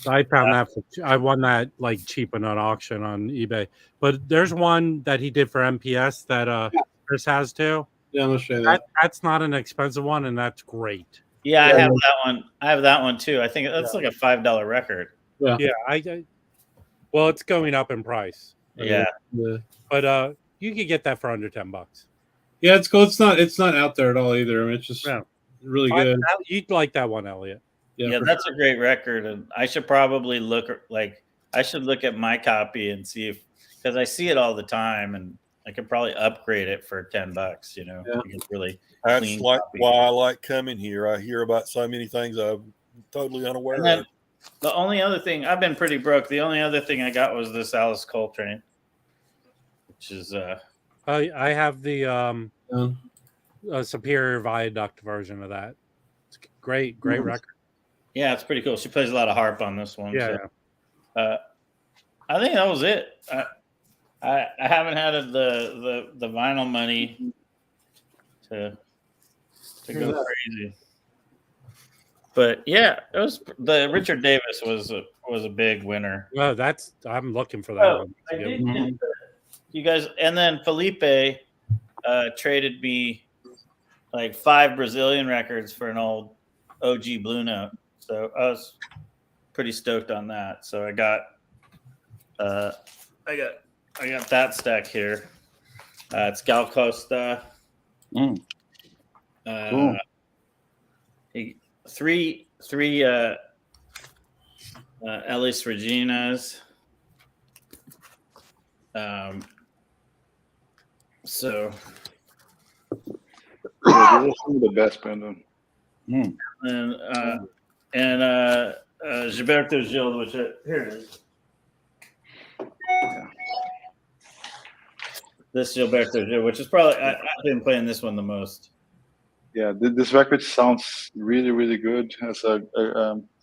I found I won that like cheap and on auction on eBay. But there's one that he did for MPS that Chris has too. Yeah, I'm gonna show you that. That's not an expensive one, and that's great. Yeah, I have that one. I have that one too. I think that's like a $5 record. Yeah. Well, it's going up in price. Yeah. But you could get that for under $10. Yeah, it's cool. It's not out there at all either. I mean, it's just really good. You'd like that one, Elliot. Yeah, that's a great record, and I should probably look at my copy and see because I see it all the time, and I could probably upgrade it for $10. You know, That's why I like coming here. I hear about so many things I'm totally unaware of. The only other thing I've been pretty broke. The only other thing I got was this Alice Coltrane, which is I have the Superior Viaduct version of that. It's great record. Yeah, it's pretty cool. She plays a lot of harp on this one. Yeah. So. I think that was it. I haven't had the vinyl money to go crazy. But yeah, it was the Richard Davis was a big winner. Well, I'm looking for that one. I did you guys, and then Felipe traded me like 5 Brazilian records for an old OG Blue Note. So I was pretty stoked on that. So I got that stack here. It's Gal Costa. Cool. Three Elis Reginas. So Yeah, these are some of the best, Brandon. and Gilberto Gil, which here it is. This Gilberto Gil, which is probably I've been playing this one the most. Yeah, this record sounds really, really good. It's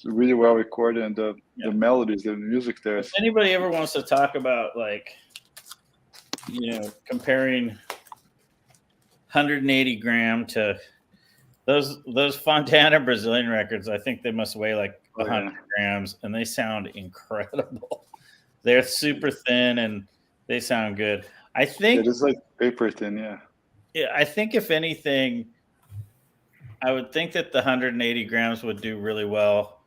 really well recorded, and the melodies, the music there. If anybody ever wants to talk about like, comparing 180 gram to those Fontana Brazilian records, I think they must weigh like 100 grams, and they sound incredible. They're super thin and they sound good. I think it's like paper thin, Yeah, I think if anything, I would think that the 180 grams would do really well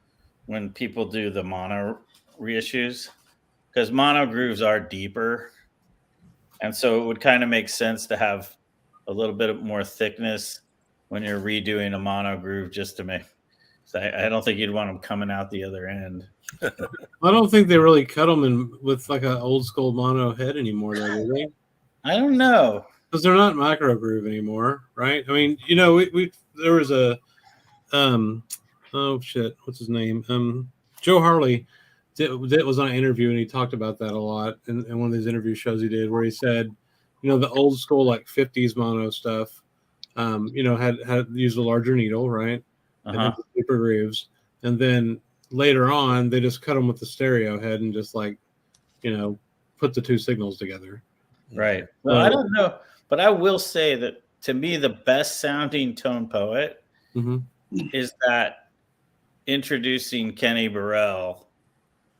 when people do the mono reissues, because mono grooves are deeper, and so it would kind of make sense to have a little bit more thickness when you're redoing a mono groove, just to make. So I don't think you'd want them coming out the other end. I don't think they really cut them with like an old school mono head anymore, though, do they? I don't know, because they're not micro groove anymore, right? I mean, we there was a oh shit, what's his name? Joe Harley was on an interview, and he talked about that a lot in one of these interview shows he did, where he said, the old school like 50s mono stuff, had used a larger needle, right? And had deeper grooves, and then later on they just cut them with the stereo head and just like, put the two signals together. Right. Well, I don't know, but I will say that to me, the best sounding tone poet is that introducing Kenny Burrell.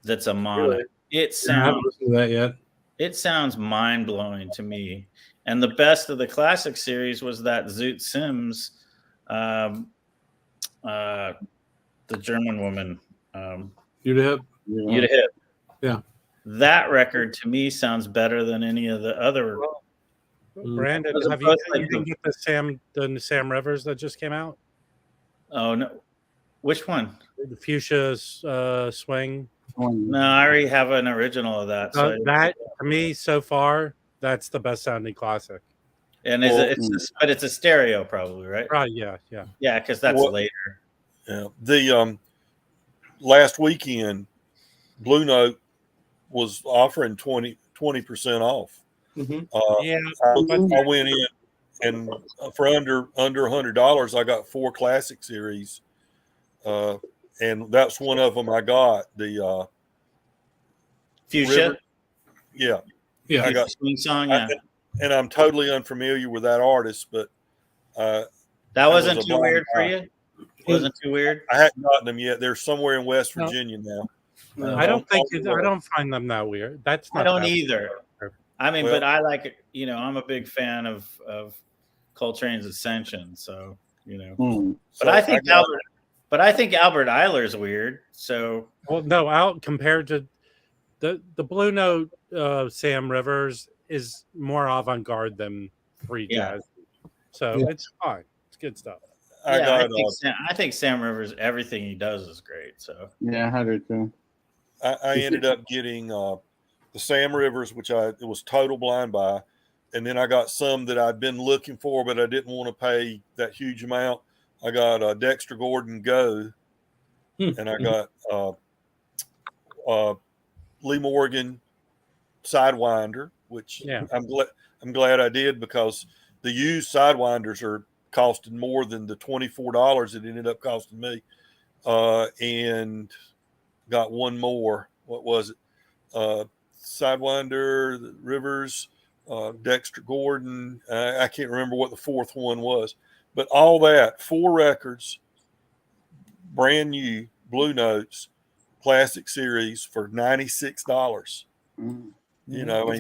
That's a mono. Really? It sounds. I haven't listened to that yet. It sounds mind blowing to me. And the best of the classic series was that Zoot Sims, the German woman. Yuda Hip. Yeah. That record to me sounds better than any of the other. Brandon, have you get the Sam Rivers that just came out? Oh no, which one? The Fuchsia Swing. No, I already have an original of that. So that to me so far, that's the best sounding classic. And but it's a stereo, probably, right? Right. Yeah. Because that's later. Yeah. The last weekend, Blue Note was offering 20% off. I went in, and for under $100, I got 4 classic series, and that's one of them. I got the Fuchsia. Yeah. I got Swing Song. Yeah, and I'm totally unfamiliar with that artist, but that wasn't too weird for you. Wasn't too weird. I hadn't gotten them yet. They're somewhere in West Virginia now. I don't find them that weird. That's not. I don't either. I mean, but I like it. I'm a big fan of Coltrane's Ascension. So but I think Albert Eiler's weird. So no, compared to the Blue Note, Sam Rivers is more avant-garde than free jazz. So it's fine. It's good stuff. I think Sam Rivers, everything he does is great. So I do too. I ended up getting the Sam Rivers, which it was total blind buy, and then I got some that I'd been looking for, but I didn't want to pay that huge amount. I got Dexter Gordon Go, and I got Lee Morgan Sidewinder, which I'm glad I did, because the used Sidewinders are costing more than the $24 it ended up costing me, and got one more. What was it? Sidewinder, Rivers, Dexter Gordon. I can't remember what the fourth one was, but all that, 4 records, brand new, Blue Notes, classic series for $96.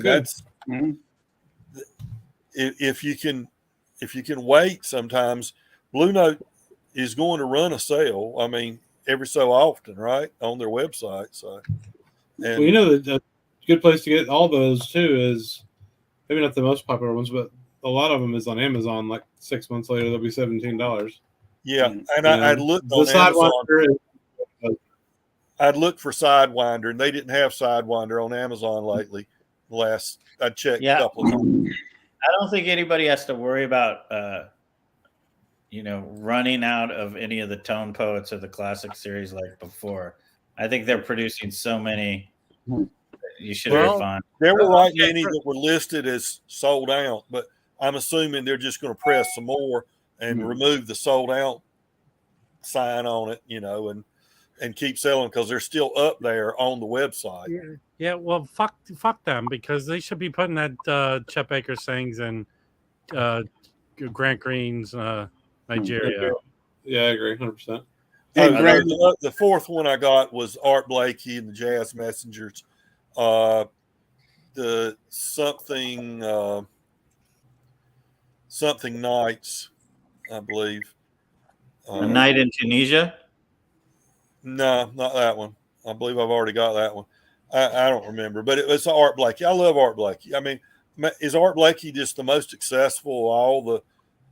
That's if you can wait. Sometimes Blue Note is going to run a sale. I mean, every so often, right, on their website. So, well, you know, the good place to get all those too is maybe not the most popular ones, but a lot of them is on Amazon. Like 6 months later, they'll be $17. Yeah, and I'd looked on Amazon. I'd looked for Sidewinder, and they didn't have Sidewinder on Amazon lately. I checked a couple of times. I don't think anybody has to worry about running out of any of the Tone Poets or the classic series like before. I think they're producing so many. You should be fine. There were like many that were listed as sold out, but I'm assuming they're just going to press some more and remove the sold out sign on it, and keep selling because they're still up there on the website. Yeah. Well, fuck them, because they should be putting that Chet Baker sings and Grant Green's Nigeria. Yeah, I agree, 100%. The fourth one I got was Art Blakey and the Jazz Messengers. The something nights, I believe. A Night in Tunisia. No, not that one. I believe I've already got that one. I don't remember, but it's Art Blakey. I love Art Blakey. I mean, is Art Blakey just the most successful of all the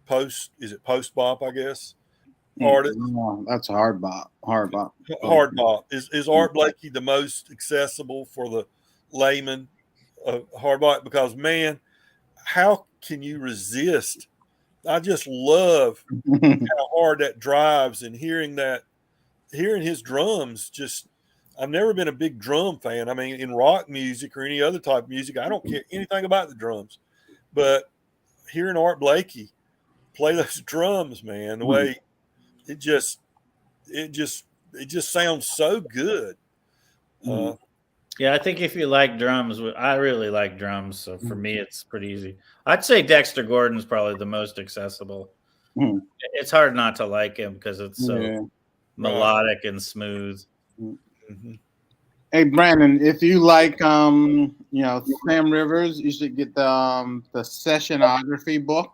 post bop, I guess? Artists? No, that's a hard bop. Hard bop. Is Art Blakey the most accessible for the layman of hard bop? Because, man, how can you resist? I just love how hard that drives, and hearing his drums. Just, I've never been a big drum fan. I mean, in rock music or any other type of music, I don't care anything about the drums, but hearing Art Blakey play those drums, man, the way it just sounds so good. Yeah, I think if you like drums, I really like drums, so for me it's pretty easy. I'd say Dexter Gordon's probably the most accessible. It's hard not to like him because it's so melodic and smooth. Hey, Brandon, if you like Sam Rivers, you should get the Sessionography book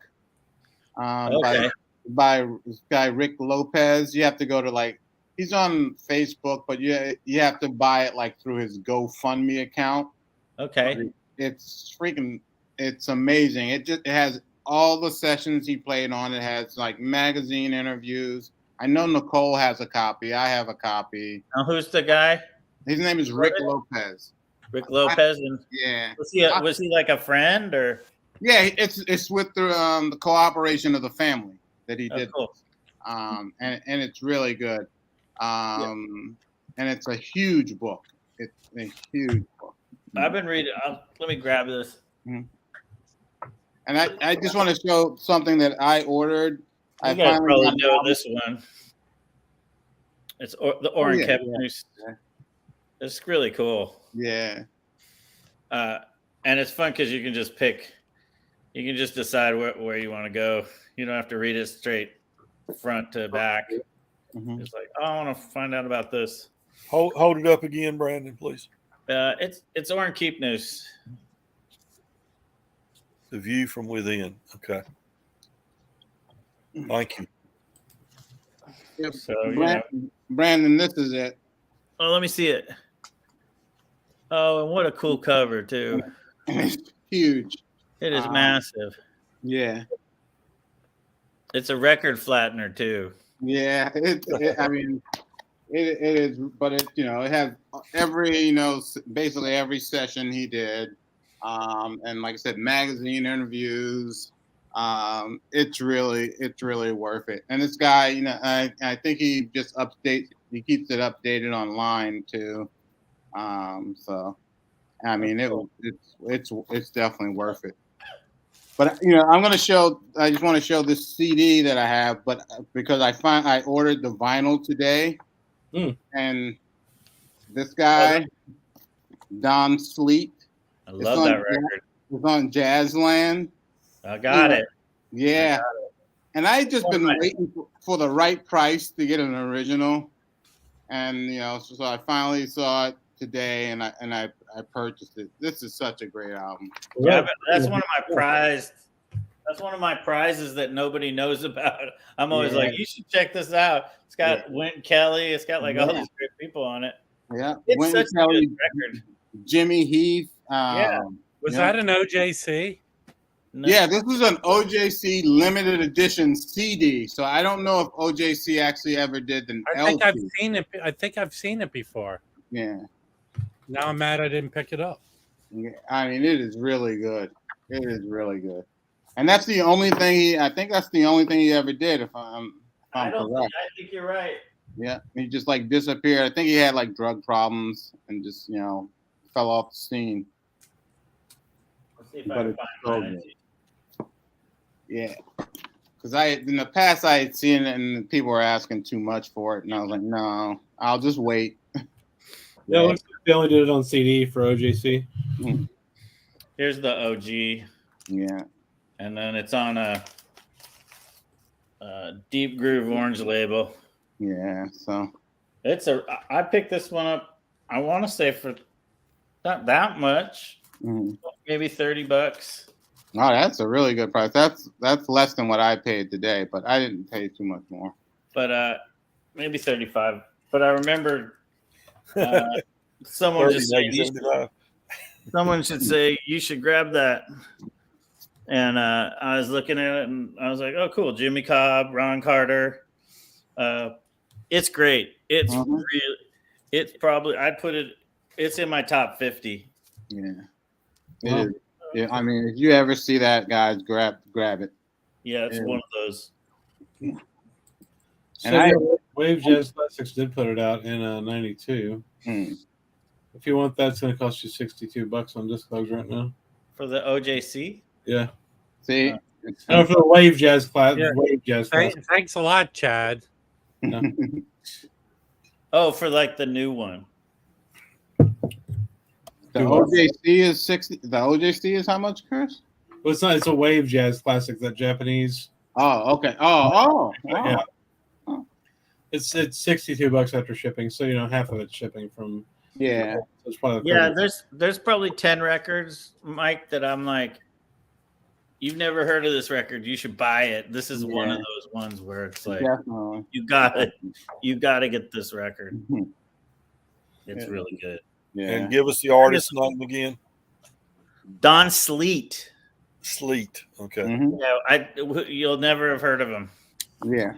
by this guy Rick Lopez. You have to go to he's on Facebook, but you have to buy it through his GoFundMe account. Okay. It's amazing. It has all the sessions he played on. It has magazine interviews. I know Nicole has a copy. I have a copy. Now, who's the guy? His name is Rick Lopez. Rick Lopez, was he like a friend or? Yeah, it's with the cooperation of the family that he did. Cool. And it's really good. And it's a huge book. It's a huge book. I've been reading. Let me grab this. And I just want to show something that I ordered. You guys probably know this one. It's the Oren Kepner's. Yeah. It's really cool. Yeah. And it's fun because you can just pick. You can just decide where you want to go. You don't have to read it straight front to back. It's I want to find out about this. Hold it up again, Brandon, please. It's Oren Kepner's. The View from Within. Okay. Thank you. Yep. So, Brandon, this is it. Oh, let me see it. Oh, and what a cool cover, too. It's huge. It is massive. Yeah. It's a record flattener, too. Yeah. It is, but it has every, basically every session he did. And like I said, magazine interviews. It's really worth it. And this guy, I think he just he keeps it updated online too. So I mean, it's definitely worth it. But I just want to show this CD that I have, but because I ordered the vinyl today, and this guy, Don Sleet. I love that record. It's on Jazzland. I got it. Yeah. And I just been waiting for the right price to get an original. And, so I finally saw it today and I purchased it. This is such a great album. Yeah, but that's one of my prized. That's one of my prizes that nobody knows about. I'm always like, you should check this out. It's got Wynton Kelly. It's got like all these great people on it. Yeah, It's such a good record. Jimmy Heath. Was that an OJC? No. Yeah, this is an OJC limited edition CD. So I don't know if OJC actually ever did an LP. I've seen it. I think I've seen it before. Yeah. Now I'm mad I didn't pick it up. Yeah, I mean, it is really good. It is really good. And that's the only thing I think that's the only thing he ever did, if I'm correct. I think you're right. Yeah, he just like disappeared. I think he had like drug problems and just, fell off the scene. Let's see if I can find it. Yeah, because in the past I had seen it and people were asking too much for it, and I was like, no, I'll just wait. Yeah, they only did it on CD for OJC. Here's the OG. Yeah, and then it's on a Deep Groove Orange label. Yeah, so I picked this one up. I want to say for not that much, maybe $30. Oh, that's a really good price. That's less than what I paid today, but I didn't pay too much more. But maybe 35. But I remember someone just someone should say you should grab that. And I was looking at it and I was like, oh, cool. Jimmy Cobb, Ron Carter. It's great. It's really, it's probably, it's in my top 50. Yeah. It is. Yeah, I mean, if you ever see that, guys, grab it. Yeah, it's one of those. And Wave Jazz Classics did put it out in '92. If you want that, it's going to cost you $62 on Discogs right now. For the OJC? Yeah. See? For the Wave Jazz Classics. Wave Jazz Classics. Thanks a lot, Chad. No. Oh, for like the new one. The OJC is 60. The OJC is how much, Chris? Well, it's not. It's a Wave Jazz Classic, that Japanese. Oh, okay. Oh. Yeah. It's $62 after shipping, so half of it's shipping from. Yeah. So it's probably there's probably 10 records, Mike, that I'm like, you've never heard of this record, you should buy it. This is one of those ones where it's like, definitely. you gotta get this record. It's really good. Yeah. And give us the artist name again. Don Sleet. Sleet. Okay. Yeah, you'll never have heard of him. Yeah.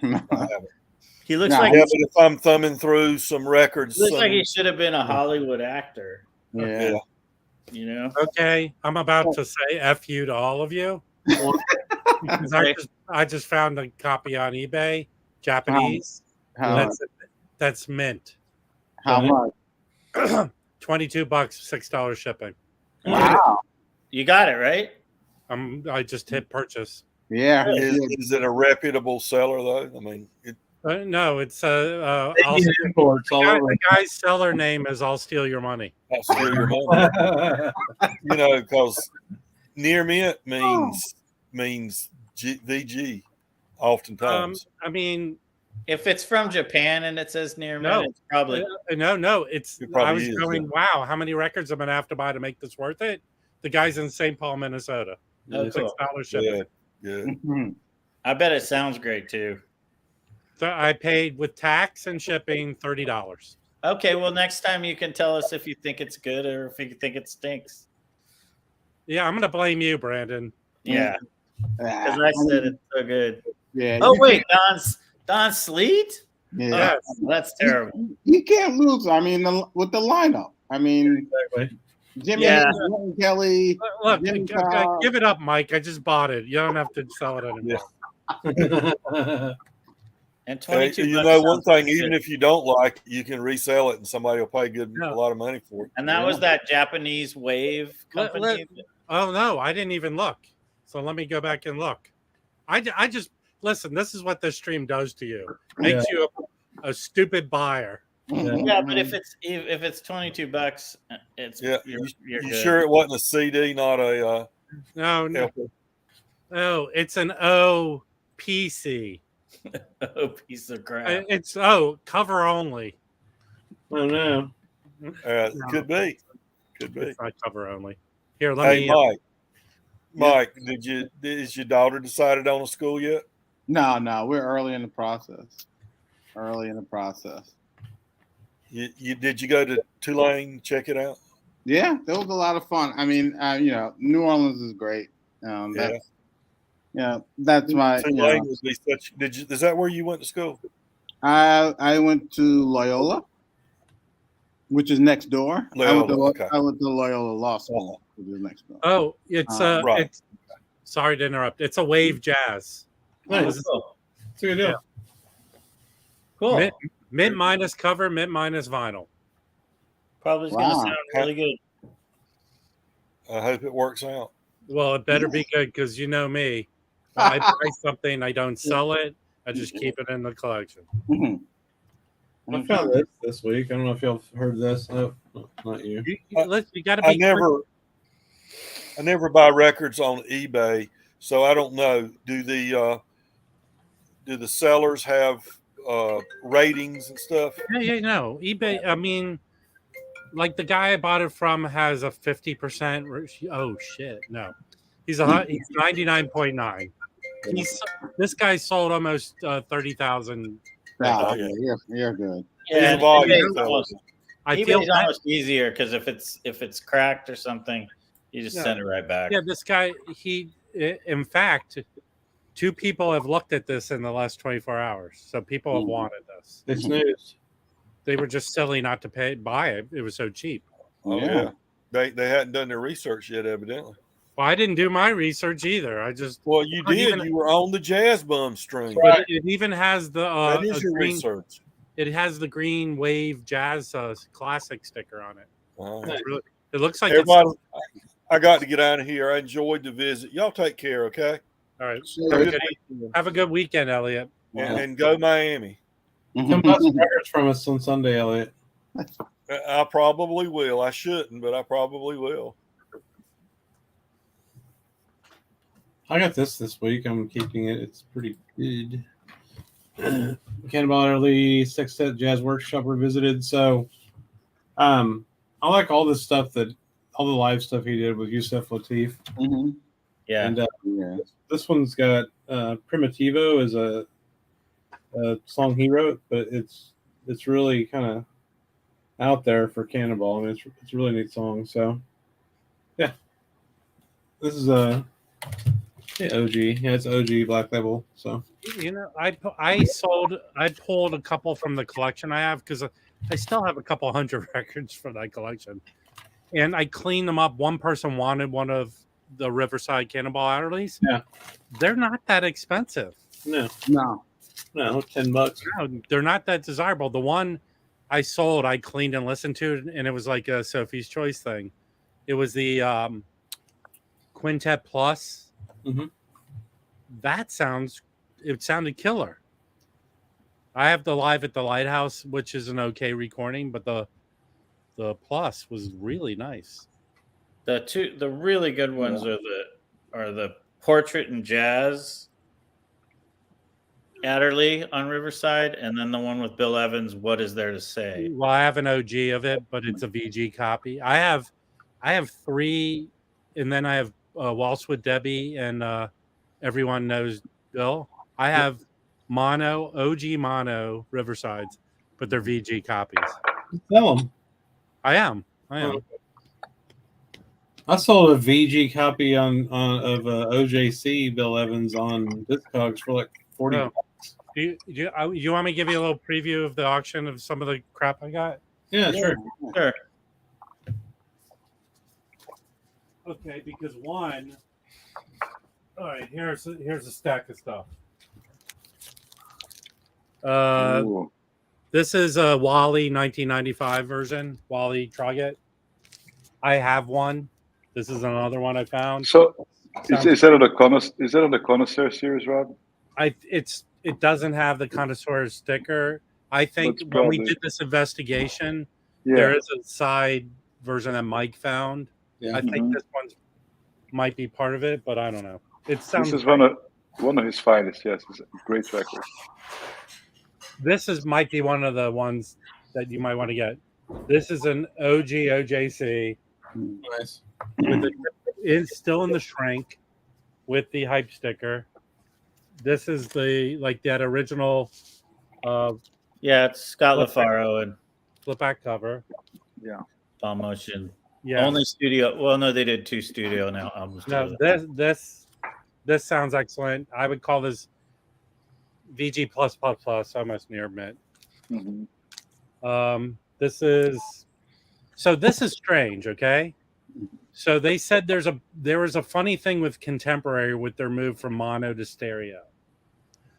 He looks like. Yeah, but if I'm thumbing through some records, looks like he should have been a Hollywood actor. Yeah. Okay, I'm about to say F you to all of you. I just found a copy on eBay, Japanese. That's mint. How much? $22, $6 shipping. Wow. You got it, right? I just hit purchase. Yeah. Is it a reputable seller though? I mean, no, it's the guy's seller name is "I'll steal your money." I'll steal your money. Because near mint means VG, oftentimes. I mean, if it's from Japan and it says near mint, it's probably no. It's I was going, yeah. wow, how many records am I gonna have to buy to make this worth it? The guy's in St. Paul, Minnesota. $6 shipping. Yeah. I bet it sounds great too. So I paid with tax and shipping $30. Okay, well, next time you can tell us if you think it's good or if you think it stinks. Yeah, I'm gonna blame you, Brandon. Yeah, because I said it's so good. Yeah. Oh wait, Don Sleet. Yeah, that's terrible. You can't lose. I mean, with the lineup. I mean, exactly. Jimmy Kelly. Look, give it up, Mike. I just bought it. You don't have to sell it anymore. Yeah. And 22. One thing, even if you don't like it, you can resell it, and somebody will pay a lot of money for it. And that was that Japanese Wave company. Oh no, I didn't even look. So let me go back and look. I just listen. This is what this stream does to you. Makes you a stupid buyer. Yeah, but if it's $22, it's you're good. Sure it wasn't a CD, not a no, it's an OPC. Oh, piece of crap! It's cover only. Oh no, could be. It's not cover only. Here, Mike. Mike, is your daughter decided on a school yet? No, we're early in the process. Did you go to Tulane, check it out? Yeah, that was a lot of fun. I mean, New Orleans is great. That's my. Tulane would be such. Is that where you went to school? I went to Loyola, which is next door. I went to Loyola Law School, which is next door. Oh, it's right. It's, sorry to interrupt. It's a wave jazz. Nice. It's a good deal. Yeah. Cool. Mint minus cover, mint minus vinyl. Probably going to sound really good. I hope it works out. Well, it better be good because you know me. When I buy something, I don't sell it. I just keep it in the collection. I found this week. I don't know if y'all heard this. No, not you. You got to be. I never buy records on eBay, so I don't know. Do the sellers have ratings and stuff? Yeah, no. eBay. I mean, like the guy I bought it from has a 50%. Oh shit, no. He's 99.9. This guy sold almost 30,000. Wow, you're good. Yeah, eBay's almost easier because if it's cracked or something, you just send it right back. Yeah, this guy, in fact, 2 people have looked at this in the last 24 hours. So people have wanted this. It's news. They were just silly not to buy it. It was so cheap. Oh yeah. They hadn't done their research yet, evidently. Well, I didn't do my research either. Well, you did. You were on the jazz bum string. But it even has the that is your research. It has the green wave jazz classic sticker on it. Wow. It looks like everybody. I got to get out of here. I enjoyed the visit. Y'all take care, okay? All right. Have a good weekend, Elliot. And go Miami. Come buy some records from us on Sunday, Elliot. I probably will. I shouldn't, but I probably will. I got this week. I'm keeping it. It's pretty good. Cannonball Early Sextet Jazz Workshop Revisited. So, I like all this stuff all the live stuff he did with Yusef Lateef. Mm-hmm. Yeah. And this one's got Primitivo as a song he wrote, but it's really kind of out there for Cannonball. I mean, it's a really neat song. So, yeah, this is OG. Yeah, it's OG Black Label. So I pulled a couple from the collection I have because I still have a couple hundred records for that collection, and I cleaned them up. One person wanted one of the Riverside Cannonball Adderleys. Yeah, they're not that expensive. No, $10. No, they're not that desirable. The one I sold, I cleaned and listened to, and it was like a Sophie's Choice thing. It was the Quintet Plus. Mm-hmm. It sounded killer. I have the Live at the Lighthouse, which is an okay recording, but the Plus was really nice. The really good ones are the Portrait and Jazz Adderley on Riverside, and then the one with Bill Evans, What Is There to Say? Well, I have an OG of it, but it's a VG copy. I have 3, and then I have Waltz with Debbie and Everyone Knows Bill. I have OG mono Riversides, but they're VG copies. Sell them. I am. I sold a VG copy of OJC Bill Evans on Discogs for like $40. Do you want me to give you a little preview of the auction of some of the crap I got? Yeah, sure. Okay, because all right, here's a stack of stuff. This is a Wally 1995 version, Wally Troggett. I have one. This is another one I found. So, is that on the Connoisseur series, Rob? It doesn't have the Connoisseur sticker. I think when we did this investigation, there is a side version that Mike found. Yeah. I think this one might be part of it, but I don't know. This is one of his finest. Yes, it's a great record. This might be one of the ones that you might want to get. This is an OG OJC. Nice. It's still in the shrink. with the hype sticker. This is the that original. Yeah, it's Scott LaFaro and flip back cover. Yeah, Paul Motion. Yeah, only studio. Well, no, they did 2 studio now albums. No, this sounds excellent. I would call this VG almost near mint. Mm-hmm. This is strange. Okay, so they said there was a funny thing with Contemporary with their move from mono to stereo.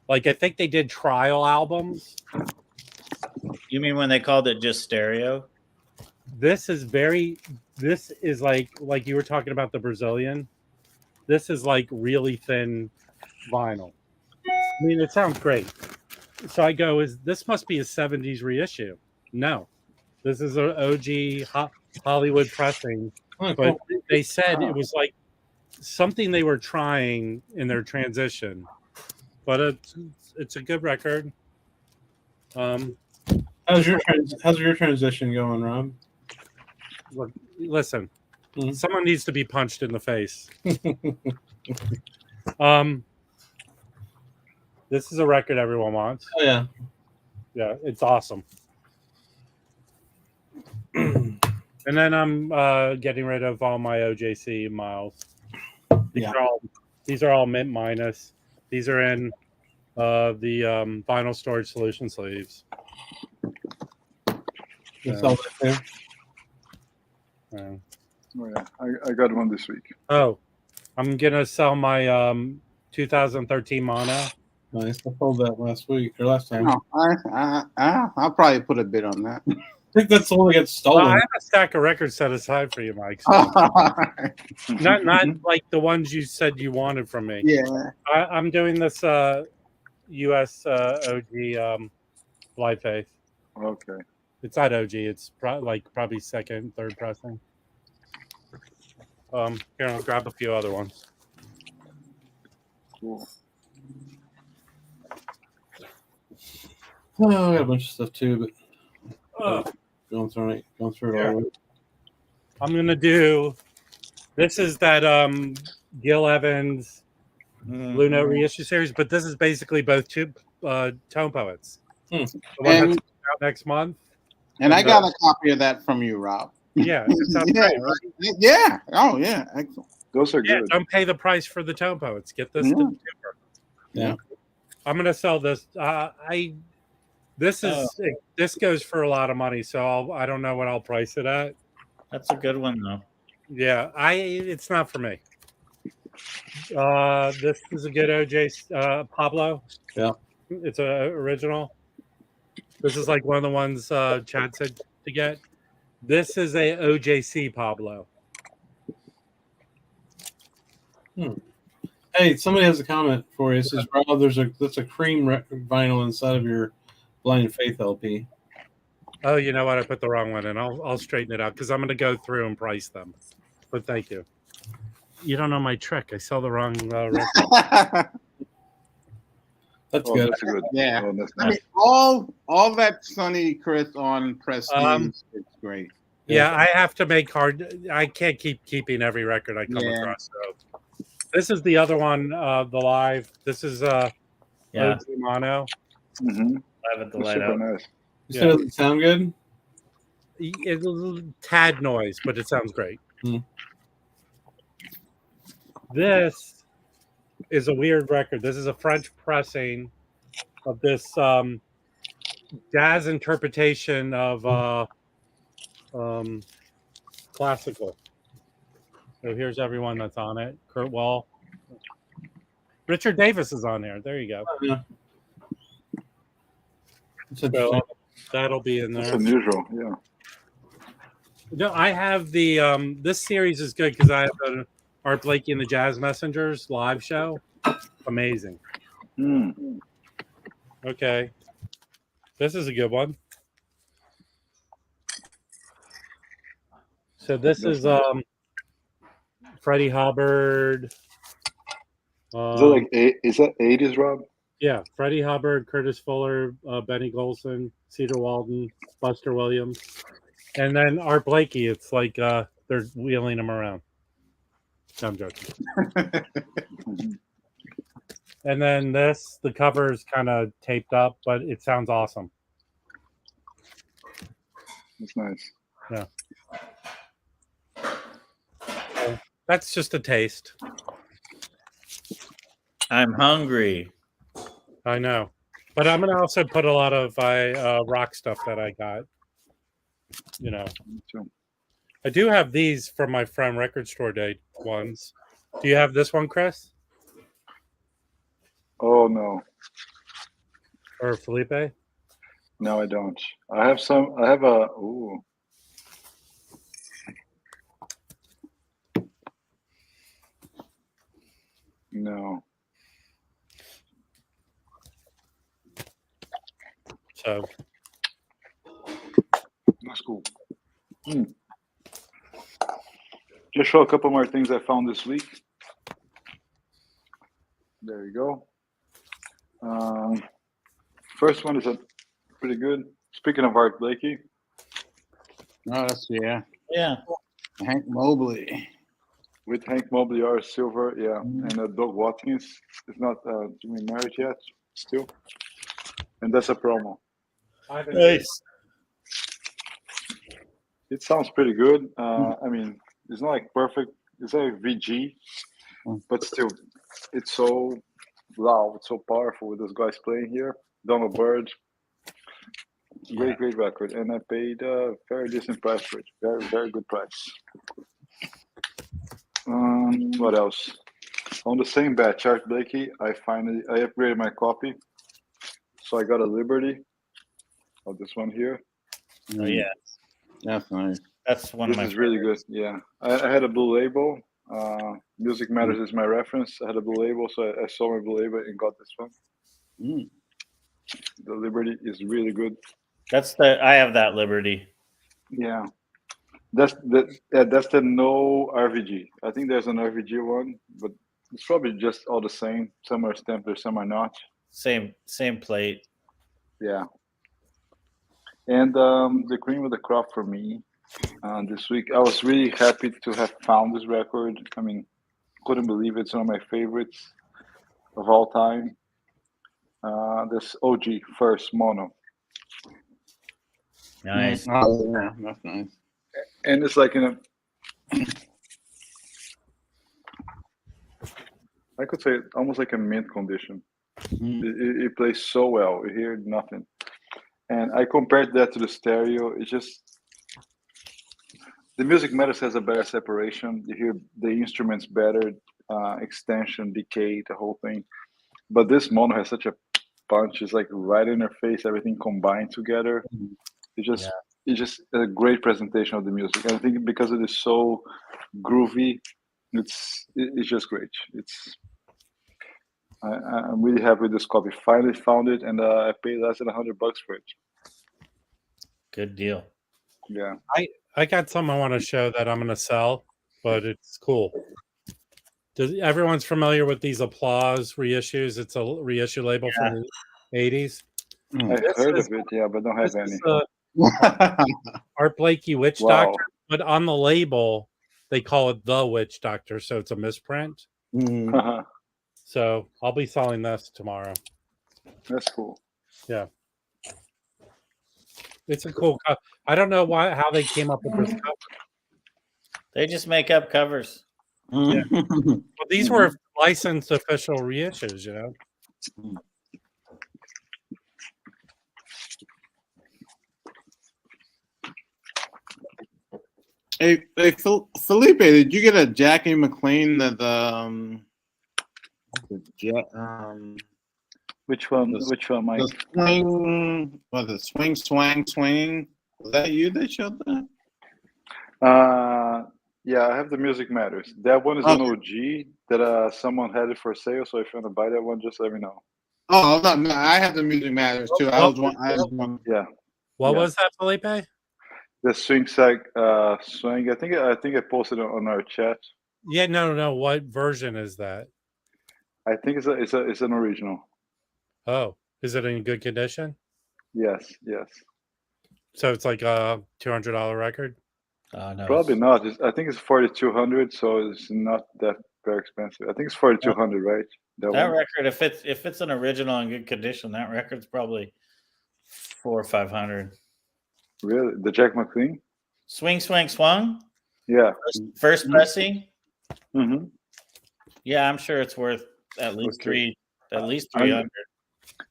Like I think they did trial albums. You mean when they called it just stereo? This is like you were talking about the Brazilian. This is like really thin vinyl. I mean, it sounds great. So I go, this must be a 70s reissue? No, this is an OG Hollywood pressing. But they said it was like something they were trying in their transition. But it's a good record. How's your transition going, Rob? Listen, someone needs to be punched in the face. This is a record everyone wants. Oh yeah, yeah, it's awesome. And then I'm getting rid of all my OJC miles. These are all mint minus. These are in the vinyl storage solution sleeves. You sell that too? Oh yeah, I got one this week. Oh, I'm gonna sell my 2013 mono. Nice. I sold that last week or last time. I'll probably put a bid on that. I think that's the one that gets stolen. I have a stack of records set aside for you, Mike. So. not like the ones you said you wanted from me. Yeah. I'm doing this US OG Live Faith. Okay. It's not OG. It's probably second, third pressing. Here, I'll grab a few other ones. Cool. Oh, I got a bunch of stuff too, but going through it all. I'm gonna do. This is that Gil Evans Blue Note reissue series, but this is basically both two Tone Poets. The one that's out next month. And I got a copy of that from you, Rob. Yeah, it sounds great, right? Yeah. Oh, yeah. Excellent. Those are good. Don't pay the price for the Tone Poets. Get this to the tuber. Yeah. I'm gonna sell this. This goes for a lot of money, so I don't know what I'll price it at. That's a good one though. Yeah, it's not for me. This is a good OJ Pablo. Yeah, it's a original. This is like one of the ones Chad said to get. This is a OJC Pablo. Hey, somebody has a comment for you. It says, Rob, that's a cream vinyl inside of your Blind Faith LP. Oh, you know what? I put the wrong one in. I'll straighten it out because I'm going to go through and price them. But thank you. You don't know my trick. I sell the wrong record. That's good. That's good. Yeah. Oh, that's I nice. mean, all that Sonny Chris on Prestige, it's great. Yeah, I have to make hard. I can't keep keeping every record I come across. So this is the other one, the live. This is OG mono. Mm-hmm. Live at the light out. Nice. You said it doesn't sound good? It's a little tad noise, but it sounds great. This is a weird record. This is a French pressing of this jazz interpretation of classical. So here's everyone that's on it. Kurt Wall. Richard Davis is on there. There you go. Yeah. So that'll be in there. That's unusual, yeah. No, I have the this series is good because I have the Art Blakey and the Jazz Messengers live show. Amazing. Okay. This is a good one. So this is Freddie Hubbard. Is that 80s, Rob? Yeah, Freddie Hubbard, Curtis Fuller, Benny Golson, Cedar Walden, Buster Williams, and then Art Blakey. It's like they're wheeling him around. No, I'm joking. And then the cover is kind of taped up, but it sounds awesome. It's nice. Yeah. So that's just a taste. I'm hungry. I know. But I'm going to also put a lot of rock stuff that I got. You know. I do have these from my friend Record Store Day ones. Do you have this one, Chris? Oh, no. Or Felipe? No, I don't. I have some. I have a. Ooh. No. So. That's cool. Just show a couple more things I found this week. There you go. First one is a pretty good. Speaking of Art Blakey. Oh, that's Yeah. Hank Mobley. With Hank Mobley, R. Silver, yeah, and Doug Watkins is not doing marriage yet, still, and that's a promo. Nice. It sounds pretty good. I mean, it's not like perfect. It's like VG, but still, it's so loud, it's so powerful with those guys playing here. Donald Byrd, great record, and I paid a very decent price for it. Very good price. What else? On the same batch, Art Blakey, I upgraded my copy, so I got a Liberty of this one here. Oh yeah, that's nice. That's one this of my. This is really good. Yeah, I had a blue label. Music Matters is my reference. I had a blue label, so I saw my blue label and got this one. The Liberty is really good. I have that Liberty. Yeah. That's the no RVG. I think there's an RVG one, but it's probably just all the same. Some are stamped, some are not. Same plate. Yeah. And the cream of the crop for me this week. I was really happy to have found this record. I mean, couldn't believe it's one of my favorites of all time. This OG First Mono. Nice. Oh, yeah, that's nice. And it's like in a, I could say almost like a mint condition. It plays so well. You hear nothing. And I compared that to the stereo. It's just, the Music Matters has a better separation. You hear the instruments better, extension, decay, the whole thing. But this mono has such a punch. It's like right in your face, everything combined together. It's just a great presentation of the music. And I think because it is so groovy, it's just great. I'm really happy with this copy. Finally found it, and I paid less than $100 for it. Good deal. Yeah. I got some I want to show that I'm going to sell, but it's cool. Everyone's familiar with these Applause reissues? It's a reissue label from the 80s. I've heard of it, yeah, but don't have any. Art Blakey Witch Doctor, but on the label they call it The Witch Doctor, so it's a misprint. So I'll be selling this tomorrow. That's cool. Yeah, it's a cool cover. I don't know how they came up with this cover. They just make up covers. Yeah. Well, these were licensed official reissues, you know. Hey, Felipe, did you get a Jackie McLean Which one? Which one, Mike? The swing, the swing, swang, swing. Was that you that showed that? Yeah, I have the Music Matters. That one is an OG that someone had it for sale. So if you want to buy that one, just let me know. Oh no, I have the Music Matters too. I was one. Yeah. What was that, Felipe? The swing sag swing. I think I posted it on our chat. Yeah, no. What version is that? I think it's an original. Oh, is it in good condition? Yes. So it's like a $200 record. No. Probably not. I think it's 4,200, so it's not that very expensive. I think it's 4,200, right? That record, if it's an original in good condition, that record's probably 400 or 500. Really, the Jack McLean? Swing, Swang, Swung. Yeah. First pressing. Mm-hmm. Yeah, I'm sure it's worth at least Okay. at least 300.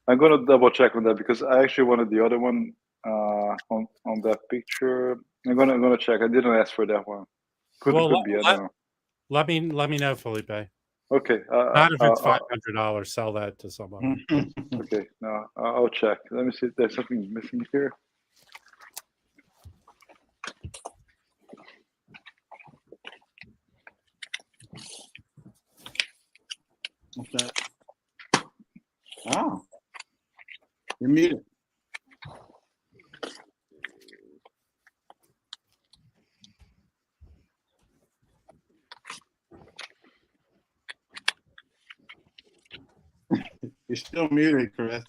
I'm gonna double check on that because I actually wanted the other one on that picture. I'm gonna check. I didn't ask for that one. Could be. I don't know. Let me know, Felipe. Okay. Not if it's $500. Sell that to someone. Okay. No, I'll check. Let me see if there's something missing here. Okay. Oh, you're muted. You're still muted, Chris.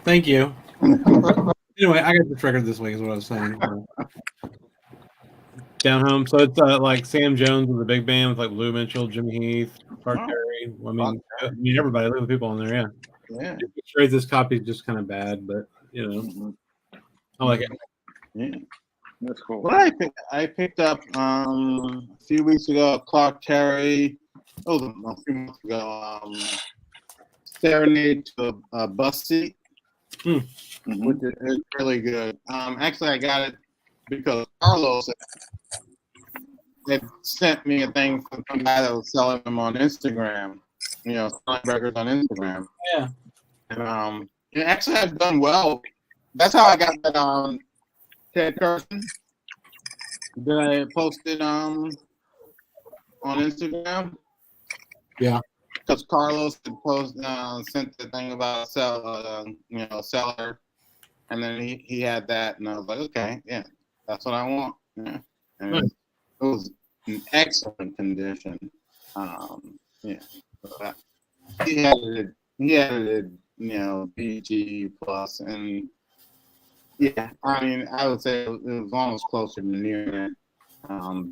Thank you. Anyway, I got this record this week, is what I was saying. Down Home. So it's like Sam Jones with the big band with like Lou Mitchell, Jimmy Heath, Clark Terry. I mean, everybody, look at the people on there. Yeah. Sure, this copy is just kind of bad, but you know, I like it. Yeah. That's cool. Well, I picked up a few weeks ago Clark Terry. A few months ago, Serenade to a Bus Seat, which is really good. Actually, I got it because Carlos had sent me a thing from some guy that was selling them on Instagram. You know, selling records on Instagram. Yeah. And actually, I've done well. That's how I got that Ted Curtin that I posted on Instagram. Yeah. Because Carlos had sent the thing about a seller, and then he had that, and I was like, okay, yeah, that's what I want. Yeah. And it was in excellent condition. Yeah. He added, BG plus, and yeah, I mean, I would say it was almost closer to near it. So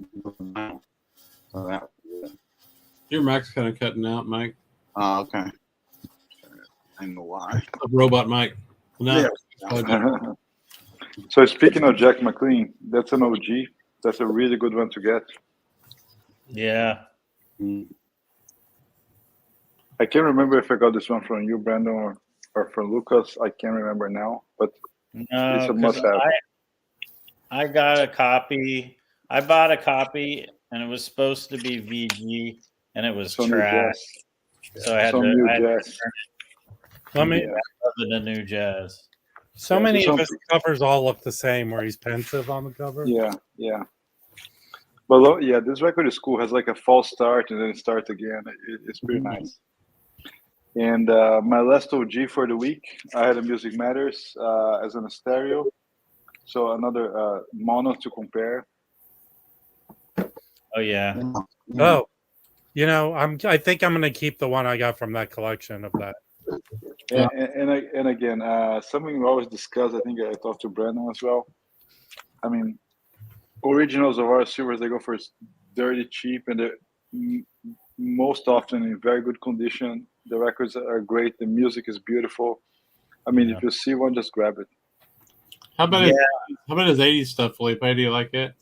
that was good. Your mic's kind of cutting out, Mike. Oh, okay. I know why. Robot mic. No. Yeah. So speaking of Jack McLean, that's an OG. That's a really good one to get. Yeah. I can't remember if I got this one from you, Brandon, or from Lucas. I can't remember now, but it's a must-have. I got a copy. I bought a copy, and it was supposed to be VG, and it was trash. So I had to return it. Let me other than New Jazz. So many of his covers all look the same, where he's pensive on the cover. Yeah, yeah. But yeah, this record is cool. It has like a false start and then it starts again. It's pretty nice. And my last OG for the week, I had a Music Matters as an stereo. So another mono to compare. Oh yeah. Oh, I think I'm gonna keep the one I got from that collection of that. Yeah. And again, something we always discuss. I think I talked to Brandon as well. I mean, originals of our silvers, they go for dirty cheap, and they're most often in very good condition. The records are great. The music is beautiful. I mean, if you see one, just grab it. How about his 80s stuff, Felipe? Do you like it?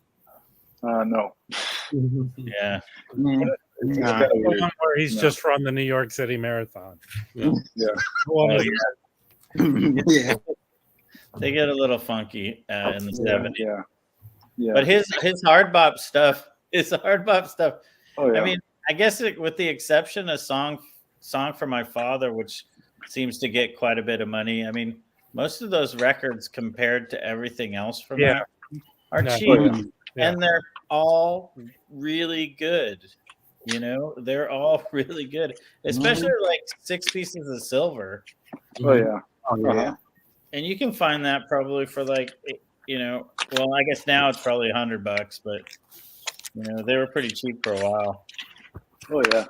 No. Yeah. The one where he's just run the New York City Marathon. Yeah. Yeah. They get a little funky in the 70s. Yeah. Yeah. But his hard bop stuff is hard bop stuff. Oh, yeah. I mean, I guess with the exception of Song for My Father, which seems to get quite a bit of money. I mean, most of those records compared to everything else from that are cheap. And they're all really good. They're all really good, especially like 6 pieces of silver. Oh yeah. And you can find that probably for like, well, I guess now it's probably $100, but they were pretty cheap for a while. Oh yeah.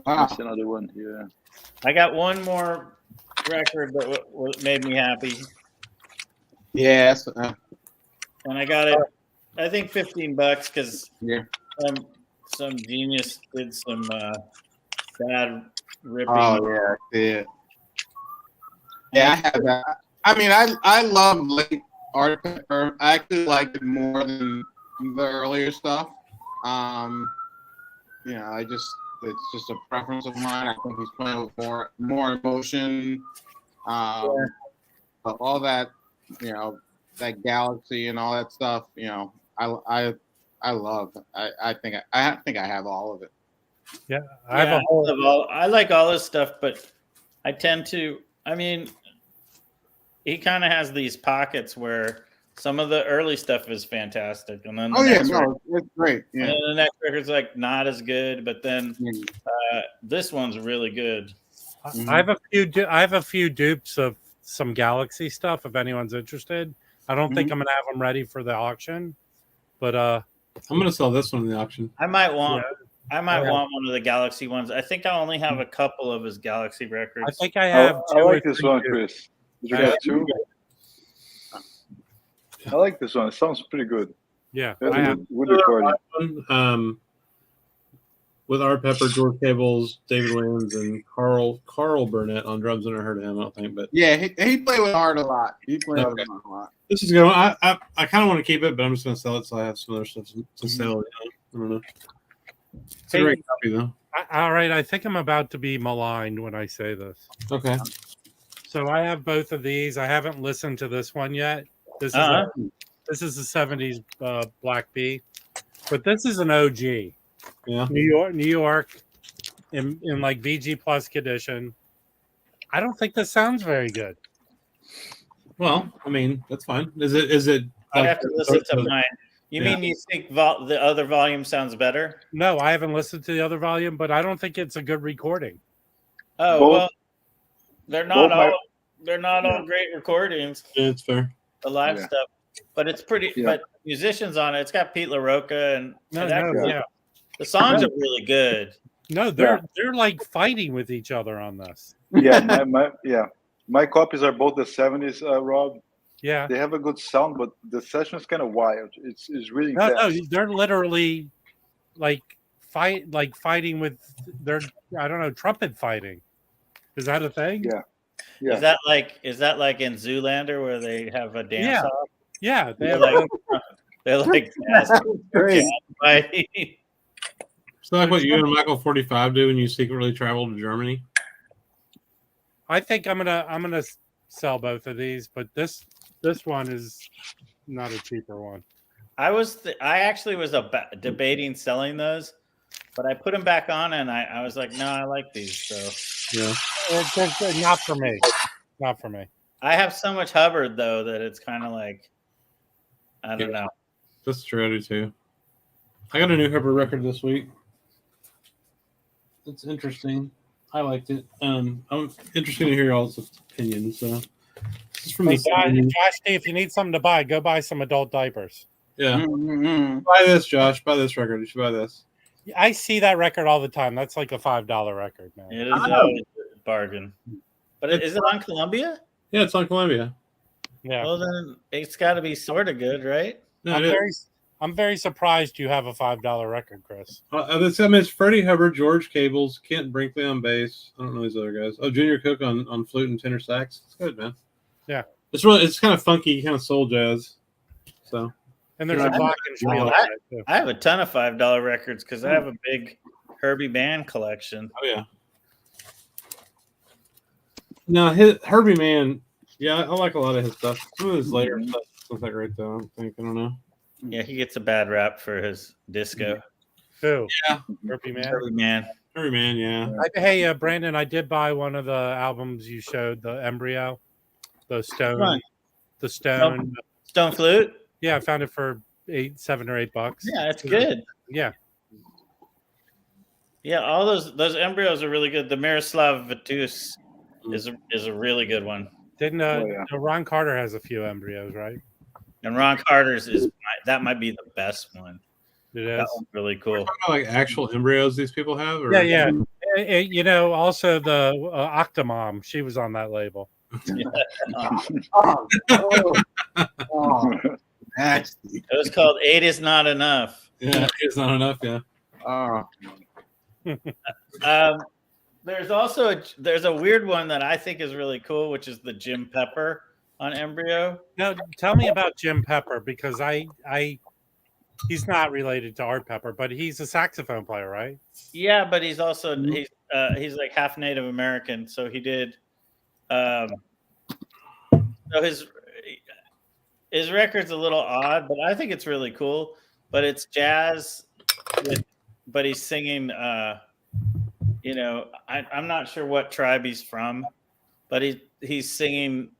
Wow. That's another one here. I got one more record that made me happy. Yes. and I got it. I think $15 because Yeah. some genius did some bad ripping. Oh yeah, I see it. Yeah, I have that. I mean, I love late Art Pepper. I actually like it more than the earlier stuff. You know, it's just a preference of mine. I think he's playing with more emotion. But all that, you know, that galaxy and all that stuff, you know, I love. I think I have all of it. Yeah, I like all this stuff, but I tend to. I mean, he kind of has these pockets where some of the early stuff is fantastic, and then it's great. Yeah, and then the next record's like not as good, but then this one's really good. I have a few dupes of some Galaxy stuff. If anyone's interested, I don't think I'm gonna have them ready for the auction, but I'm gonna sell this one in the auction. I might want one of the Galaxy ones. I think I only have a couple of his Galaxy records. I think I have. I like this one, Chris. Did you get two? I like this one. It sounds pretty good. Yeah, good recording. With Art Pepper, George Cables, David Williams, and Carl Burnett on drums. I never heard of him, I don't think, but yeah, he played with Art a lot. He played with Art a lot. This is good. I kind of want to keep it, but I'm just going to sell it, so I have some other stuff to sell. I don't know. It's a great copy, though. All right, I think I'm about to be maligned when I say this. Okay. So I have both of these. I haven't listened to this one yet. This is the 70s Black Bee, but this is an OG. Yeah. New York, in like VG Plus condition. I don't think this sounds very good. Well, I mean, that's fine. Is it? I have to listen to mine. You mean you think the other volume sounds better? No, I haven't listened to the other volume, but I don't think it's a good recording. Oh, well, they're not all great recordings. Yeah, it's fair. The live stuff, but it's pretty. Yeah. But musicians on it. It's got Pete LaRocca and the songs are really good. No, they're like fighting with each other on this. Yeah, my copies are both the 70s, Rob. Yeah, they have a good sound, but the session is kind of wild. It's really intense. No, they're literally fighting with their trumpet fighting. Is that a thing? Yeah. Is that like in Zoolander where they have a dance off? Yeah, they're like fighting. So like what you and Michael 45 do when you secretly travel to Germany? I think I'm gonna sell both of these, but this one is not a cheaper one. I actually was debating selling those, but I put them back on and I was like, no, I like these. So yeah, it's not for me. Not for me. I have so much Hubbard though that it's kind of like I don't know. That's true. I do too. I got a new Hubbard record this week. It's interesting. I liked it. I'm interested to hear y'all's opinions. So, this is from Josh, if you need something to buy, go buy some adult diapers. Yeah, buy this, Josh. Buy this record. You should buy this. I see that record all the time. That's like a $5 record, man. It is a bargain. But is it on Columbia? Yeah, it's on Columbia. Yeah. Well, then it's got to be sort of good, right? No, I'm very surprised you have a $5 record, Chris. It's Freddie Hubbard, George Cables, Kent Brinkley on bass. I don't know these other guys. Oh, Junior Cook on flute and tenor sax. It's good, man. Yeah, it's kind of funky, kind of soul jazz. So, and there's a glockenspiel. I have a ton of $5 records because I have a big Herbie Mann collection. Oh yeah. No, Herbie Mann. Yeah, I like a lot of his stuff. Some of his later stuff isn't that great though. I don't know. Yeah, he gets a bad rap for his disco. Who? Yeah, Herbie Mann. Herbie Mann, yeah. Hey, Brandon, I did buy one of the albums you showed, the Embryo, the Stone Flute. Yeah, I found it for $7 or $8. Yeah, it's good. Yeah, all those embryos are really good. The Miroslav Vitus is a really good one. Didn't Ron Carter has a few embryos, right? And Ron Carter's that might be the best one. It is. That one's really cool. Talking about like actual embryos these people have? Or? Yeah. Also the Octomom, she was on that label. Nasty. It was called 8 is Not Enough. Yeah, it's not enough. Yeah. There's also there's a weird one that I think is really cool, which is the Jim Pepper on Embryo. Now, tell me about Jim Pepper, because he's not related to Art Pepper, but he's a saxophone player, right? Yeah, but he's also he's like half Native American, so he did. So his record's a little odd, but I think it's really cool. But it's jazz, but he's singing. I'm not sure what tribe he's from, but he's singing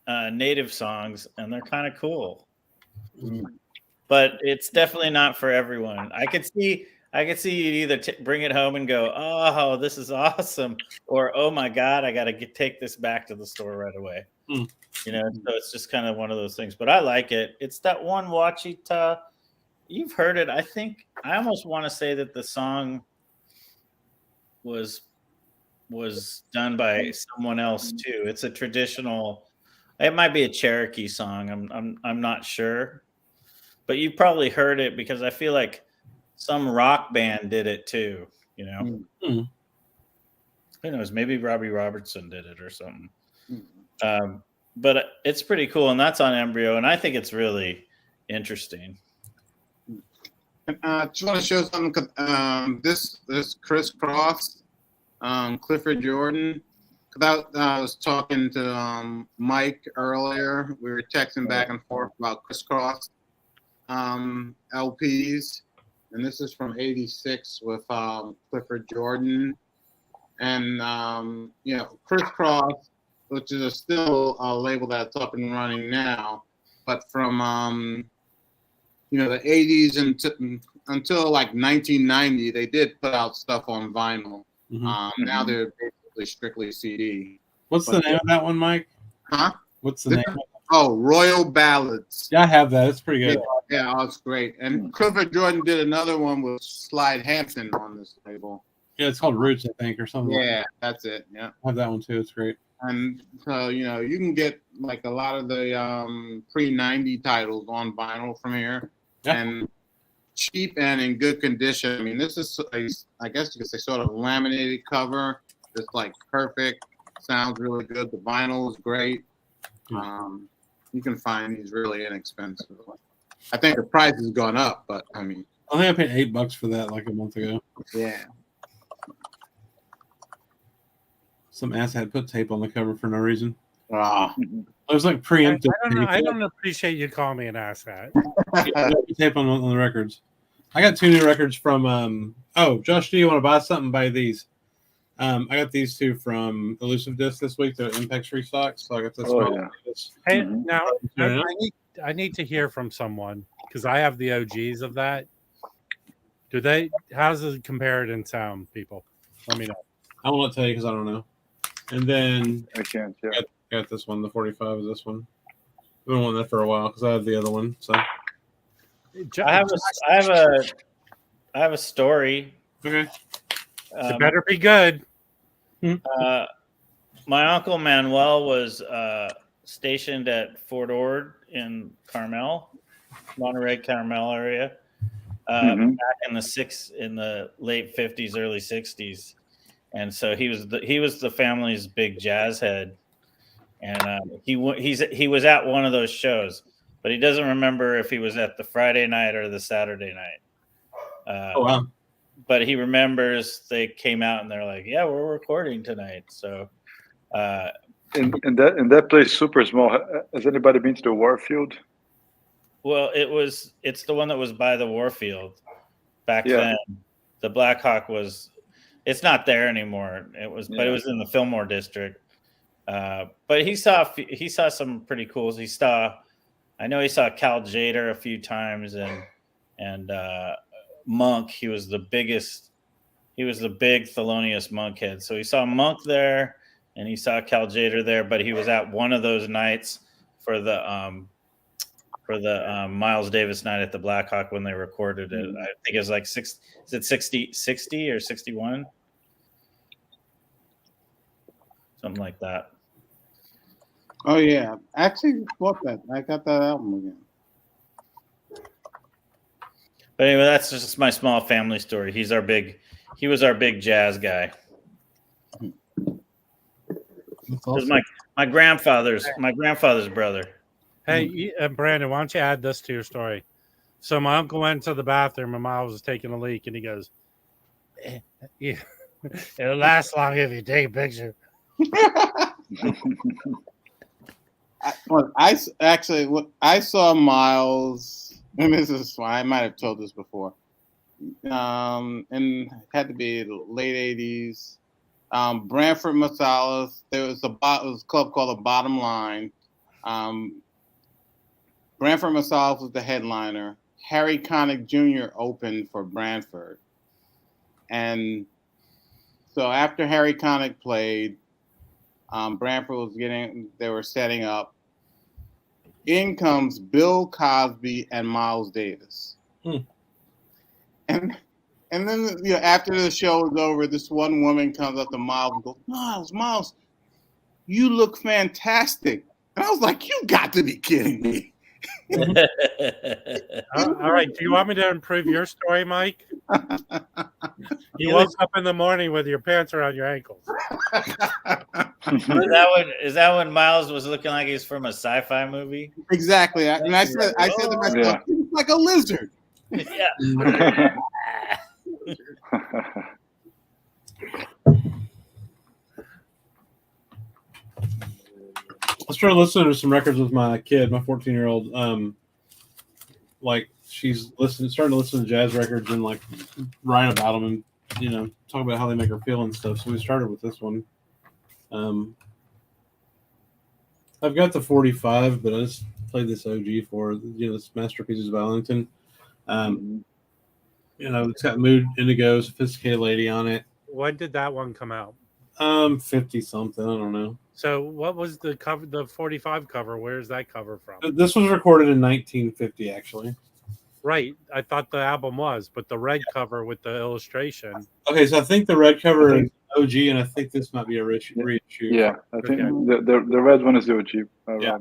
native songs, and they're kind of cool. But it's definitely not for everyone. I could see you either bring it home and go, "Oh, this is awesome," or "Oh my God, I got to take this back to the store right away." So it's just kind of one of those things. But I like it. It's that one Wachita. You've heard it. I think I almost want to say that the song was done by someone else too. It's a traditional. It might be a Cherokee song. I'm not sure, but you probably heard it because I feel like some rock band did it too. Who knows? Maybe Robbie Robertson did it or something. But it's pretty cool, and that's on Embryo, and I think it's really interesting. I just want to show something. This Criss Cross, Clifford Jordan. I was talking to Mike earlier. We were texting back and forth about Criss Cross LPs, and this is from '86 with Clifford Jordan, and Criss Cross, which is still a label that's up and running now, but from the 80s until like 1990, they did put out stuff on vinyl. Now they're basically strictly CD. What's the name of that one, Mike? Huh? What's the name? Oh, Royal Ballads. Yeah, I have that. It's pretty good. Yeah, it's great. And Clifford Jordan did another one with Slide Hampton on this label. Yeah, it's called Roots, I think, or something. Yeah, that's it. Yeah, I have that one too. It's great. And so you can get like a lot of the pre-90 titles on vinyl from here, and cheap and in good condition. I mean, this is I guess you could say sort of laminated cover. It's like perfect. Sounds really good. The vinyl is great. You can find these really inexpensive. I think the price has gone up, but I mean, I think I paid $8 for that like a month ago. Yeah. Some ass had put tape on the cover for no reason. It was like preemptive. I don't appreciate you calling me an asshat. Tape on the records. I got 2 new records from. Josh, do you want to buy something? Buy these. I got these 2 from Elusive Disc this week. They're Impex restocks. So I got this. Hey, now I need to hear from someone because I have the OGs of that. How does it compare it in sound, people? Let me know. I won't tell you because I don't know. And then I can't. Yeah. Got this one. The 45 is this one. I've been wanting that for a while because I have the other one. So I have a story. Okay. It better be good. My uncle Manuel was stationed at Fort Ord in Carmel, Monterey, Carmel area, back in the late 50s, early 60s. And so he was the family's big jazz head, and he was at one of those shows, but he doesn't remember if he was at the Friday night or the Saturday night. Oh wow! But he remembers they came out and they're like, "Yeah, we're recording tonight." So, and that place super small. Has anybody been to the Warfield? Well, it's the one that was by the Warfield back then. The Black Hawk was. It's not there anymore. But it was in the Fillmore district. But he saw some pretty cool. I know he saw Cal Jader a few times, and Monk. He was the big Thelonious Monk head. So he saw Monk there, and he saw Cal Jader there. But he was at one of those nights for the Miles Davis night at the Black Hawk when they recorded it. I think it was like 60 or 61? Something like that. Oh yeah, actually bought that. I got that album again. But anyway, that's just my small family story. He was our big jazz guy. It was my grandfather's brother. Hey, Brandon, why don't you add this to your story? So my uncle went to the bathroom and Miles was taking a leak, and he goes, "It'll last long if you take a picture." I saw Miles, and this is why I might have told this before. And it had to be the late '80s. Branford Marsalis. There was a club called the Bottom Line. Branford Marsalis was the headliner. Harry Connick Jr. opened for Branford, and so after Harry Connick played, Branford they were setting up. In comes Bill Cosby and Miles Davis. And then after the show was over, this one woman comes up to Miles and goes, Miles, you look fantastic. And I was like, you got to be kidding me. All right. Do you want me to improve your story, Mike? You woke up in the morning with your pants around your ankles. Is that when Miles was looking like he's from a sci-fi movie? Exactly. And I said to myself, he's like a lizard. Yeah. I started listening to some records with my kid, my 14-year-old. Like she's starting to listen to jazz records and like write about them and talk about how they make her feel and stuff. So we started with this one. I've got the 45, but I just played this OG for this Masterpieces of Ellington. It's got Mood Indigo, Sophisticated Lady on it. When did that one come out? 50 something. I don't know. So what was the cover? The 45 cover? Where's that cover from? This was recorded in 1950, actually. Right. I thought the album was, but the red cover with the illustration. Okay, so I think the red cover is OG, and I think this might be a reissue. Yeah, I think the red one is the OG. Yeah,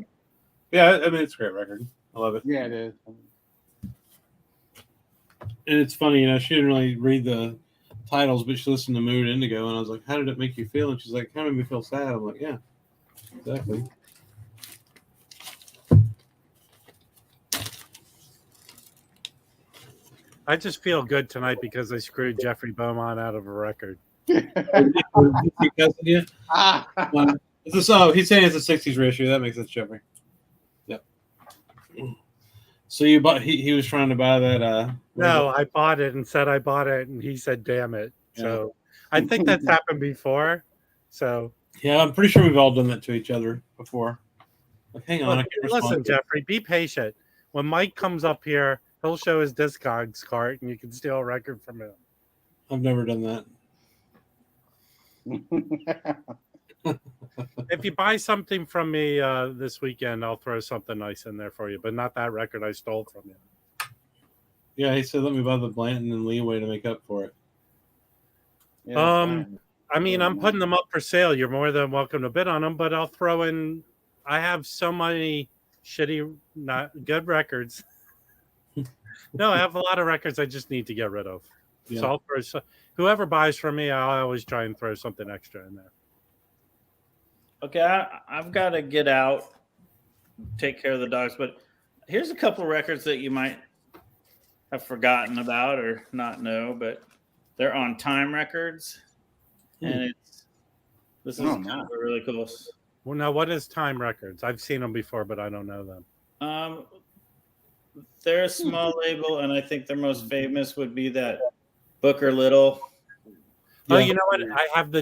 I mean it's a great record. I love it. Yeah, it is. And it's funny, she didn't really read the titles, but she listened to Mood Indigo, and I was like, "How did it make you feel?" And she's like, "Kind of made me feel sad." I'm like, "Yeah, exactly." I just feel good tonight because I screwed Jeffrey Beaumont out of a record. He's saying it's a 60s reissue. That makes sense, Jeffrey. Yep. So you bought? He was trying to buy that. No, I bought it and said I bought it, and he said, "Damn it!" Yeah. So I think that's happened before. So yeah, I'm pretty sure we've all done that to each other before. Like, hang on, listen, Jeffrey, be patient. When Mike comes up here, he'll show his Discogs cart, and you can steal a record from him. I've never done that. If you buy something from me this weekend, I'll throw something nice in there for you, but not that record I stole from you. Yeah, he said, let me buy the Blanton and Leeway to make up for it. Yeah, I mean, I'm putting them up for sale. You're more than welcome to bid on them, but I'll throw in, I have so many shitty, not good records. No, I have a lot of records I just need to get rid of. Yeah. So I'll throw, whoever buys from me, I always try and throw something extra in there. Okay, I've got to get out, take care of the dogs, but here's a couple of records that you might have forgotten about or not know, but they're on Time Records, and this is kind of really cool. Well, now what is Time Records? I've seen them before, but I don't know them. They're a small label, and I think their most famous would be that Booker Little. Oh, you know what? I have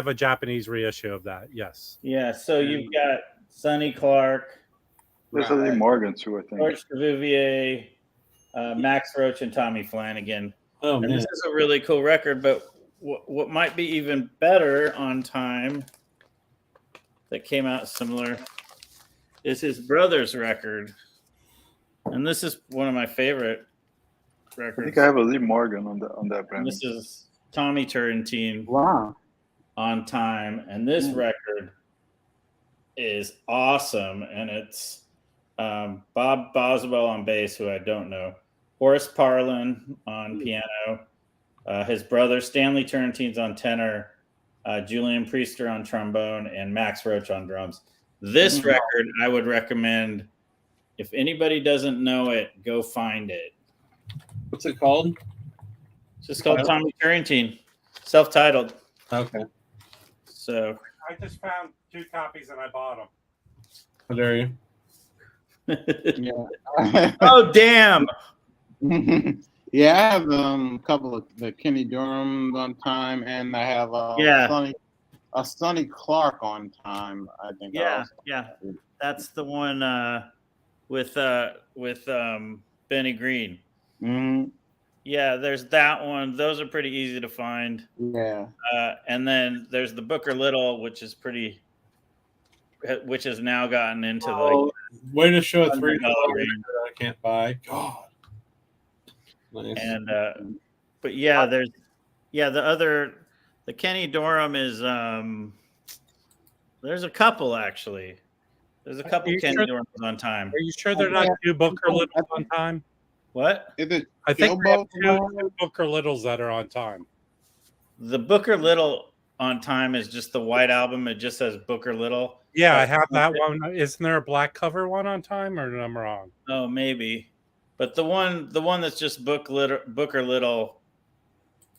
a Japanese reissue of that. Yes. Yeah. So you've got Sonny Clark. There's Lee Morgan too, I think. George Duvivier, Max Roach, and Tommy Flanagan. Oh, man. This is a really cool record, but what might be even better on Time that came out similar is his brother's record. And this is one of my favorite records. I think I have a Lee Morgan on that brand. This is Tommy Turrentine. Wow. On Time. And this record is awesome. And it's Bob Boswell on bass, who I don't know. Horace Parlin on piano, his brother Stanley Turrentine's on tenor, Julian Priester on trombone, and Max Roach on drums. This record I would recommend. If anybody doesn't know it, go find it. What's it called? It's just called Tommy Turrentine, self-titled. Okay. So I just found 2 copies and I bought them. How dare you? Yeah. Oh, damn. Yeah, I have a couple of the Kenny Dorham on time, and I have Sonny Clark on time. I think. Yeah, that's the one with Benny Green. Mm-hmm. Yeah, there's that one. Those are pretty easy to find. Yeah. And then there's the Booker Little, which has now gotten into the way to show a $3 range I can't buy. God. Nice. And but yeah, there's the Kenny Dorham is there's a couple actually. There's a couple Kenny Dorhams on time. Are you sure they're not 2 Booker Littles on time? What? I think we have 2 Booker Littles that are on time. The Booker Little on time is just the white album. It just says Booker Little. Yeah, I have that one. Isn't there a black cover one on time, or am I wrong? Oh, maybe. But the one that's just Booker Little,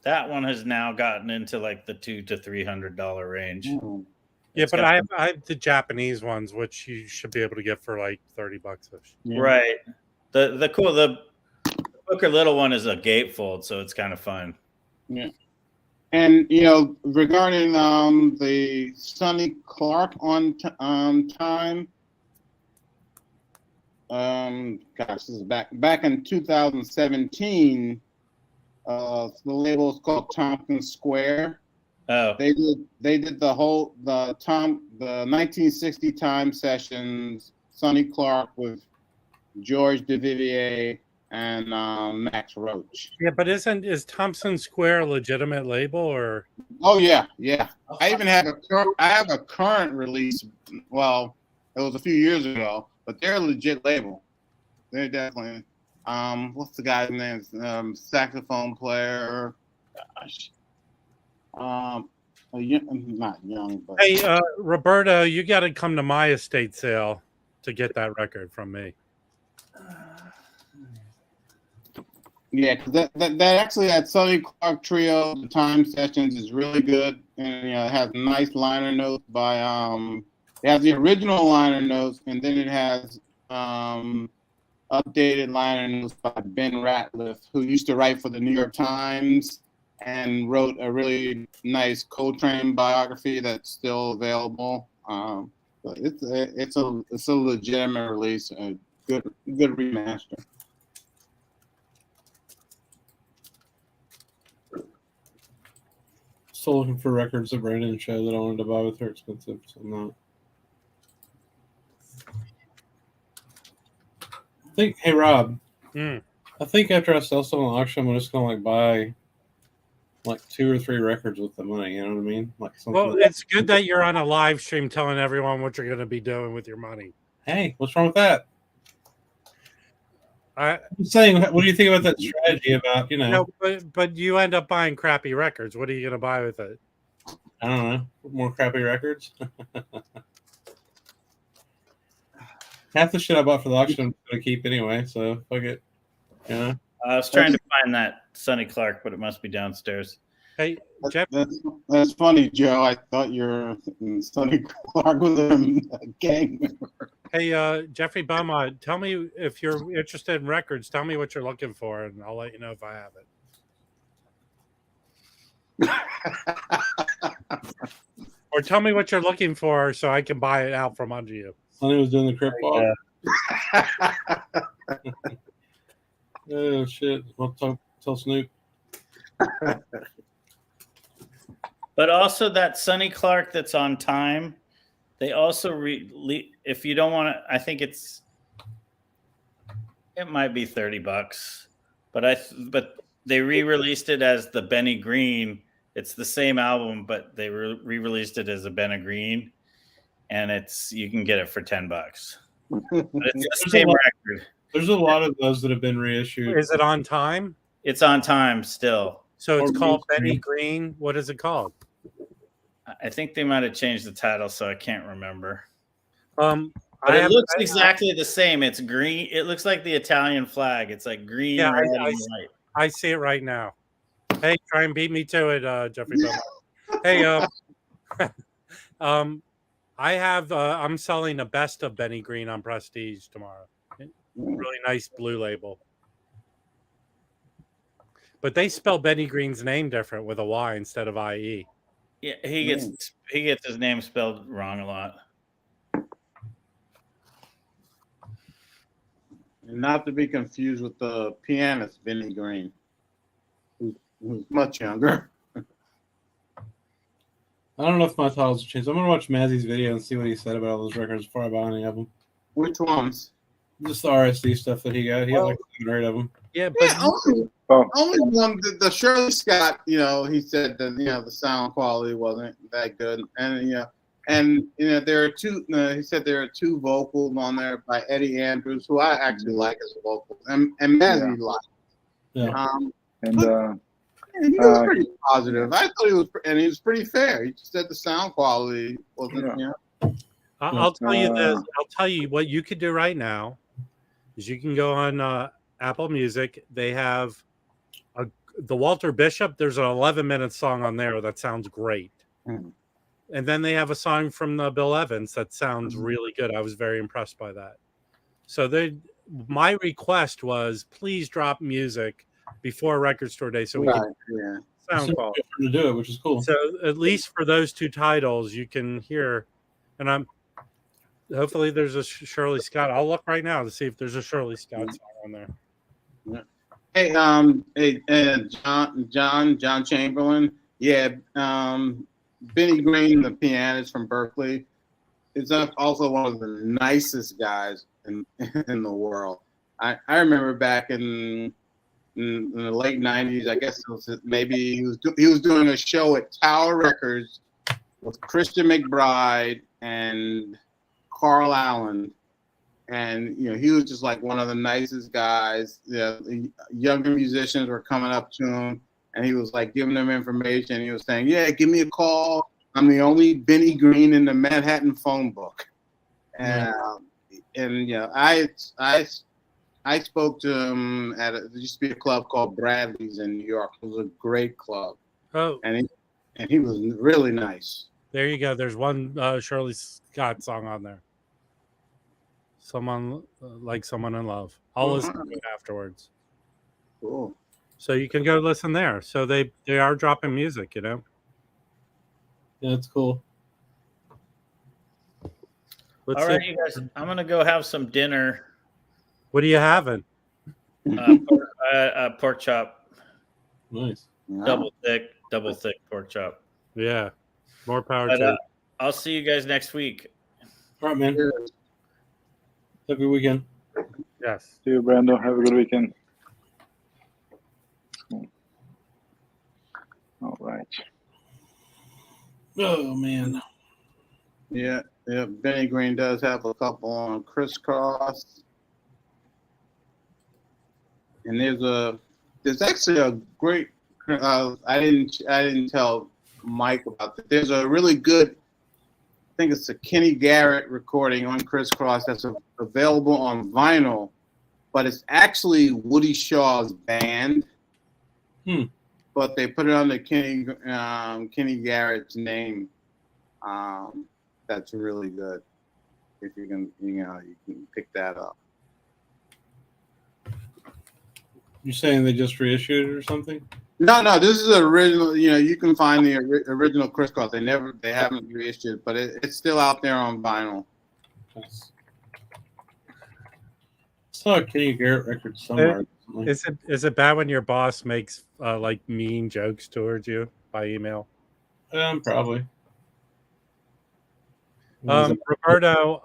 that one has now gotten into like the $200 to $300 range. Mm-hmm. Yeah, but I have the Japanese ones, which you should be able to get for like $30 ish. Yeah. Right. The Booker Little one is a gatefold, so it's kind of fun. Yeah. And regarding the Sonny Clark on time, this is back in 2017. The label is called Thompson Square. Oh, they did the 1960 time sessions. Sonny Clark with George Duvivier and Max Roach. Yeah, but is Thompson Square a legitimate label or? Oh yeah. I even have a current release. Well, it was a few years ago, but they're a legit label. They're definitely. What's the guy's name? Saxophone player. Gosh. Not young, but. Hey, Roberto, you got to come to my estate sale to get that record from me. Yeah, because that actually that Sonny Clark trio, the time sessions is really good, and it has nice liner notes by it has the original liner notes, and then it has updated liner notes by Ben Ratliff, who used to write for the New York Times and wrote a really nice Coltrane biography that's still available. But it's a legitimate release, a good remaster. Still looking for records of Brandon show that I wanted to buy with her expensive, so I'm not. Hey Rob, I think after I sell some on auction, I'm just gonna buy 2 or 3 records with the money. You know what I mean? It's good that you're on a live stream telling everyone what you're going to be doing with your money. Hey, what's wrong with that? I'm saying, what do you think about that strategy about, No, but you end up buying crappy records. What are you going to buy with it? I don't know. More crappy records? Half the shit I bought for the auction I'm going to keep anyway, so fuck it. I was trying to find that Sonny Clark, but it must be downstairs. Hey, Jeff. That's funny, Joe. I thought your Sonny Clark was a gang member. Hey, Jeffrey Beaumont, tell me if you're interested in records. Tell me what you're looking for, and I'll let you know if I have it. Or tell me what you're looking for so I can buy it out from under you. Sonny was doing the crip walk. Oh, shit. Well, tell Snoop. But also that Sonny Clark that's on time, they also if you don't want to, I think it might be $30, but they re-released it as the Benny Green. It's the same album, but they re-released it as a Benny Green, and you can get it for $10. But it's the same record. There's a lot of those that have been reissued. Is it on time? It's on time still. So it's called Benny Green. What is it called? I think they might have changed the title, so I can't remember. But it looks exactly the same. It's green. It looks like the Italian flag. It's like green, red, and white. I see it right now. Hey, try and beat me to it, Jeffrey. Hey, I have. I'm selling a best of Benny Green on Prestige tomorrow. Really nice blue label. But they spell Benny Green's name different with a Y instead of IE. Yeah, he gets his name spelled wrong a lot. And not to be confused with the pianist Benny Green, who's much younger. I don't know if my titles changed. I'm gonna watch Mazzy's video and see what he said about all those records before I buy any of them. Which ones? Just the RSD stuff that he got. He had like 7 or 8 of them. Yeah, but only one. The Shirley Scott. He said that the sound quality wasn't that good, and there are two. He said there are 2 vocals on there by Eddie Andrews, who I actually like as a vocal, and Mazzy liked. Yeah. He was pretty positive. I thought he was pretty fair. He just said the sound quality wasn't. I'll tell you this. I'll tell you what you could do right now is you can go on Apple Music. They have the Walter Bishop. There's an 11-minute song on there that sounds great. Mm. And then they have a song from Bill Evans that sounds really good. I was very impressed by that. So my request was, please drop music before Record Store Day so we can sound quality to do it, which is cool. So at least for those 2 titles, you can hear. And hopefully there's a Shirley Scott. I'll look right now to see if there's a Shirley Scott song on there. Yeah. Hey, John Chamberlain. Yeah, Benny Green, the pianist from Berkeley, is also one of the nicest guys in the world. I remember back in the late '90s. I guess maybe he was doing a show at Tower Records with Christian McBride and Carl Allen, and he was just like one of the nicest guys. The younger musicians were coming up to him, and he was like giving them information. He was saying, "Yeah, give me a call. I'm the only Benny Green in the Manhattan phone book." And I spoke to him at there used to be a club called Bradley's in New York. It was a great club. Oh, and he was really nice. There you go. There's one Shirley Scott song on there. Someone like someone in love. I'll listen to it afterwards. Cool. So you can go listen there. So they are dropping music, Yeah, it's cool. All right, you guys. I'm gonna go have some dinner. What are you having? Pork chop. Nice. Double thick pork chop. Yeah. More power to you. I'll see you guys next week. All right, man. Have a good weekend. Yes. See you, Brando. Have a good weekend. All right. Oh, man. Yeah. Benny Green does have a couple on Crisscross. And there's actually a great. I didn't tell Mike about that. There's a really good. I think it's a Kenny Garrett recording on Crisscross that's available on vinyl, but it's actually Woody Shaw's band. But they put it under Kenny Garrett's name. That's really good. If you can, you can pick that up. You're saying they just reissued it or something? No, this is original. You can find the original Crisscross. They haven't reissued, but it's still out there on vinyl. Nice. I saw a Kenny Garrett record somewhere. Is it bad when your boss makes like mean jokes towards you by email? Probably. Roberto,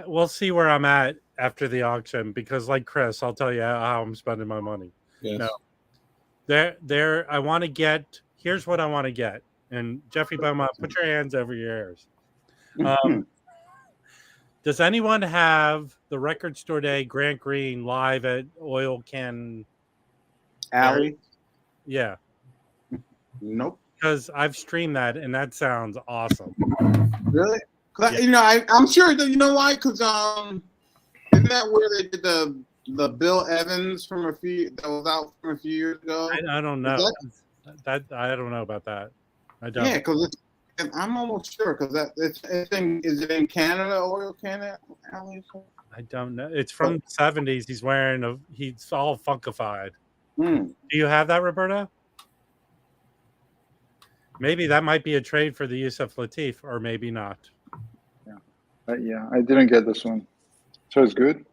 we'll see where I'm at after the auction, because like Chris, I'll tell you how I'm spending my money. Yes. No, I want to get. Here's what I want to get, and Jeffrey Beaumont, put your hands over your ears. Does anyone have the Record Store Day Grant Green live at Oil Can Alley? Yeah. Nope. Because I've streamed that and that sounds awesome. Really? Yeah. You know, I'm sure that, you know why? Because isn't that where they did the Bill Evans that was out from a few years ago? I don't know. That I don't know about that. I don't. Yeah, because I'm almost sure because is it in Canada, Oil Canada? I don't know. It's from the 70s. He's all funkified. Do you have that, Roberto? Maybe that might be a trade for the Yusuf Lateef, or maybe not. Yeah, I didn't get this one. So it's good?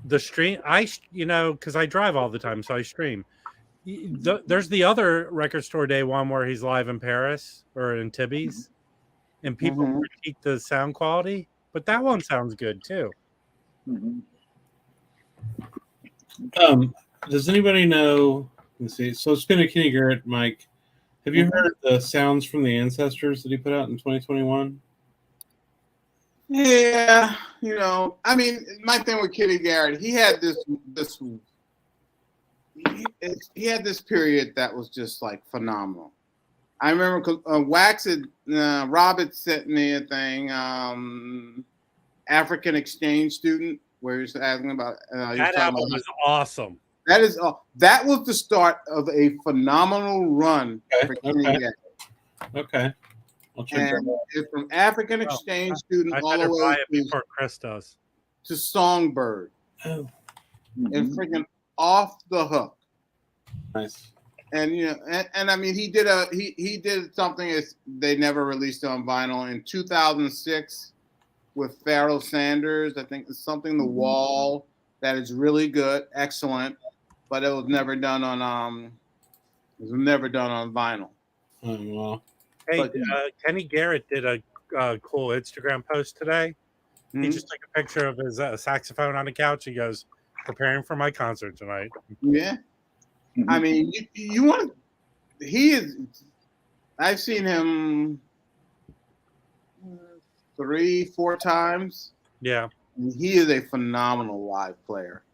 The stream, because I drive all the time, so I stream. There's the other Record Store Day one where he's live in Paris or in Tibby's, and people critique the sound quality, but that one sounds good too. Does anybody know? Let's see. So speaking of Kenny Garrett, Mike, have you heard the Sounds from the Ancestors that he put out in 2021? Yeah, I mean, my thing with Kenny Garrett, he had this period that was just like phenomenal. I remember Wax Rob had sent me a thing, African exchange student, where he was asking about. That album was awesome. That was the start of a phenomenal run for Kenny Garrett. Okay. I'll check that out. It's from African exchange student all the way before Chris does to Songbird. Oh. And freaking off the hook. Nice. And and I mean he did something they never released on vinyl in 2006 with Pharoah Sanders. I think it's something The Wall that is really good, excellent, but it was never done on vinyl. Oh wow. Hey, Kenny Garrett did a cool Instagram post today. He just took a picture of his saxophone on the couch. He goes, "Preparing for my concert tonight." Yeah. I mean, you want I've seen him 3-4 times. Yeah. He is a phenomenal live player.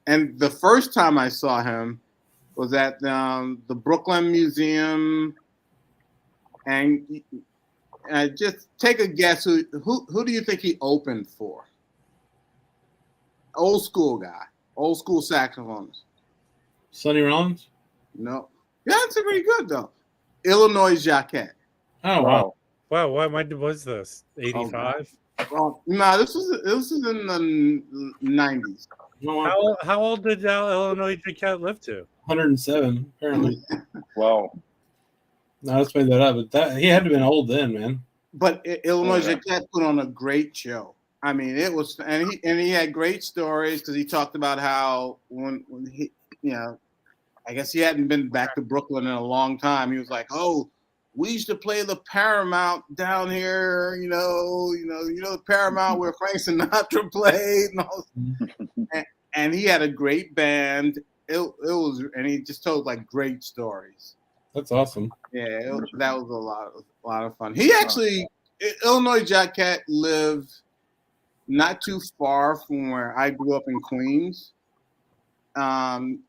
And the first time I saw him was at the Brooklyn Museum. And just take a guess who do you think he opened for? Old school guy, old school saxophonist. Sonny Rollins? No. Yeah, that's pretty good though. Illinois Jacquet. Oh wow. Wow, what was this? 85? No, this is in the 90s. How old did Illinois Jacquet live to? 107, apparently. Wow. No, let's make that up. But he had to have been old then, man. But Illinois Jacquet put on a great show. I mean, it was, and he had great stories because he talked about how when he, I guess he hadn't been back to Brooklyn in a long time. He was like, "Oh, we used to play the Paramount down here, the Paramount where Frank Sinatra played, and all." And he had a great band. It was, and he just told like great stories. That's awesome. Yeah, that was a lot of fun. He actually, Illinois Jacquet lived not too far from where I grew up in Queens.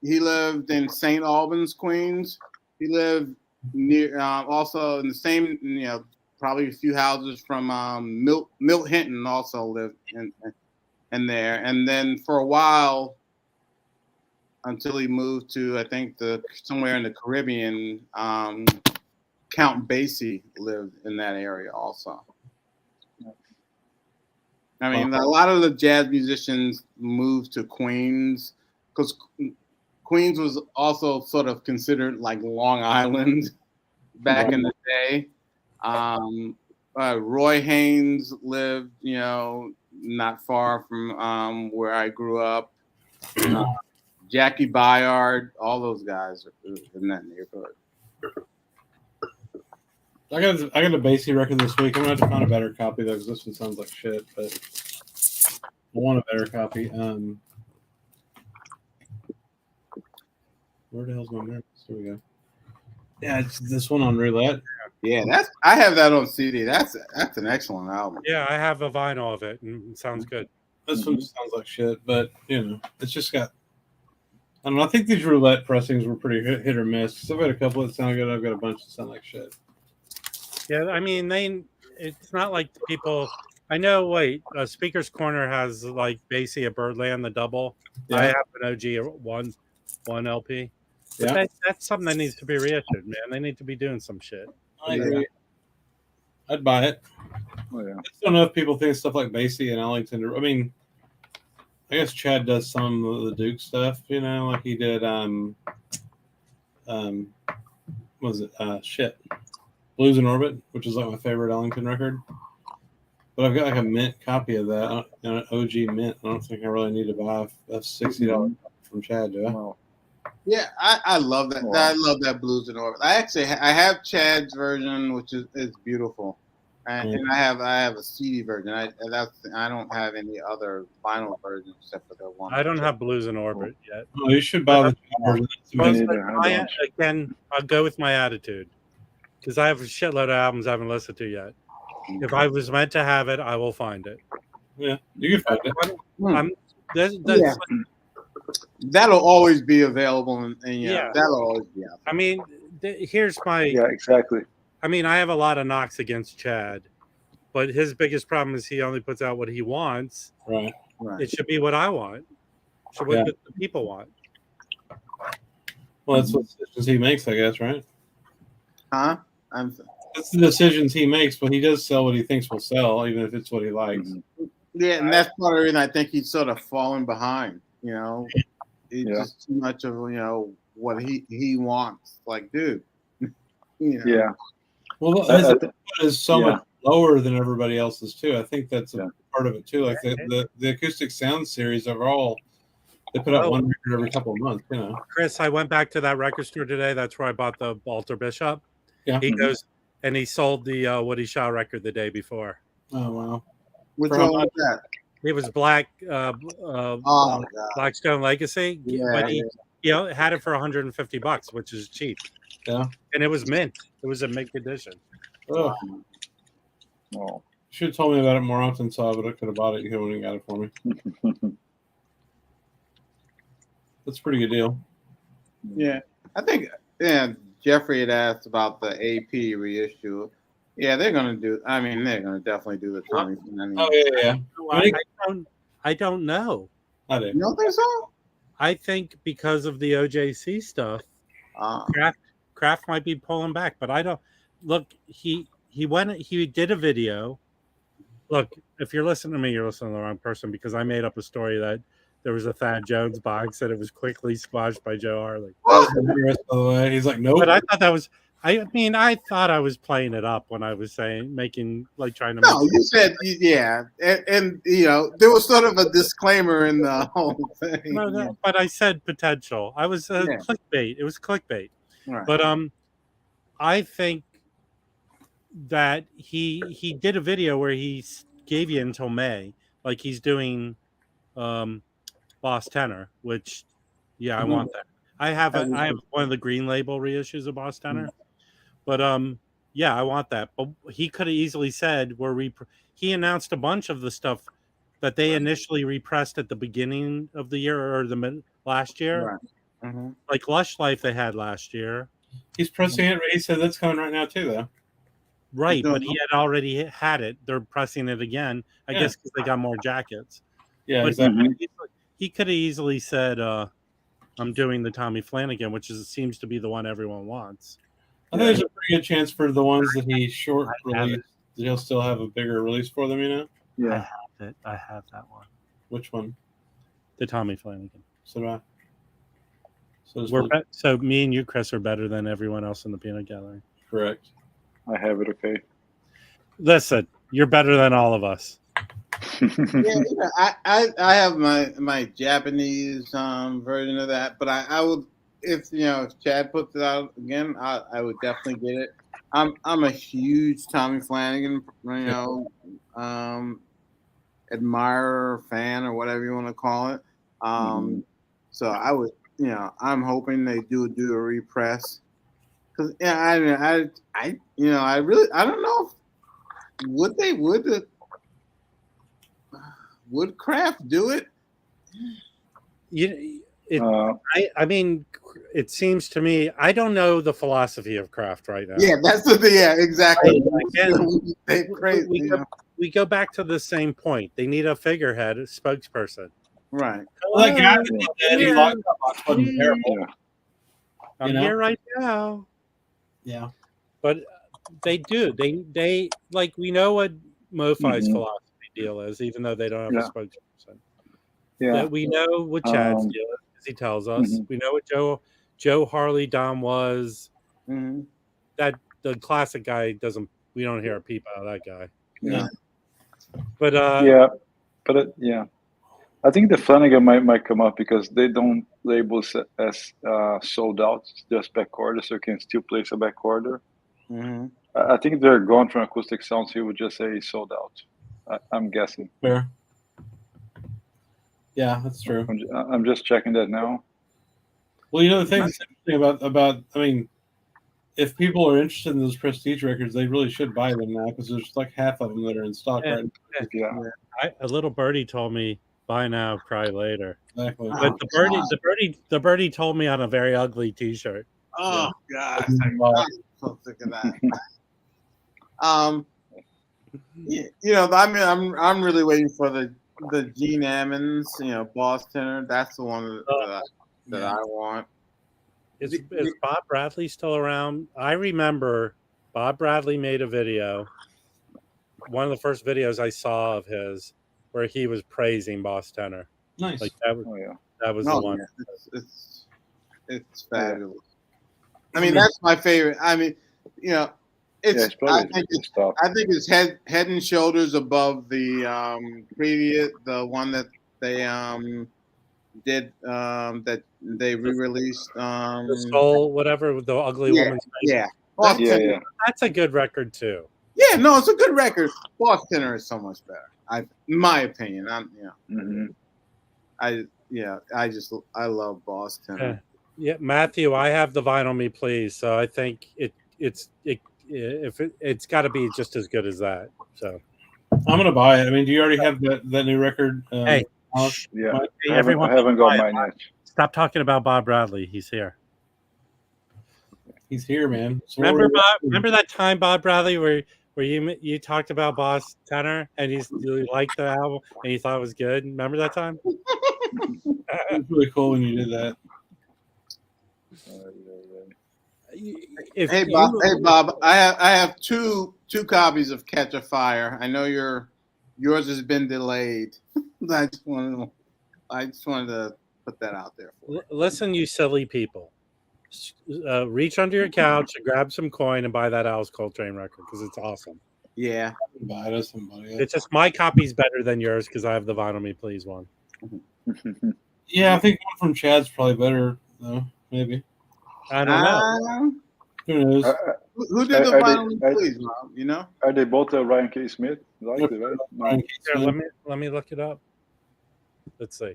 He lived in St. Albans, Queens. He lived near, also in the same, probably a few houses from Milt Hinton also lived in there. And then for a while, until he moved to, I think, somewhere in the Caribbean, Count Basie lived in that area also. I mean, a lot of the jazz musicians moved to Queens because Queens was also sort of considered like Long Island back in the day. Roy Haynes lived, not far from where I grew up. Jackie Byard, all those guys are in that neighborhood. I got a Basie record this week. I'm gonna have to find a better copy though, because this one sounds like shit. But I want a better copy. Where the hell's my notes? Here we go. Yeah, it's this one on roulette. Yeah, I have that on CD. That's an excellent album. Yeah, I have a vinyl of it, and it sounds good. This one sounds like shit, but it's just got. I don't know. I think these roulette pressings were pretty hit or miss. I've got a couple that sound good. I've got a bunch that sound like shit. Yeah, I mean, it's not like people. I know. Wait, Speaker's Corner has like basically a Birdland, the double. Yeah. I have an OG one LP. But that's something that needs to be reissued, man. They need to be doing some shit. I agree. I'd buy it. Oh yeah. I just don't know if people think stuff like Basie and Ellington. I mean, I guess Chad does some of the Duke stuff, like he did. Was it Blues in Orbit, which is like my favorite Ellington record. But I've got like a mint copy of that, an OG mint. I don't think I really need to buy a $60 from Chad, do I? Wow. Yeah, I love that. Wow. I love that Blues in Orbit. I actually I have Chad's version, which is beautiful, and I have a CD version. I don't have any other vinyl version except for the one. I don't have Blues in Orbit yet. Oh, you should buy the version. Again, I'll go with my attitude because I have a shitload of albums I haven't listened to yet. If I was meant to have it, I will find it. Yeah, you can find it. That'll always be available, and that'll always be out. I mean, here's my. Yeah, exactly. I mean, I have a lot of knocks against Chad, but his biggest problem is he only puts out what he wants. Right. It should be what I want. It should be what the people want. Well, that's what decisions he makes, I guess, right? Huh? That's the decisions he makes, but he does sell what he thinks will sell, even if it's what he likes. Yeah, and that's part of the reason I think he's sort of falling behind. It's just too much of what he wants. Like, dude. Yeah. Well, his is so much lower than everybody else's too. I think that's a part of it too. Like the acoustic sound series overall, they put out one record every couple of months. Chris, I went back to that record store today. That's where I bought the Walter Bishop. Yeah. He goes and he sold the Woody Shaw record the day before. Oh wow. Which one was that? It was Blackstone Legacy. Yeah, but he had it for $150, which is cheap. Yeah. And it was mint. It was a mint condition. Oh. Well, should have told me about it more often, so I could have bought it. You wouldn't got it for me. That's a pretty good deal. Yeah. I think Jeffrey had asked about the AP reissue. Yeah, they're gonna definitely do the Tommy. Oh yeah. I don't know. You don't think so? I think because of the OJC stuff, Kraft might be pulling back, but I don't. Look, he did a video. Look, if you're listening to me, you're listening to the wrong person because I made up a story that there was a Thad Jones box that it was quickly squashed by Joe Harley. He's like, nope. But I thought that was. I thought I was playing it up when I was trying to. No, you said and there was sort of a disclaimer in the whole thing. No, but I said potential. I was clickbait. It was clickbait. Right. But I think that he did a video where he gave you until May, like he's doing Boss Tenor, which I want that. I have one of the green label reissues of Boss Tenor. But I want that. But he could have easily said he announced a bunch of the stuff that they initially repressed at the beginning of the year or the last year. Right. Mm-hmm. Like Lush Life they had last year. He's pressing it. He said that's coming right now too, though. Right, but he had already had it. They're pressing it again. I guess because they got more jackets. Yeah, but exactly. He could have easily said, "I'm doing the Tommy Flanagan," which seems to be the one everyone wants. I think there's a pretty good chance for the ones that he short released, he'll still have a bigger release for them, Yeah. I have that one. Which one? The Tommy Flanagan. So do I. So me and you, Chris, are better than everyone else in the peanut gallery. Correct. I have it. Okay. Listen, you're better than all of us. I have my Japanese version of that, but I would. If Chad puts it out again, I would definitely get it. I'm a huge Tommy Flanagan, admirer, fan, or whatever you want to call it. So I would, I'm hoping they do a repress. Because yeah, I don't know if would Kraft do it? I mean, it seems to me, I don't know the philosophy of Kraft right now. Yeah, that's the thing. Yeah, exactly. They're crazy. We go back to the same point. They need a figurehead, a spokesperson. Right. Well, that guy that he locked up wasn't terrible. I'm here right now. Yeah. But they do. They like, we know what MoFi's philosophy deal is, even though they don't have a spokesperson. Yeah. We know what Chad's deal is, because he tells us. We know what Joe Harley Dom was. That the classic guy doesn't. We don't hear a peep out of that guy. Yeah. But I think the Flanagan might come up because they don't label it as sold out, it's just back order, so you can still place a back order. I think they're going from acoustic sounds. He would just say sold out. I'm guessing. Fair. Yeah, that's true. I'm just checking that now. Well, the thing that's interesting about I mean, if people are interested in those Prestige records, they really should buy them now, because there's like half of them that are in stock right now. A little birdie told me, buy now, cry later. Exactly. But the birdie told me on a very ugly T-shirt. Oh gosh, I'm so sick of that. I mean, I'm really waiting for the Gene Ammons, Boss Tenor. That's the one that I want. Is Bob Bradley still around? I remember Bob Bradley made a video, one of the first videos I saw of his, where he was praising Boss Tenor. Nice. Like that was the one. It's fabulous. I mean, that's my favorite. I mean, I think it's head and shoulders above the previous, the one that they did that they re-released. The Soul, whatever, the Ugly Woman's Face. Yeah. That's a good record too. Yeah, no, it's a good record. Boss Tenor is so much better. In my opinion, I love Boss Tenor. Yeah, Matthew, I have the Vinyl Me Please, so I think it's got to be just as good as that. So I'm gonna buy it. I mean, do you already have that new record? Hey, everyone, I haven't got mine yet. Stop talking about Bob Bradley. He's here. He's here, man. So remember that time, Bob Bradley, where you talked about Boss Tenor and you liked the album and you thought it was good? Remember that time? It was really cool when you did that. Hey Bob, I have two copies of Catch a Fire. I know yours has been delayed. I just wanted to put that out there for you. Listen, you silly people. Reach under your couch and grab some coin and buy that Alice Coltrane record, because it's awesome. Yeah. Buy it, somebody. It's just my copy's better than yours because I have the Vinyl Me Please one. Yeah, I think one from Chad's probably better, though. Maybe. I don't know. Who knows? Who did the Vinyl Me Please, Rob? Are they both Ryan K. Smith? Like it, right? Here, let me look it up. Let's see.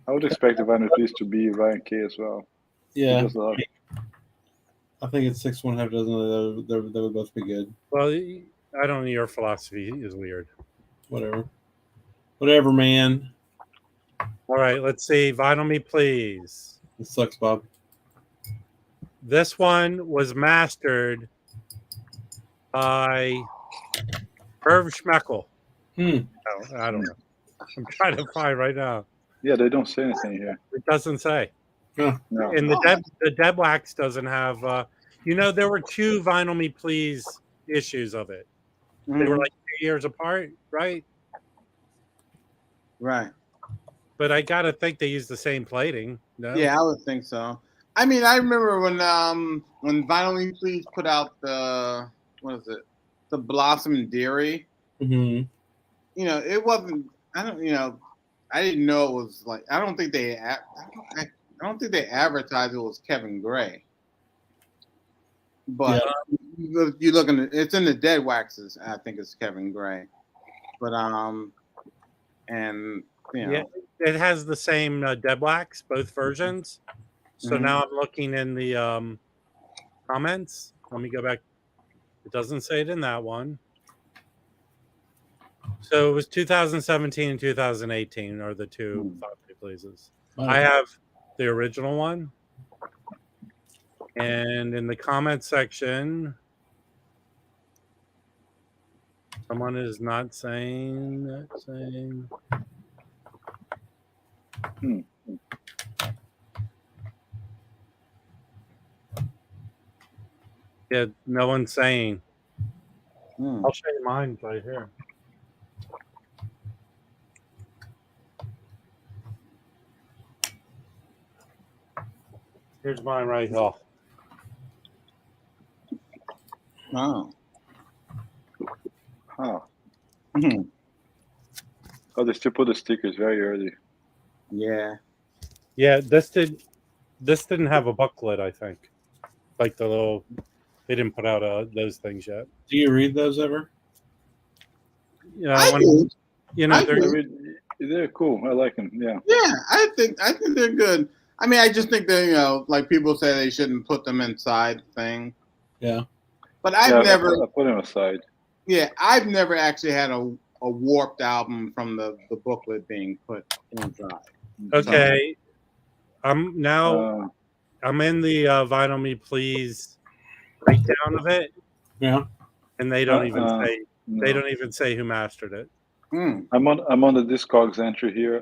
I would expect the Vinyl Please to be Ryan K. as well. Yeah. I think it's 6 1/2 dozen. They would both be good. Well, I don't know. Your philosophy is weird. Whatever, man. All right, let's see. Vinyl Me Please. It sucks, Bob. This one was mastered by Irv Schmeckel. I don't know. I'm trying to find right now. Yeah, they don't say anything here. It doesn't say. No. And the Dead Wax doesn't have. There were 2 Vinyl Me Please issues of it. They were like 2 years apart, right? Right. But I gotta think they used the same plating. No? Yeah, I would think so. I mean, I remember when Vinyl Me Please put out the Blossom Dearie. Mm-hmm. It wasn't. I didn't know it was like. I don't think they advertised it was Kevin Gray. But you look at it's in the Dead Waxes. I think it's Kevin Gray. But it has the same Dead Wax, both versions. So now I'm looking in the comments. Let me go back. It doesn't say it in that one. So it was 2017 and 2018 are the two Thought Pleases. I have the original one. And in the comment section, someone is not saying that same. Yeah, no one's saying. I'll show you mine right here. Here's mine right here. Oh. Huh. Oh, they still put the stickers very early. Yeah. Yeah, this didn't have a booklet, I think. Like the little, they didn't put out those things yet. Do you read those ever? I do. They're cool. I like them. Yeah. Yeah, I think they're good. I mean, I just think that like people say they shouldn't put them inside thing. Yeah. But I've never. I put them aside. Yeah, I've never actually had a warped album from the booklet being put inside. Okay. I'm in the Vinyl Me Please breakdown of it. Yeah. And they don't even say who mastered it. I'm on the Discogs entry here.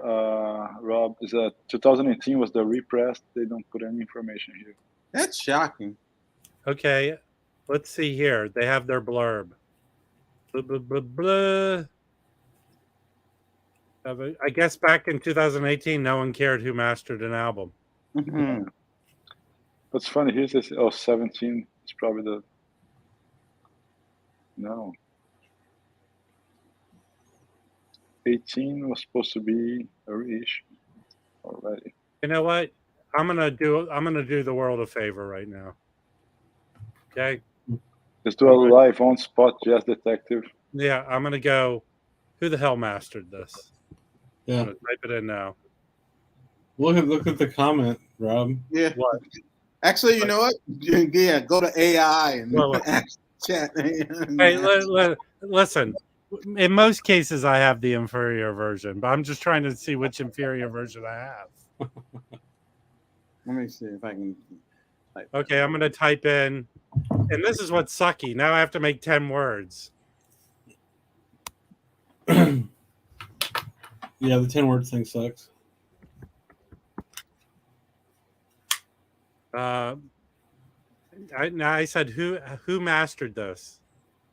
Rob, is that 2018 was the repressed? They don't put any information here. That's shocking. Okay, let's see here. They have their blurb. Blah, blah, blah, blah. I guess back in 2018, no one cared who mastered an album. What's funny, here's this 17. It's probably the no. 18 was supposed to be a reissue already. You know what? I'm gonna do the world a favor right now. Okay. Let's do a live on spot jazz detective. Yeah, I'm gonna go. Who the hell mastered this? Yeah. I'm gonna type it in now. Look at the comment, Rob. Yeah. What? Actually, you know what? Yeah, go to AI and chat. Hey, listen. In most cases, I have the inferior version, but I'm just trying to see which inferior version I have. Let me see if I can. Okay, I'm going to type in, and this is what's sucky. Now I have to make 10 words. Yeah, the 10 words thing sucks. I said who mastered this?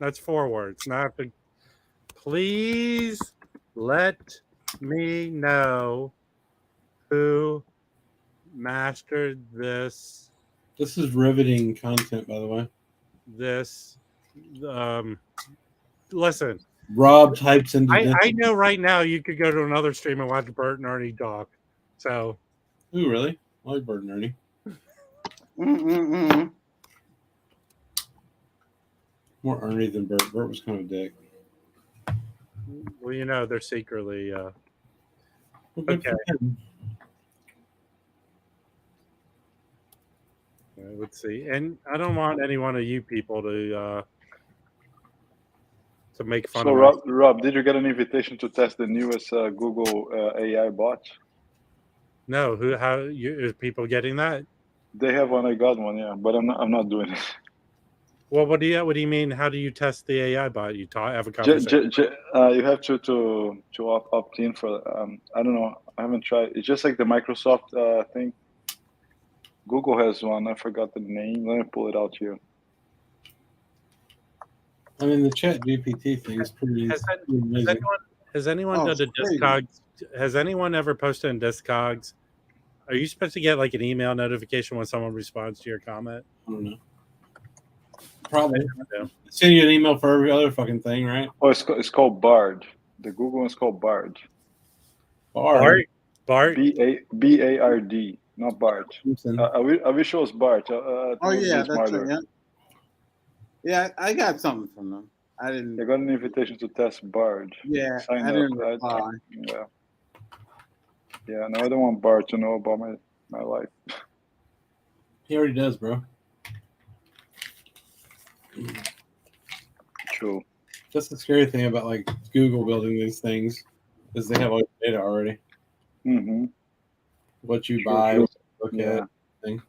That's 4 words. Now I have to. Please let me know who mastered this. This is riveting content, by the way. This, listen. Rob types into. I know right now you could go to another stream and watch Bert and Ernie talk. So. Ooh, really? I like Bert and Ernie. More Ernie than Bert. Bert was kind of a dick. Well, you know, they're secretly. Okay. Let's see. And I don't want any one of you people to make fun of me. Rob, did you get an invitation to test the newest Google AI bot? No. Is people getting that? They have one. I got one, yeah, but I'm not doing it. Well, what do you mean? How do you test the AI bot? You have a conversation. You have to opt in for. I don't know. I haven't tried. It's just like the Microsoft thing. Google has one. I forgot the name. Let me pull it out here. I mean, the Chat GPT thing is pretty. Has anyone done a Discogs? Has anyone ever posted in Discogs? Are you supposed to get like an email notification when someone responds to your comment? I don't know. Probably. Send you an email for every other fucking thing, right? Oh, it's called Bard. The Google one's called Bard. Bard. B-A-R-D, not Bard. I wish it was Bard. Yeah, that's right. Yeah, I got something from them. I didn't. I got an invitation to test Bard. Yeah, I didn't reply. Yeah, no, I don't want Bard to know about my life. He already does, bro. True. That's the scary thing about like Google building these things is they have all your data already. Mm-hmm. What you buy, what you look at, thing.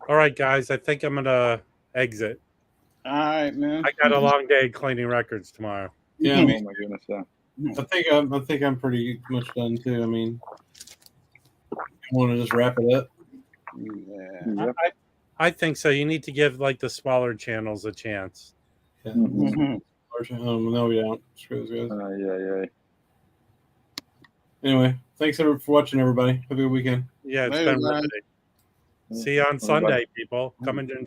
All right, guys. I think I'm gonna exit. All right, man. I got a long day cleaning records tomorrow. Yeah, I Oh mean, my goodness, yeah. I think I'm pretty much done too. I mean, you want to just wrap it up? Yeah. Yep. I think so. You need to give like the smaller channels a chance. Yeah. Mhm. No, we don't. Screw those guys. Yeah. Anyway, thanks for watching, everybody. Have a good weekend. Yeah, it's Later, been guys. riveting. See you on Sunday, people. Come and enjoy.